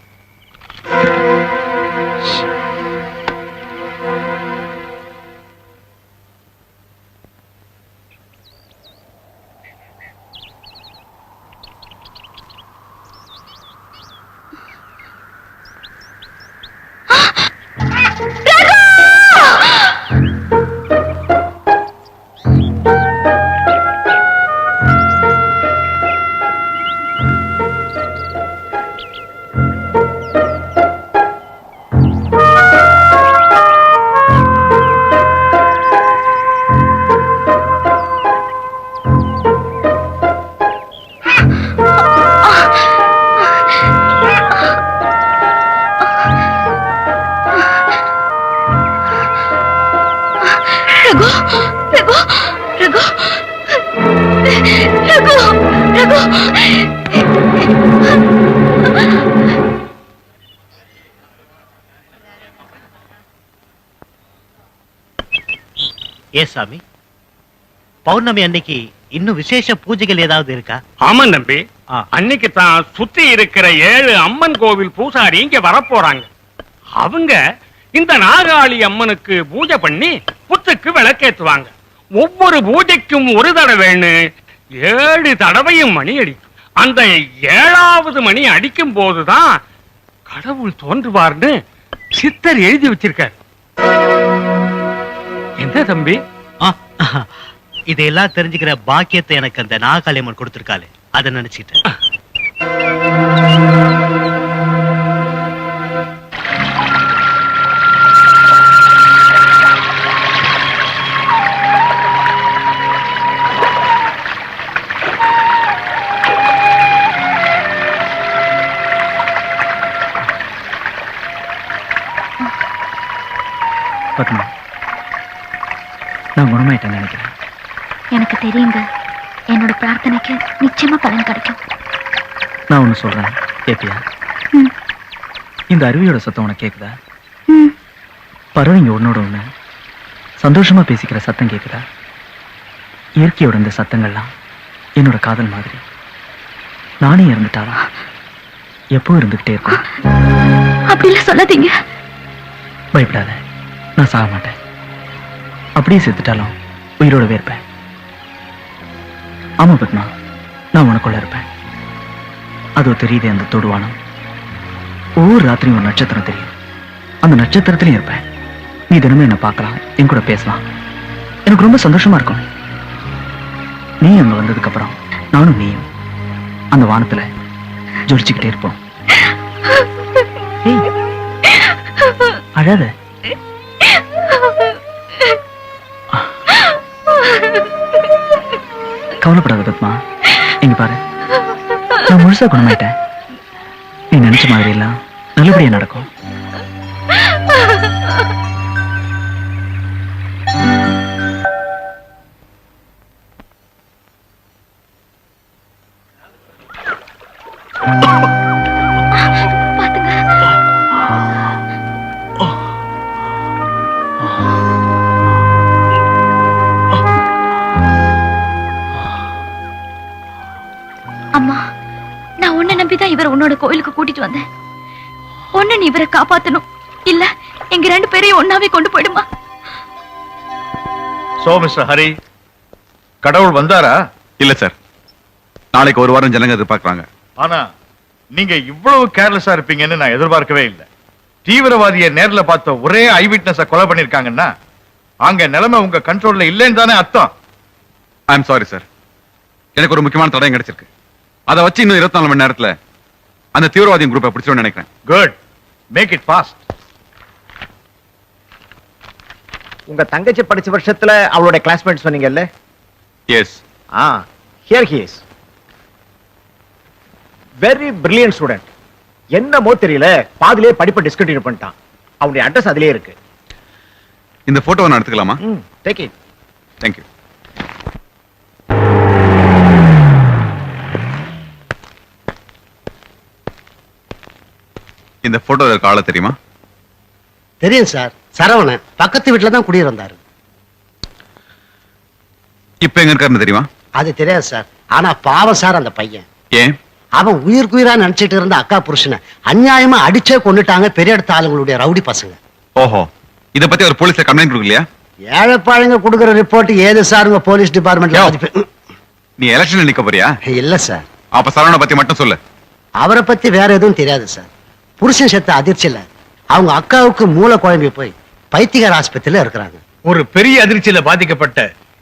ஏ சாமி, பௌர்ணமி அன்னைக்கு இன்னும் விசேஷ பூஜைகள் ஏதாவது இருக்கா? ஆமாம் தம்பி, அன்னைக்கு தான் சுத்தி இருக்கிற 7 அம்மன் கோவில் பூசாரி இங்க வரப்போறாங்க. அவங்க இந்த நாகாளி அம்மனுக்கு பூஜை பண்ணி புத்துக்கு விளக்கேத்துவாங்க. ஒவ்வொரு பூஜைக்கும் ஒரு தடவைன்னு 7 தடவையும் மணி அடிக்கும். அந்த 7வது மணி அடிக்கும் போதுதான் கடவுள் தோன்றுவார்னு சித்தர் எழுதி வச்சிருக்கார். என்ன தம்பி? இதெல்லாம் தெரிஞ்சுக்கிற பாக்கியத்தை எனக்கு அந்த நாகாளி அம்மன் கொடுத்திருக்காளே, அதை நினைச்சிட்டேன். பத்மா, நான் குணமாயிட்டேன்னு நினைக்கிறேன். எனக்கு தெரியுங்க, என்னோட பிரார்த்தனைக்கு நிச்சயமா பலன் கிடைக்கும். நான் ஒண்ணு சொல்றேன், கேப்பியா? இந்த அருவியோட சத்தம் உனக்கு கேக்குதா? பறவைங்க ஒன்னோட ஒண்ணு சந்தோஷமா பேசிக்கிற சத்தம் கேக்குதா? இயற்கையோட இந்த சத்தங்கள்லாம் என்னோட காதல் மாதிரி. நானே இறந்துட்டாரா எப்போ இருந்துகிட்டே இருக்கும். அப்படிலாம் சொல்லாதீங்க. பயப்படாத, நான் சாக மாட்டேன். அப்படியே செத்துட்டாலும் உயிரோடவே இருப்பேன். ஆமா பத்மா, நான் உனக்குள்ள இருப்பேன். அதோ தெரியுது அந்த தொடுவானம். ஒவ்வொரு ராத்திரியும் ஒரு நட்சத்திரம் தெரியும். அந்த நட்சத்திரத்திலையும் இருப்பேன். நீ தினமும் என்ன பார்க்கலாம், என் கூட பேசலாம். எனக்கு ரொம்ப சந்தோஷமா இருக்கும். நீ அங்க வந்ததுக்கு அப்புறம் நானும் நீயும் அந்த வானத்துல ஜொலிச்சுக்கிட்டே இருப்போம். அழாத. கவலைப்படாத பத்மா, இங்க பாரு, நான் முழுசா குணமாயிட்டேன். நீ நினைச்ச மாதிரி எல்லாம் நல்லபடியா நடக்கும். அம்மா, நான் உன்னை நம்பிதான் இவரை உன்னோட கோயிலுக்கு கூட்டிட்டு வந்தேன். ஒண்ணு நீ இவரை காப்பாத்தணும், இல்ல எங்க 2 பேரையும் ஒன்னாவே கொண்டு போயிடுமா? சோ மிஸ்டர் ஹரி, கடவுள் வந்தாரா? இல்ல சார், நாளைக்கு ஒரு வாரம் ஜனங்க எதிர்பார்க்கறாங்க. ஆனா நீங்க இவ்வளவு கேர்லெஸ்ஸா இருப்பீங்கன்னு நான் எதிர்பார்க்கவே இல்லை. தீவிரவாதியை நேர்ல பார்த்த ஒரே ஐ விட்னஸ கொலை பண்ணிருக்காங்கன்னா அங்க நிலைமை உங்க கண்ட்ரோல்ல இல்லைன்னு தானே அர்த்தம். ஐ எம் சாரி சார், எனக்கு ஒரு முக்கியமான தடயம் கிடைச்சிருக்கு. அதை வச்சு இன்னும் 24 மணி நேரத்துல அந்த தீவிரவாதியின் குரூப்பை பிடிச்சிருவேன்னு நினைக்கிறேன். Good, make it fast. உங்க தங்கச்சி படிச்ச வருஷத்துல அவளோட கிளாஸ்மேட் சொன்னீங்கல்ல? Yes. Here he is. Very brilliant student. என்னமோ தெரியல, பாதிலே படிப்பை டிஸ்கண்டினியூ பண்ணிட்டான். அவனுடைய அட்ரஸ் அதிலே இருக்கு. இந்த போட்டோவை நான் எடுத்துக்கலாமா? Take it. தேங்க்யூ. இந்த போட்டோ இருக்க ஆள தெரியுமா? தெரியும் சார், சரவணன். பக்கத்து வீட்டுல தான் குடியிருந்தாரு. இப்ப எங்க இருக்காருன்னு தெரியுமா? அது தெரியாது சார். ஆனா பாவம் சார் அந்த பையன். ஏன்? அவன் உயிர்க்குயிரா நினைச்சிட்டு இருந்த அக்கா புருஷனை அநியாயமா அடிச்சே கொண்டுட்டாங்க பெரிய இடத்து ஆளுங்களுடைய ரவுடி பசங்க. ஓஹோ, இத பத்தி ஒரு போலீஸ்ல கம்ப்ளைண்ட் கொடுக்கலையா? ஏழைப்பாளைங்க கொடுக்குற ரிப்போர்ட் ஏது சார் உங்க போலீஸ் டிபார்ட்மெண்ட்ல? நீ எலெக்ஷன்ல நிக்க போறியா? இல்ல சார். அப்ப சரவணனை பத்தி மட்டும் சொல்லு. அவரை பத்தி வேற எதுவும் தெரியாது சார். புருஷன் செத்த அதிர்ச்சியில அவங்க அக்காவுக்கு மூளை குழம்பி போய் பைத்தியகார ஆஸ்பத்திரியில இருக்கிறாங்க. ஒரு பெரிய அதிர்ச்சியில பாதிக்கப்பட்ட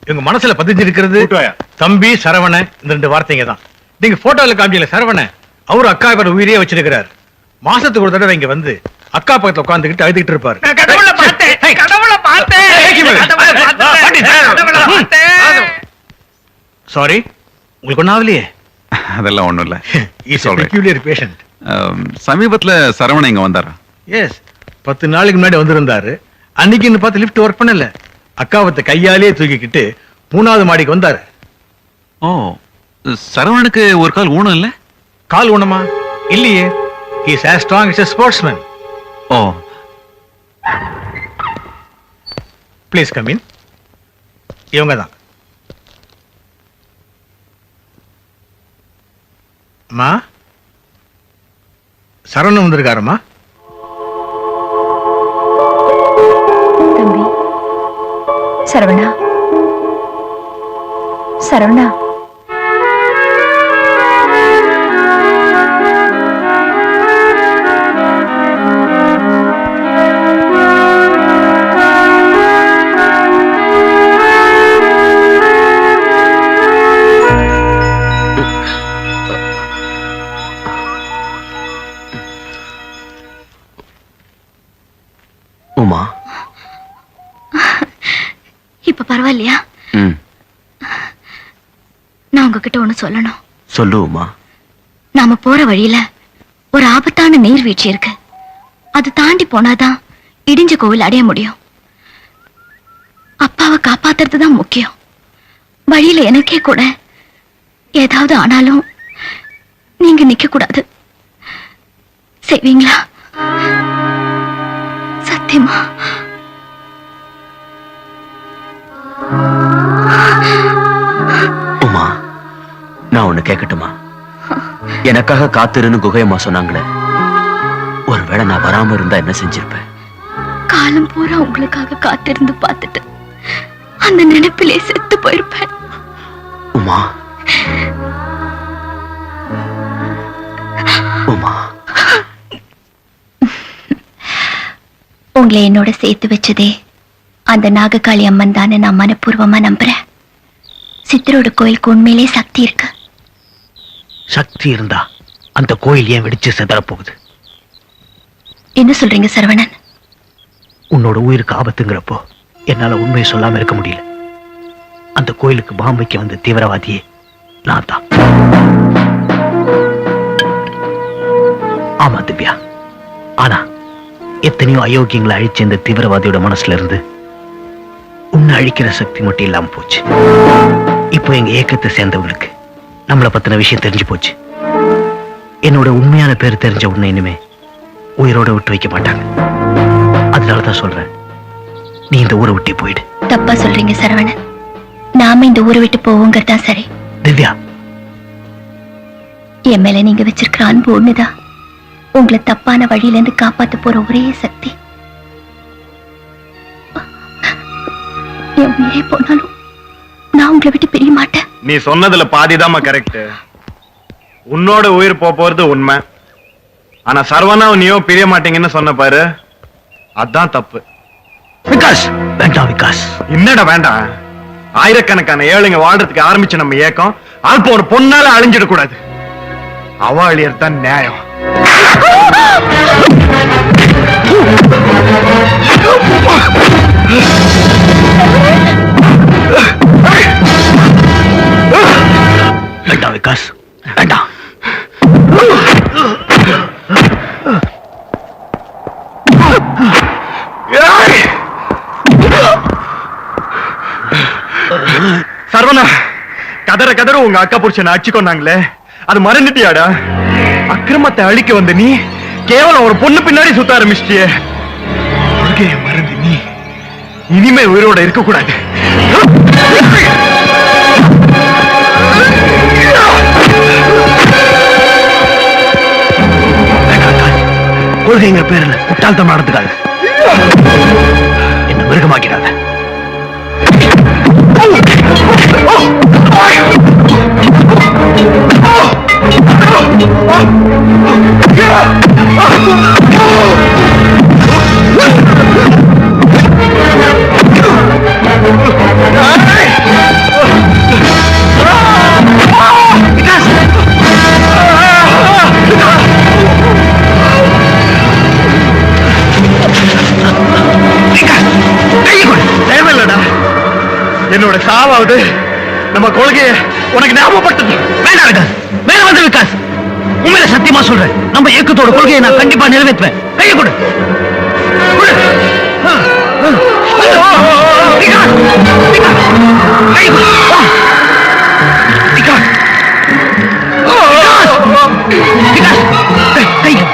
இவங்க மனசுல பதிஞ்சிருக்கிறது தம்பி சரவண, இந்த 2 வார்த்தைங்க தான். நீங்க போட்டோல காமிச்சல சரவண, அவரு அக்கா பேர் உயிரியே வச்சிருக்கிறார். மாசத்துக்கு ஒரு தடவை இங்க வந்து அக்கா பக்கத்துல உட்கார்ந்துகிட்டு அழுதுகிட்டு இருப்பாரு. சாரி, உங்களுக்கு ஒன்னும் ஆகலையே? அதெல்லாம் ஒண்ணும் இல்ல. Peculiar patient. சமீபத்துல சரவணன் இங்க வந்தாரா? எஸ், 10 நாளைக்கு முன்னாடி வந்திருந்தாரு. அன்னைக்கு பார்த்து லிஃப்ட் ஒர்க் பண்ணல. அக்காவத்தை கையாலே தூக்கிக்கிட்டு 3வது மாடிக்கு வந்தாரு. ஓ, சரவணனுக்கு ஒரு கால் ஊனம் இல்ல? கால் ஊனமா? இல்லையே. he is as strong as a sportsman. Oh, please come in. இவங்க தான். அம்மா, சரவணன் வந்திருக்காரம்மா. தம்பி சரவணா, சரவணா. உமா, இப்ப பரவாயில்லையா? நான் உங்ககிட்ட ஒண்ணு சொல்லணும். சொல்லு உமா. நாம போற வழியில ஒரு ஆபத்தான நீர்வீழ்ச்சி இருக்கு. அது தாண்டி போனாதான் இடிஞ்ச கோவில் அடைய முடியும். அப்பாவை காப்பாத்துறது தான் முக்கியம். வழியில எனக்கே கூட ஏதாவது ஆனாலும் நீங்க நிக்க கூடாது. செய்வீங்களா? சத்தியமா? உமா, நான் ஒண்ணு கேட்கட்டுமா? எனக்காக காத்திருன்னு குகையம்மா சொன்னாங்களே, ஒருவேளை நான் வராம இருந்தா என்ன செஞ்சிருப்பேன்? காலம் பூரா உங்களுக்காக காத்திருந்து பார்த்துட்டு அந்த நினைப்பிலே செத்து போயிருப்பேன். உமா, உமா, உங்களை என்னோட சேர்த்து வச்சதே அந்த நாககாளி அம்மன் தானே நான் மனப்பூர்வமா நம்புறேன். சித்தரோட கோயிலுக்கு உண்மையிலே சக்தி இருக்கு. சக்தி இருந்தா அந்த கோயில் ஏன் வெடிச்சு சிதற போகுது? என்ன சொல்றீங்க சரவணன்? உன்னோட உயிருக்கு ஆபத்துங்கிறப்போ என்னால உண்மையை சொல்லாம இருக்க முடியல. அந்த கோயிலுக்கு பாம்பு வைக்க வந்த தீவிரவாதியே நான் தான். ஆமா திவ்யா, ஆனா எத்தனையோ அயோக்கியங்களை அழிச்ச இந்த தீவிரவாதியோட மனசுல இருந்து உன்னை அழிக்கிற சக்தி மட்டும் இல்லாம போச்சு. இப்போ எங்க ஏக்கத்தை சேர்ந்தவங்களுக்கு நம்மளை பத்தின விஷயம் தெரிஞ்சு போச்சு. என்னோட உண்மையான பேர் தெரிஞ்ச உன்னை இனிமே உயிரோட விட்டு வைக்க மாட்டாங்க. அதனாலதான் சொல்றேன், நீ இந்த ஊரை விட்டு போயிடு. தப்பா சொல்றீங்க சரவணன். நாம இந்த ஊரை விட்டு போவோங்கிறதா சரி. திவ்யா, என் மேல நீங்க வச்சிருக்கிற அன்பு ஒண்ணுதான் உங்களை தப்பான வழியில இருந்து காப்பாத்த போற ஒரே சக்தி. என் உயிரே போனாலும் நான் உங்களை விட்டு பிரிய மாட்டேன். நீ சொன்னதுல பாதிதாமா கரெக்ட். உன்னோட உயிர் போறது உண்மை. ஆனா சரவணாவும் நீயும் பிரிய மாட்டீங்கன்னு சொன்ன பாரு, அதான் தப்பு. விகாஸ் வேண்டாம். விகாஸ் என்னடா வேண்டாம்? ஆயிரக்கணக்கான ஏழைங்க வாழ்றதுக்கு ஆரம்பிச்சு நம்ம ஏக்கம் அல்ப ஒரு பொண்ணால அழிஞ்சிட கூடாது. அவ அழியறது தான் நியாயம். வேண்டாம் விகாஸ், வேண்டாம். சரவணா, கதற கதற உங்க அக்கா புருஷனை அடிச்சு கொண்டாங்களே, அது மறந்துட்டியாடா? அக்கிரமத்தை அழிக்க வந்த நீ கேவலம் ஒரு பொண்ணு பின்னாடி சுத்த ஆரம்பிச்சிட்டியே. கொள்கையை மறந்து நீ இனிமே உயிரோட இருக்க கூடாது. கொள்கைங்கிற பேர்ல முட்டாள்தனம் நடந்துக்காது. என்ன மிருகமாக்கிறாங்க. தேவையில்லடா, என்னோட சாவாவது நம்ம கொள்கையை உனக்கு ஞாபகப்படுத்து. வேண்டாம் விகாஸ், வேற வந்து விகாஸ், உண்மையில சத்தியமா சொல்றேன், நம்ம இயக்கத்தோட கொள்கையை நான் கண்டிப்பா நிறைவேற்றுவேன். கையை கொடு.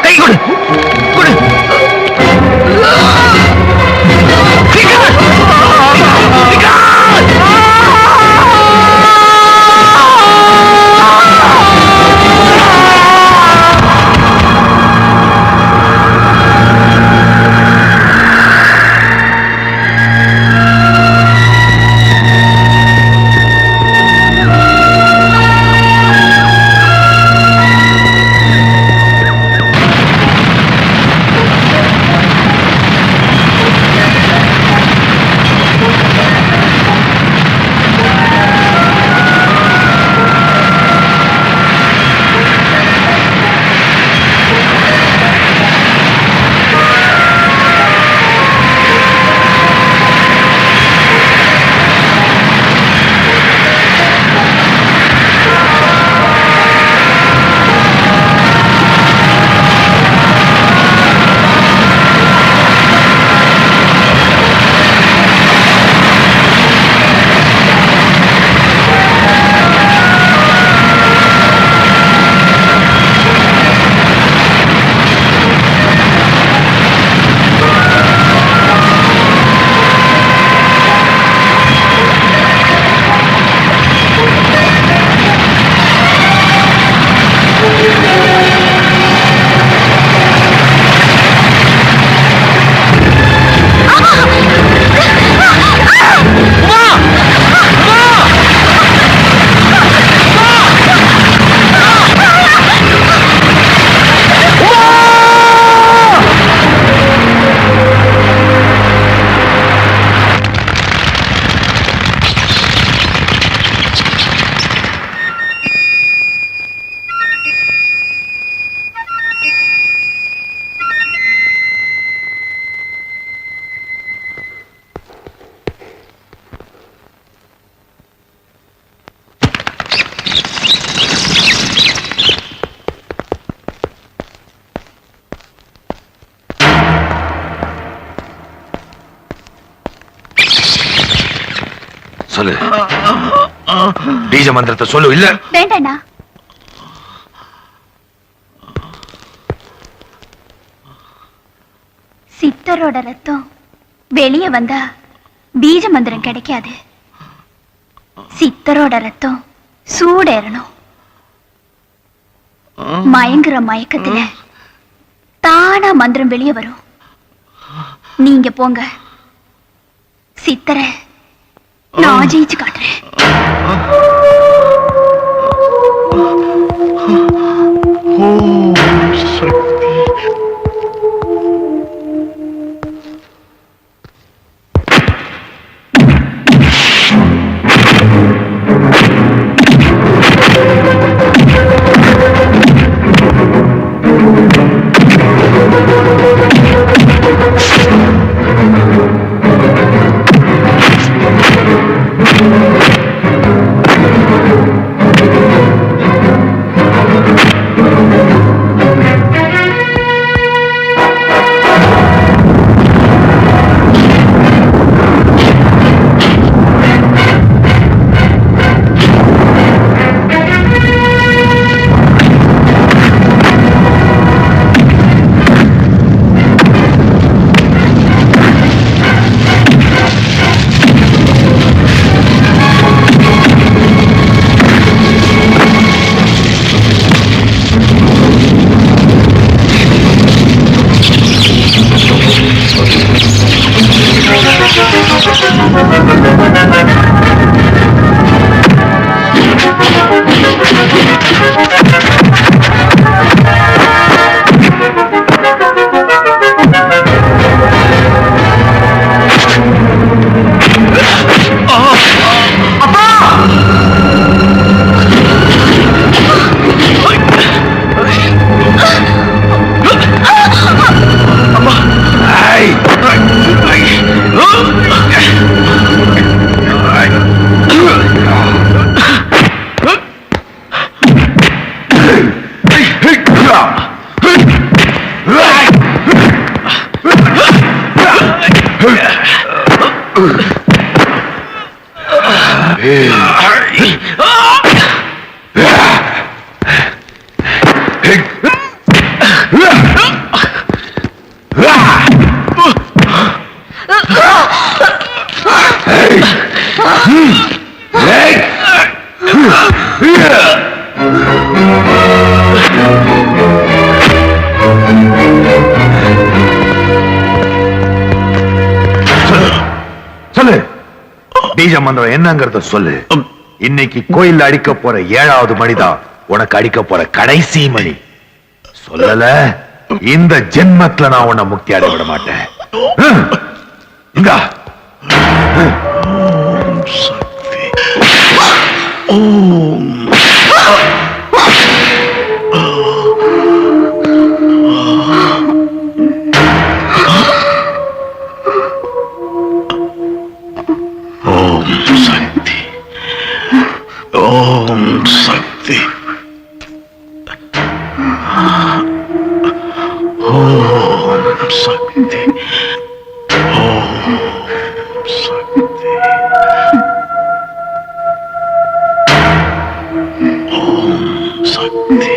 கை கொடு. சொல்லு, பீஜ மந்திரத்தை சொல்லு. இல்ல வேண்டாண்ணா. சித்தரோட ரத்தம் வெளியே வந்தா பீஜ மந்திரம் கிடைக்காது. சித்தரோட ரத்தம் சூடேறணும். மயங்குற மயக்கத்துல தானா மந்திரம் வெளியே வரும். நீங்க போங்க, சித்தரை நான் ஜெயிச்சு காட்டுறேன். சொல்லு, பீஜ மந்திரம் என்னங்கறத சொல்லு. இன்னைக்கு கோயில் அடிக்க போற 7வது மணிதான் உனக்கு அடிக்க போற கடைசி மணி. சொல்லல, இந்த ஜென்மத்துல நான் உன்னை முக்தி அடைய விட மாட்டேன். இந்தா. ஓம் சக்தி. ஓம் சக்தி. ஓம் சக்தி. ஓம் சக்தி.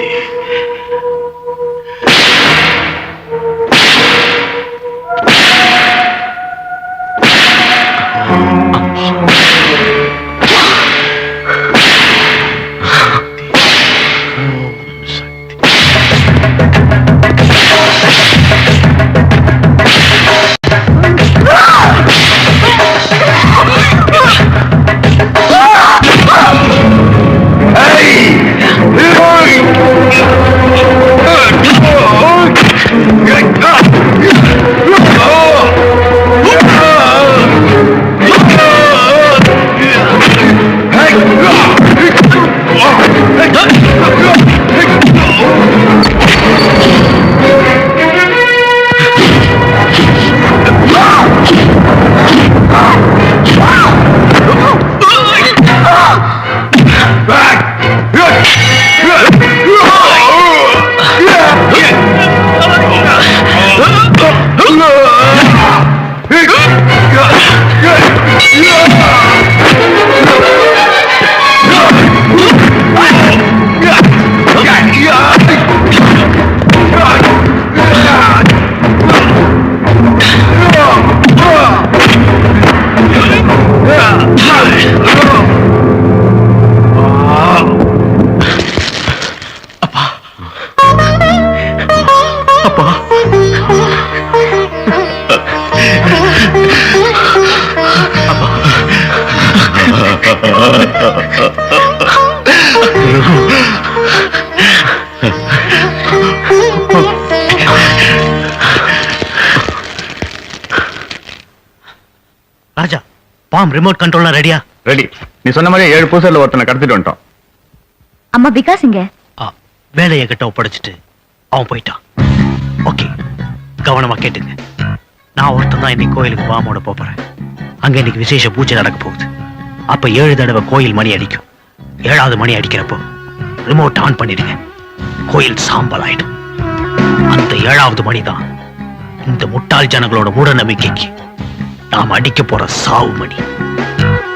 ராஜா, பாம் ரிமோட் கண்ட்ரோல்லாம் ரெடியா? ரெடி. நீ சொன்ன மாதிரி 7 பூசல்ல ஒருத்தனை கடத்திட்டு வந்துட்டோம். அம்மா விகாஸ் இங்க வேலையை கிட்ட ஒப்படைச்சிட்டு அவன் போயிட்டான். ஓகே, கவனமா கேட்டுங்க. நான் ஒருத்தன் தான் இன்னைக்கு கோயிலுக்கு பாமோட போறேன். அங்க இன்னைக்கு விசேஷ பூஜை நடக்க போகுது. அப்ப 7 தடவை கோயில் மணி அடிக்கும். 7வது மணி அடிக்கிறப்போ ரிமோட் ஆன் பண்ணிடுங்க. கோயில் சாம்பல் ஆயிடும். அந்த 7வது மணி தான் இந்த முட்டாள் ஜனங்களோட மூட நம்பிக்கைக்கு நாம் அடிக்க போற சாவு மணி.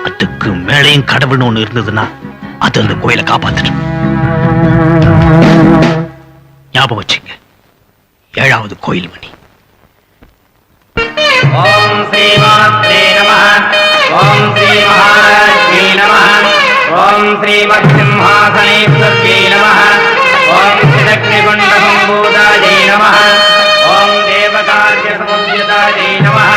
அதுக்கு மேலையும் கடவுள்னு ஒண்ணு இருந்ததுன்னா அது அந்த கோயிலை காப்பாத்திடும். ஞாபகம் வச்சுங்க, 7வது கோயில் மணி. ஓம் ஸ்ரீ மாத்ரே நமः. ஓம் ஸ்ரீ மகாராஜ்ஞே நமः. ஓம் ஸ்ரீ மத்சிம்ஹாசனேஸ்வர்யே நமः. ஓம் சிதக்னிகுண்ட சம்பூதாயே நமः. ஓம் தேவகார்ய சமுத்யதாயே நமः.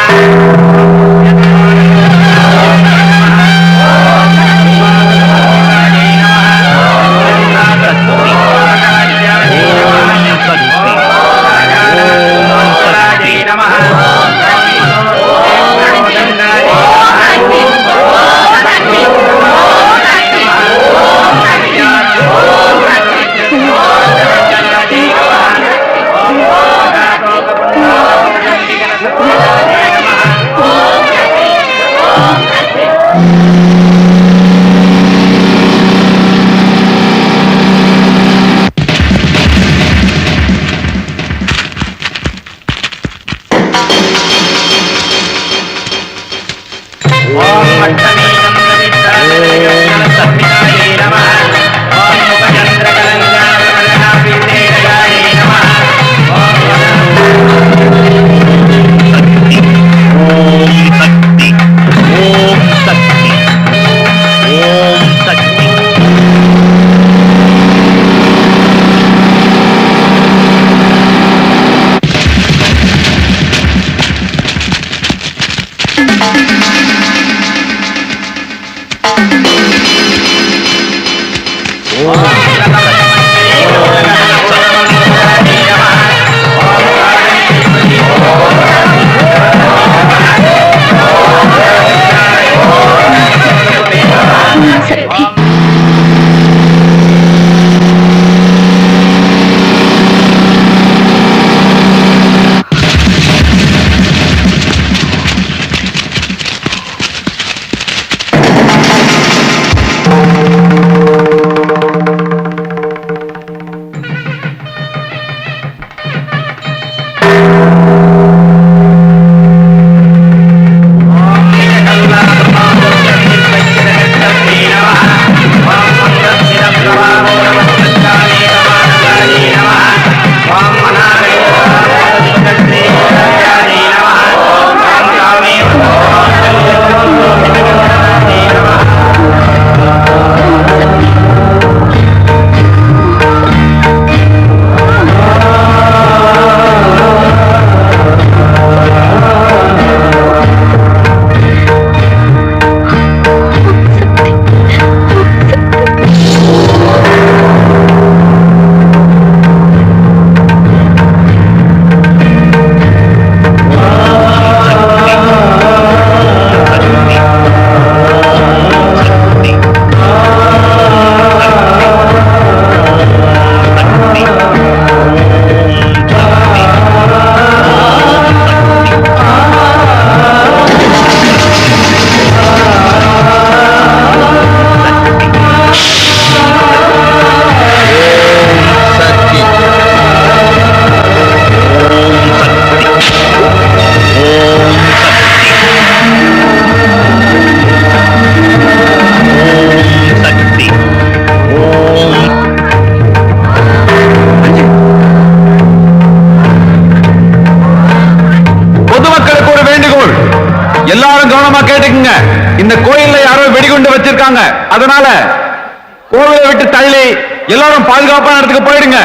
கேட்டுக்குங்க, இந்த கோயில்ல யாரோ வெடிகுண்டு வச்சிருக்காங்க. அதனால கோவிலை விட்டு தள்ளி எல்லாரும் பாதுகாப்பான இடத்துக்கு போயிடுங்க.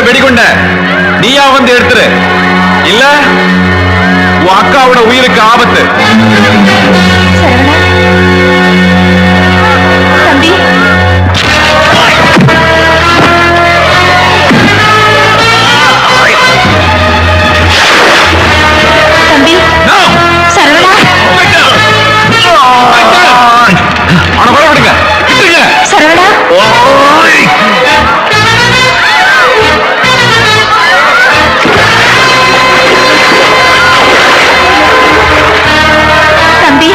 வெடிகுண்ட நீயா வந்து எடுத்துரு, இல்ல உன் அக்காவோட உயிருக்கு ஆபத்து. தம்பி தம்பி சரவணா அவனை வரவிடுங்க. சரவணா தம்பி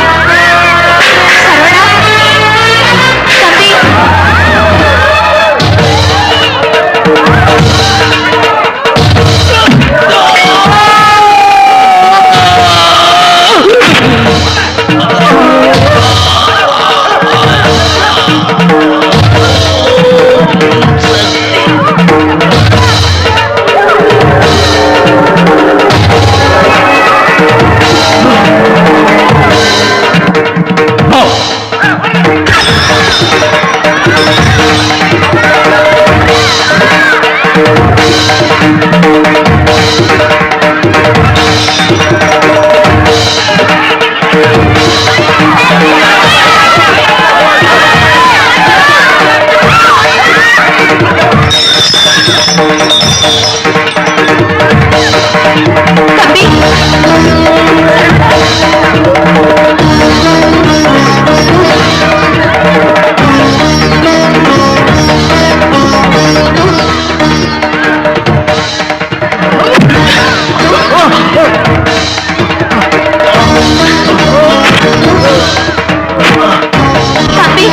சரவணா தம்பி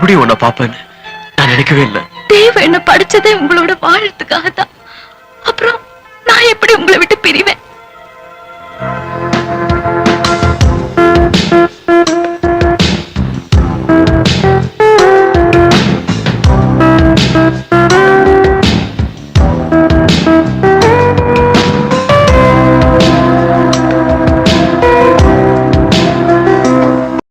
மறுபடியும் உன்னை பாப்பேன்னு நான் நினைக்கவே இல்லை. தேவ என்ன படிச்சதே உங்களோட வாழறதுக்காக தான். அப்புறம் நான் எப்படி உங்களை விட்டு பிரிவேன்?